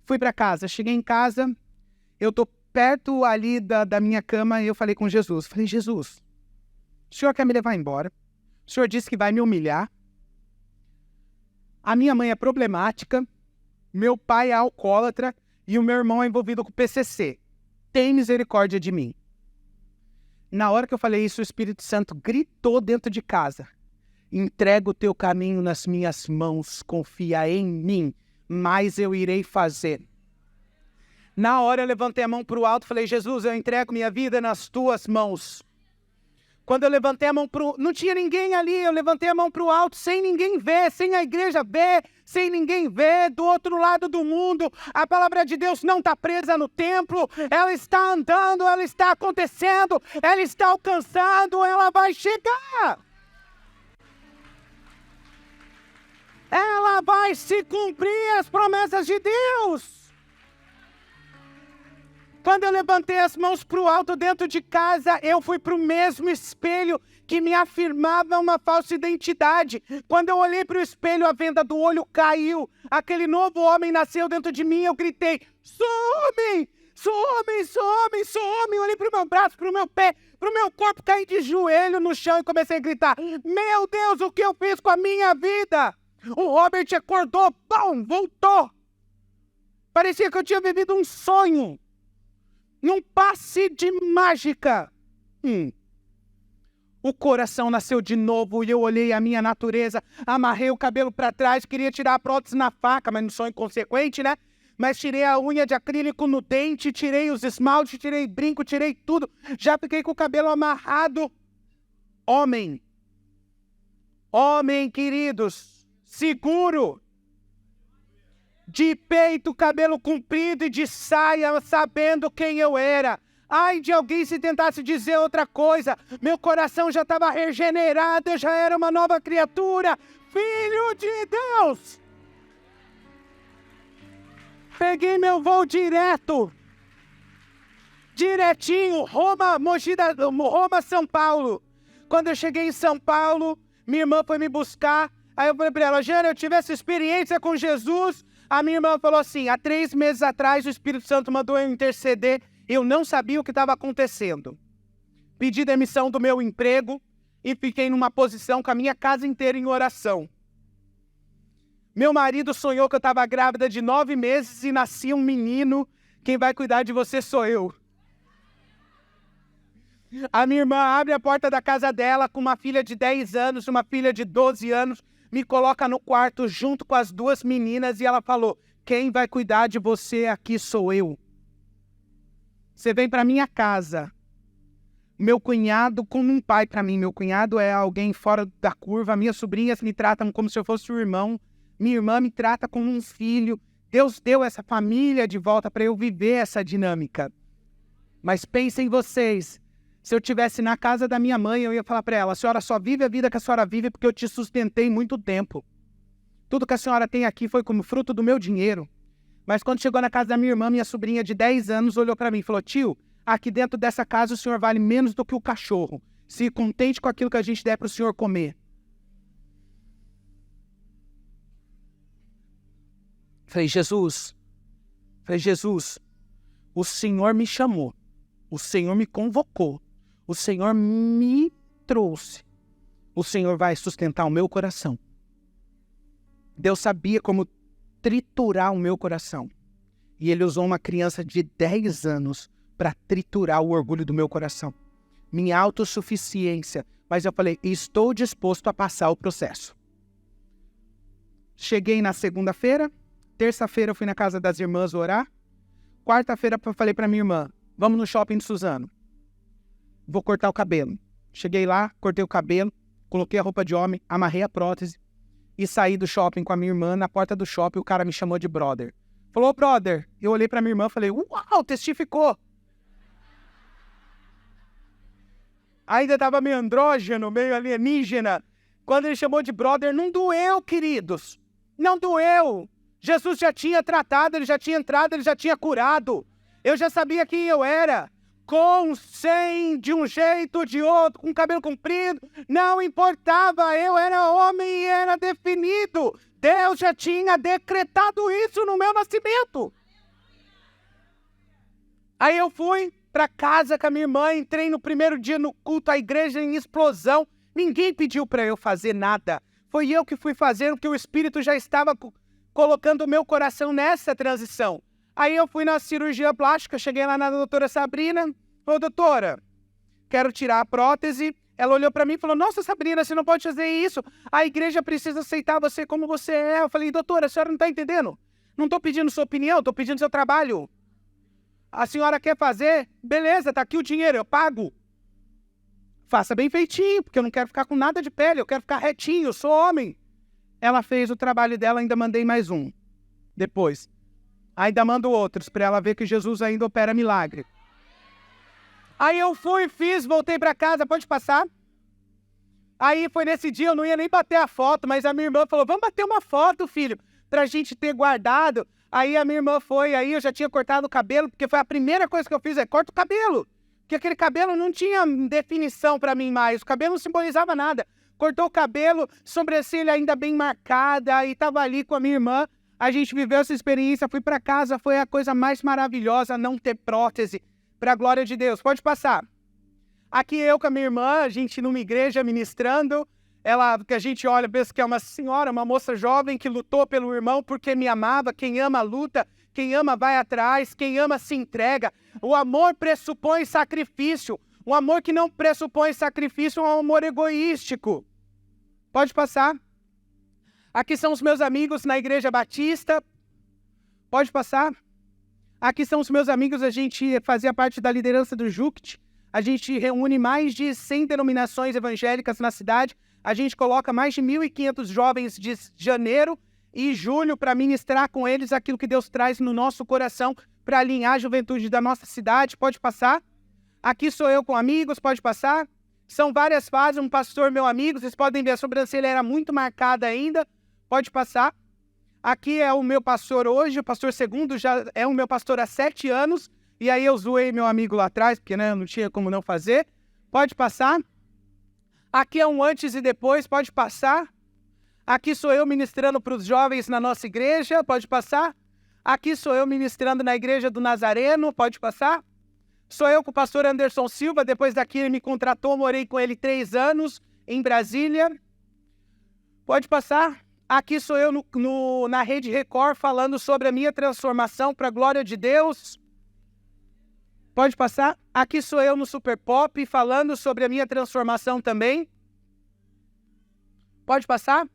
Fui para casa. Cheguei em casa, eu tô perto ali da minha cama e eu falei com Jesus. Falei, Jesus, o Senhor quer me levar embora. O Senhor disse que vai me humilhar. A minha mãe é problemática. Meu pai é alcoólatra e o meu irmão é envolvido com PCC. Tem misericórdia de mim. Na hora que eu falei isso, o Espírito Santo gritou dentro de casa. Entrega o teu caminho nas minhas mãos, confia em mim, mas eu irei fazer. Na hora eu levantei a mão para o alto e falei, Jesus, eu entrego minha vida nas tuas mãos. Quando eu levantei a mão para o... Não tinha ninguém ali, eu levantei a mão para o alto, sem ninguém ver, sem a igreja ver, sem ninguém ver, do outro lado do mundo. A palavra de Deus não está presa no templo, ela está andando, ela está acontecendo, ela está alcançando, ela vai chegar. Ela vai se cumprir as promessas de Deus. Quando eu levantei as mãos para o alto dentro de casa, eu fui para o mesmo espelho que me afirmava uma falsa identidade. Quando eu olhei para o espelho, a venda do olho caiu. Aquele novo homem nasceu dentro de mim, eu gritei, some! Some, some, some! Eu olhei para o meu braço, para o meu pé, para o meu corpo, caí de joelho no chão e comecei a gritar, meu Deus, o que eu fiz com a minha vida? O Robert acordou, pum, voltou. Parecia que eu tinha vivido um sonho. Num passe de mágica. O coração nasceu de novo e eu olhei a minha natureza, amarrei o cabelo para trás, queria tirar a prótese na faca, mas não sou inconsequente, né? mas tirei a unha de acrílico no dente, tirei os esmaltes, tirei brinco, tirei tudo. Já fiquei com o cabelo amarrado. Homem, queridos, seguro, de peito, cabelo comprido e de saia, sabendo quem eu era. Ai de alguém se tentasse dizer outra coisa. Meu coração já estava regenerado, eu já era uma nova criatura. Filho de Deus! Peguei meu voo direitinho, Roma, São Paulo. Quando eu cheguei em São Paulo, minha irmã foi me buscar. Aí eu falei para ela, Jana, eu tive essa experiência com Jesus. A minha irmã falou assim, há 3 meses atrás o Espírito Santo mandou eu interceder. Eu não sabia o que estava acontecendo. Pedi demissão do meu emprego e fiquei numa posição com a minha casa inteira em oração. Meu marido sonhou que eu estava grávida de 9 meses e nascia um menino. Quem vai cuidar de você sou eu. A minha irmã abre a porta da casa dela com uma filha de 10 anos, uma filha de 12 anos, me coloca no quarto junto com as 2 meninas e ela falou, quem vai cuidar de você aqui sou eu. Você vem para minha casa. Meu cunhado como um pai para mim. Meu cunhado é alguém fora da curva. Minhas sobrinhas me tratam como se eu fosse o irmão. Minha irmã me trata como um filho. Deus deu essa família de volta para eu viver essa dinâmica. Mas pensem vocês, se eu estivesse na casa da minha mãe, eu ia falar para ela, a senhora só vive a vida que a senhora vive porque eu te sustentei muito tempo. Tudo que a senhora tem aqui foi como fruto do meu dinheiro. Mas quando chegou na casa da minha irmã, minha sobrinha de 10 anos olhou para mim e falou, tio, aqui dentro dessa casa o senhor vale menos do que o cachorro. Se contente com aquilo que a gente der para o senhor comer. Falei, Jesus, o Senhor me chamou, o Senhor me convocou, o Senhor me trouxe, o Senhor vai sustentar o meu coração. Deus sabia como triturar o meu coração. E Ele usou uma criança de 10 anos para triturar o orgulho do meu coração. Minha autossuficiência. Mas eu falei, estou disposto a passar o processo. Cheguei na segunda-feira. Terça-feira eu fui na casa das irmãs orar. Quarta-feira eu falei para minha irmã, vamos no shopping de Suzano. Vou cortar o cabelo. Cheguei lá, cortei o cabelo, coloquei a roupa de homem, amarrei a prótese e saí do shopping com a minha irmã. Na porta do shopping o cara me chamou de brother. Falou, brother. Eu olhei pra minha irmã e falei, uau, testificou. Ainda tava meio andrógeno, meio alienígena. Quando ele chamou de brother, não doeu, queridos. Não doeu. Jesus já tinha tratado, ele já tinha entrado, ele já tinha curado. Eu já sabia quem eu era. Com, sem, de um jeito, de outro, com cabelo comprido, não importava, eu era homem e era definido. Deus já tinha decretado isso no meu nascimento. Aí eu fui para casa com a minha irmã, entrei no primeiro dia no culto, a igreja em explosão. Ninguém pediu para eu fazer nada. Foi eu que fui fazer, porque o Espírito já estava colocando o meu coração nessa transição. Aí eu fui na cirurgia plástica, cheguei lá na doutora Sabrina. Falei, doutora, quero tirar a prótese. Ela olhou para mim e falou, nossa, Sabrina, você não pode fazer isso. A igreja precisa aceitar você como você é. Eu falei, doutora, a senhora não está entendendo? Não estou pedindo sua opinião, estou pedindo seu trabalho. A senhora quer fazer? Beleza, está aqui o dinheiro, eu pago. Faça bem feitinho, porque eu não quero ficar com nada de pele, eu quero ficar retinho, eu sou homem. Ela fez o trabalho dela, ainda mandei mais um. Depois. Ainda mando outros, para ela ver que Jesus ainda opera milagre. Aí eu fui, fiz, voltei para casa, pode passar? Aí foi nesse dia, eu não ia nem bater a foto, mas a minha irmã falou, vamos bater uma foto, filho, pra gente ter guardado. Aí a minha irmã foi, aí eu já tinha cortado o cabelo, porque foi a primeira coisa que eu fiz, corta o cabelo. Porque aquele cabelo não tinha definição para mim mais, o cabelo não simbolizava nada. Cortou o cabelo, sobrancelha ainda bem marcada, e tava ali com a minha irmã. A gente viveu essa experiência, fui para casa, foi a coisa mais maravilhosa não ter prótese, para a glória de Deus. Pode passar. Aqui eu com a minha irmã, a gente numa igreja ministrando, ela, que a gente olha, pensa que é uma senhora, uma moça jovem que lutou pelo irmão porque me amava. Quem ama luta, quem ama vai atrás, quem ama se entrega. O amor pressupõe sacrifício. Um amor que não pressupõe sacrifício é um amor egoístico. Pode passar. Aqui são os meus amigos na Igreja Batista. Pode passar. Aqui são os meus amigos, a gente fazia parte da liderança do JUCT. A gente reúne mais de 100 denominações evangélicas na cidade. A gente coloca mais de 1.500 jovens de janeiro e julho para ministrar com eles aquilo que Deus traz no nosso coração para alinhar a juventude da nossa cidade. Pode passar. Aqui sou eu com amigos, pode passar. São várias fases, um pastor meu amigo, vocês podem ver, a sobrancelha era muito marcada ainda. Pode passar. Aqui é o meu pastor hoje, o pastor Segundo já é o meu pastor há 7 anos. E aí eu zoei meu amigo lá atrás, porque né, não tinha como não fazer. Pode passar. Aqui é um antes e depois, pode passar. Aqui sou eu ministrando para os jovens na nossa igreja, pode passar. Aqui sou eu ministrando na igreja do Nazareno, pode passar. Sou eu com o pastor Anderson Silva, depois daqui ele me contratou, morei com ele 3 anos em Brasília. Pode passar. Aqui sou eu na Rede Record falando sobre a minha transformação para a glória de Deus. Pode passar. Aqui sou eu no Super Pop falando sobre a minha transformação também. Pode passar.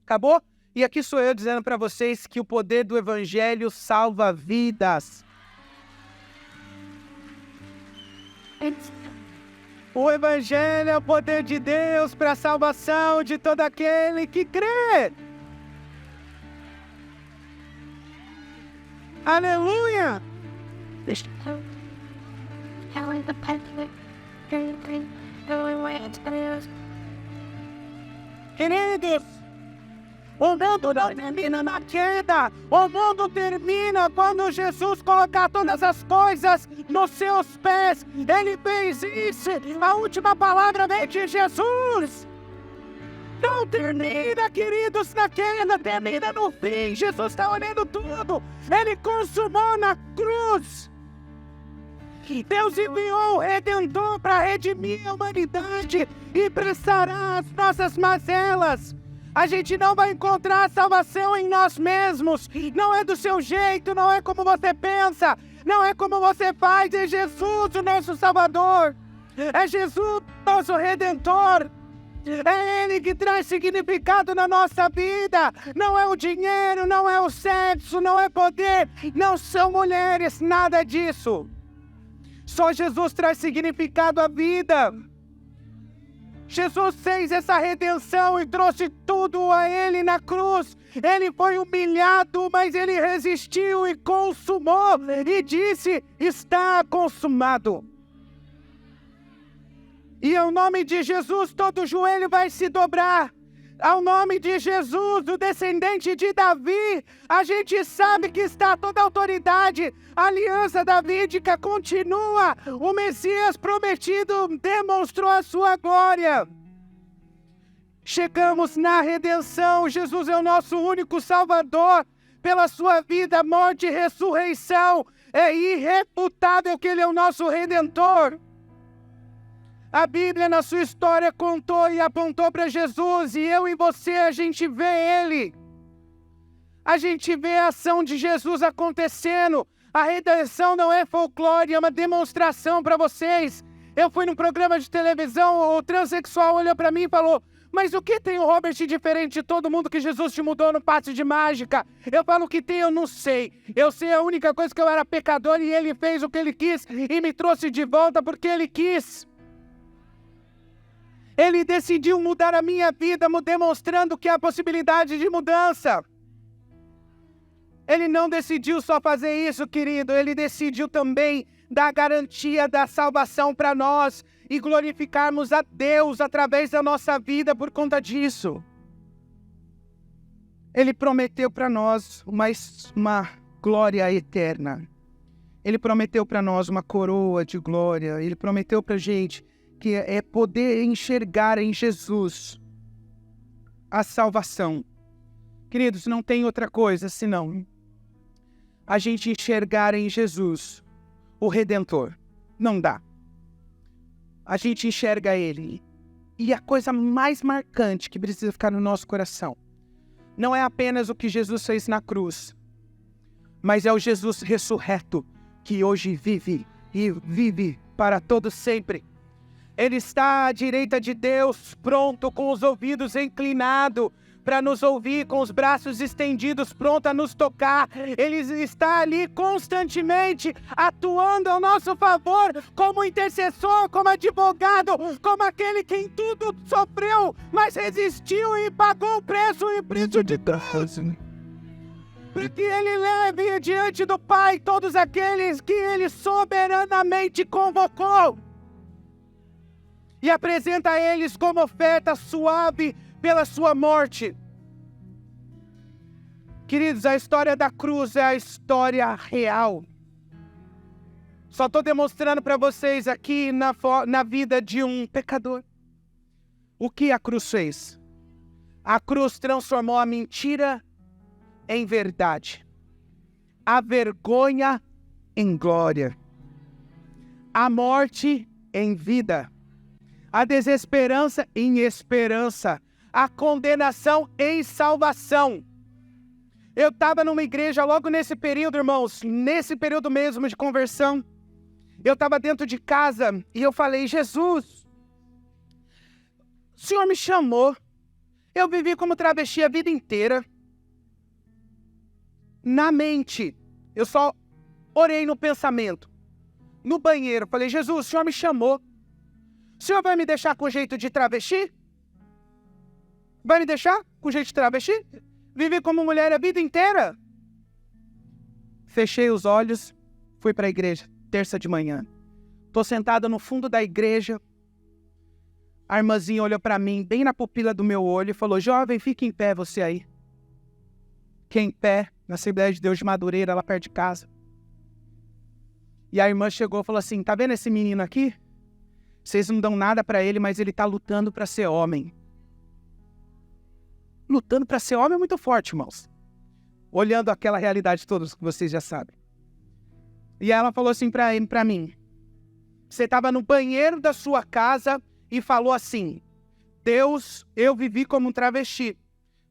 Acabou? E aqui sou eu dizendo para vocês que o poder do Evangelho salva vidas. O Evangelho é o poder de Deus para a salvação de todo aquele que crê. Aleluia! Queridos, o mundo não termina na queda. O mundo termina quando Jesus colocar todas as coisas nos seus pés. Ele fez isso. A última palavra vem de Jesus. Não termina, queridos, na queda, termina no fim. Jesus está olhando tudo. Ele consumou na cruz. Deus enviou o Redentor para redimir a humanidade e prestará as nossas mazelas. A gente não vai encontrar salvação em nós mesmos. Não é do seu jeito, não é como você pensa, não é como você faz. É Jesus o nosso Salvador. É Jesus o nosso Redentor. É Ele que traz significado na nossa vida. Não é o dinheiro, não é o sexo, não é poder, não são mulheres, nada disso. Só Jesus traz significado à vida. Jesus fez essa redenção e trouxe tudo a Ele na cruz. Ele foi humilhado, mas Ele resistiu e consumou. E disse, está consumado. E ao nome de Jesus, todo joelho vai se dobrar. Ao nome de Jesus, o descendente de Davi, a gente sabe que está toda a autoridade. A aliança davídica continua. O Messias prometido demonstrou a sua glória. Chegamos na redenção. Jesus é o nosso único Salvador. Pela sua vida, morte e ressurreição, é irrefutável que Ele é o nosso Redentor. A Bíblia, na sua história, contou e apontou para Jesus, e eu e você, a gente vê Ele. A gente vê a ação de Jesus acontecendo. A redenção não é folclore, é uma demonstração para vocês. Eu fui num programa de televisão, o transexual olhou para mim e falou, mas o que tem o Robert diferente de todo mundo que Jesus te mudou no passe de mágica? Eu falo, o que tem eu não sei. Eu sei a única coisa que eu era pecador e Ele fez o que Ele quis e me trouxe de volta porque Ele quis. Ele decidiu mudar a minha vida, demonstrando que há possibilidade de mudança. Ele não decidiu só fazer isso, querido. Ele decidiu também dar garantia da salvação para nós e glorificarmos a Deus através da nossa vida por conta disso. Ele prometeu para nós uma glória eterna. Ele prometeu para nós uma coroa de glória. Ele prometeu para a gente que é poder enxergar em Jesus a salvação. Queridos, não tem outra coisa senão a gente enxergar em Jesus o Redentor. Não dá. A gente enxerga Ele. E a coisa mais marcante que precisa ficar no nosso coração não é apenas o que Jesus fez na cruz, mas é o Jesus ressurreto que hoje vive e vive para todo sempre. Ele está à direita de Deus, pronto, com os ouvidos inclinados, para nos ouvir, com os braços estendidos, pronto a nos tocar. Ele está ali constantemente atuando ao nosso favor, como intercessor, como advogado, como aquele que em tudo sofreu, mas resistiu e pagou o preço de Deus. Para que ele leve diante do Pai todos aqueles que ele soberanamente convocou e apresenta a eles como oferta suave pela sua morte. Queridos, a história da cruz é a história real. Só estou demonstrando para vocês aqui na vida de um pecador. O que a cruz fez? A cruz transformou a mentira em verdade, a vergonha em glória, a morte em vida, a desesperança em esperança, a condenação em salvação. Eu estava numa igreja logo nesse período, irmãos, nesse período mesmo de conversão. Eu estava dentro de casa e eu falei: Jesus, o Senhor me chamou, eu vivi como travesti a vida inteira. Na mente, eu só orei no pensamento. No banheiro, falei: Jesus, o Senhor me chamou. O Senhor vai me deixar com jeito de travesti? Vai me deixar com jeito de travesti? Vivi como mulher a vida inteira. Fechei os olhos, fui para a igreja, terça de manhã. Estou sentado no fundo da igreja. A irmãzinha olhou para mim, bem na pupila do meu olho, e falou: jovem, fique em pé você aí. Fiquei em pé, na Assembleia de Deus de Madureira, lá perto de casa. E a irmã chegou e falou assim: tá vendo esse menino aqui? Vocês não dão nada para ele, mas ele está lutando para ser homem. Lutando para ser homem é muito forte, irmãos. Olhando aquela realidade toda que vocês já sabem. E ela falou assim para mim: você estava no banheiro da sua casa e falou assim: Deus, eu vivi como um travesti,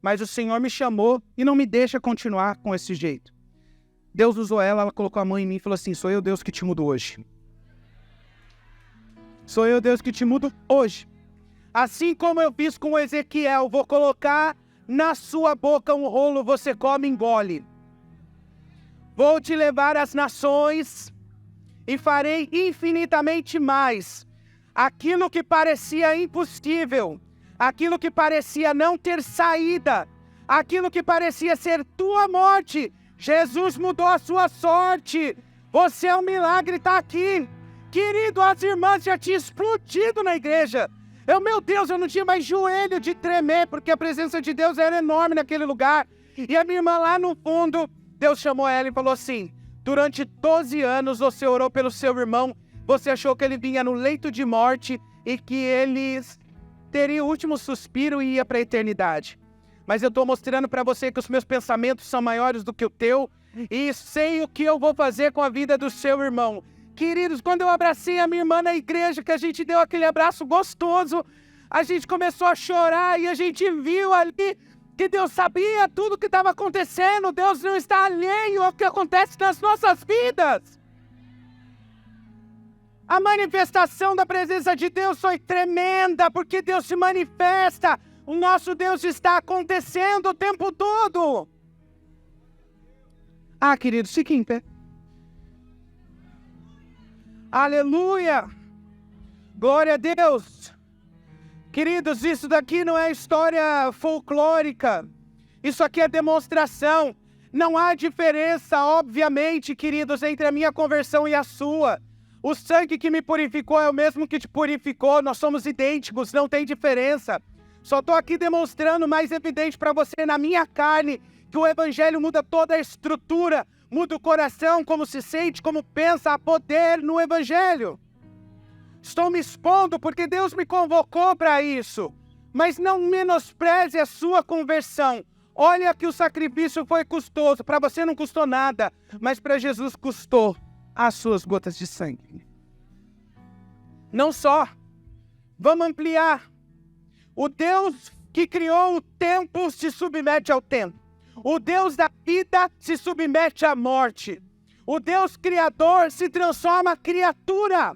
mas o Senhor me chamou e não me deixa continuar com esse jeito. Deus usou ela colocou a mão em mim e falou assim: sou eu Deus que te mudo hoje. Sou eu Deus que te mudo hoje. Assim como eu fiz com Ezequiel, vou colocar na sua boca um rolo, você come e engole. Vou te levar às nações e farei infinitamente mais. Aquilo que parecia impossível, aquilo que parecia não ter saída, aquilo que parecia ser tua morte, Jesus mudou a sua sorte. Você é um milagre, está aqui. Querido, as irmãs já tinham explodido na igreja. Meu Deus, eu não tinha mais joelho de tremer, porque a presença de Deus era enorme naquele lugar. E a minha irmã lá no fundo, Deus chamou ela e falou assim: durante 12 anos você orou pelo seu irmão, você achou que ele vinha no leito de morte e que ele teria o último suspiro e ia para a eternidade. Mas eu estou mostrando para você que os meus pensamentos são maiores do que o teu e sei o que eu vou fazer com a vida do seu irmão. Queridos, quando eu abracei a minha irmã na igreja, que a gente deu aquele abraço gostoso, a gente começou a chorar e a gente viu ali que Deus sabia tudo o que estava acontecendo. Deus não está alheio ao que acontece nas nossas vidas. A manifestação da presença de Deus foi tremenda, porque Deus se manifesta. O nosso Deus está acontecendo o tempo todo. Queridos, fiquem em pé. Aleluia! Glória a Deus! Queridos, isso daqui não é história folclórica. Isso aqui é demonstração. Não há diferença, obviamente, queridos, entre a minha conversão e a sua. O sangue que me purificou é o mesmo que te purificou. Nós somos idênticos, não tem diferença. Só estou aqui demonstrando mais evidente para você na minha carne que o Evangelho muda toda a estrutura, muda o coração, como se sente, como pensa, há poder no Evangelho. Estou me expondo porque Deus me convocou para isso. Mas não menospreze a sua conversão. Olha que o sacrifício foi custoso. Para você não custou nada, mas para Jesus custou as suas gotas de sangue. Não só. Vamos ampliar. O Deus que criou o tempo se submete ao tempo. O Deus da vida se submete à morte. O Deus criador se transforma em criatura.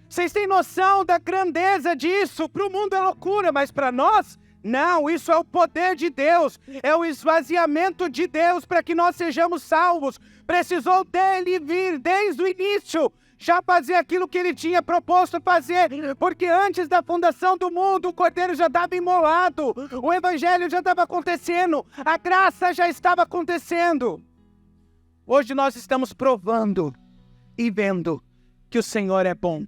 Vocês têm noção da grandeza disso? Para o mundo é loucura, mas para nós Não, isso é o poder de Deus, é o esvaziamento de Deus para que nós sejamos salvos. Precisou dele vir desde o início, já fazer aquilo que ele tinha proposto fazer, porque antes da fundação do mundo, o Cordeiro já estava imolado, o Evangelho já estava acontecendo, a graça já estava acontecendo. Hoje nós estamos provando e vendo que o Senhor é bom.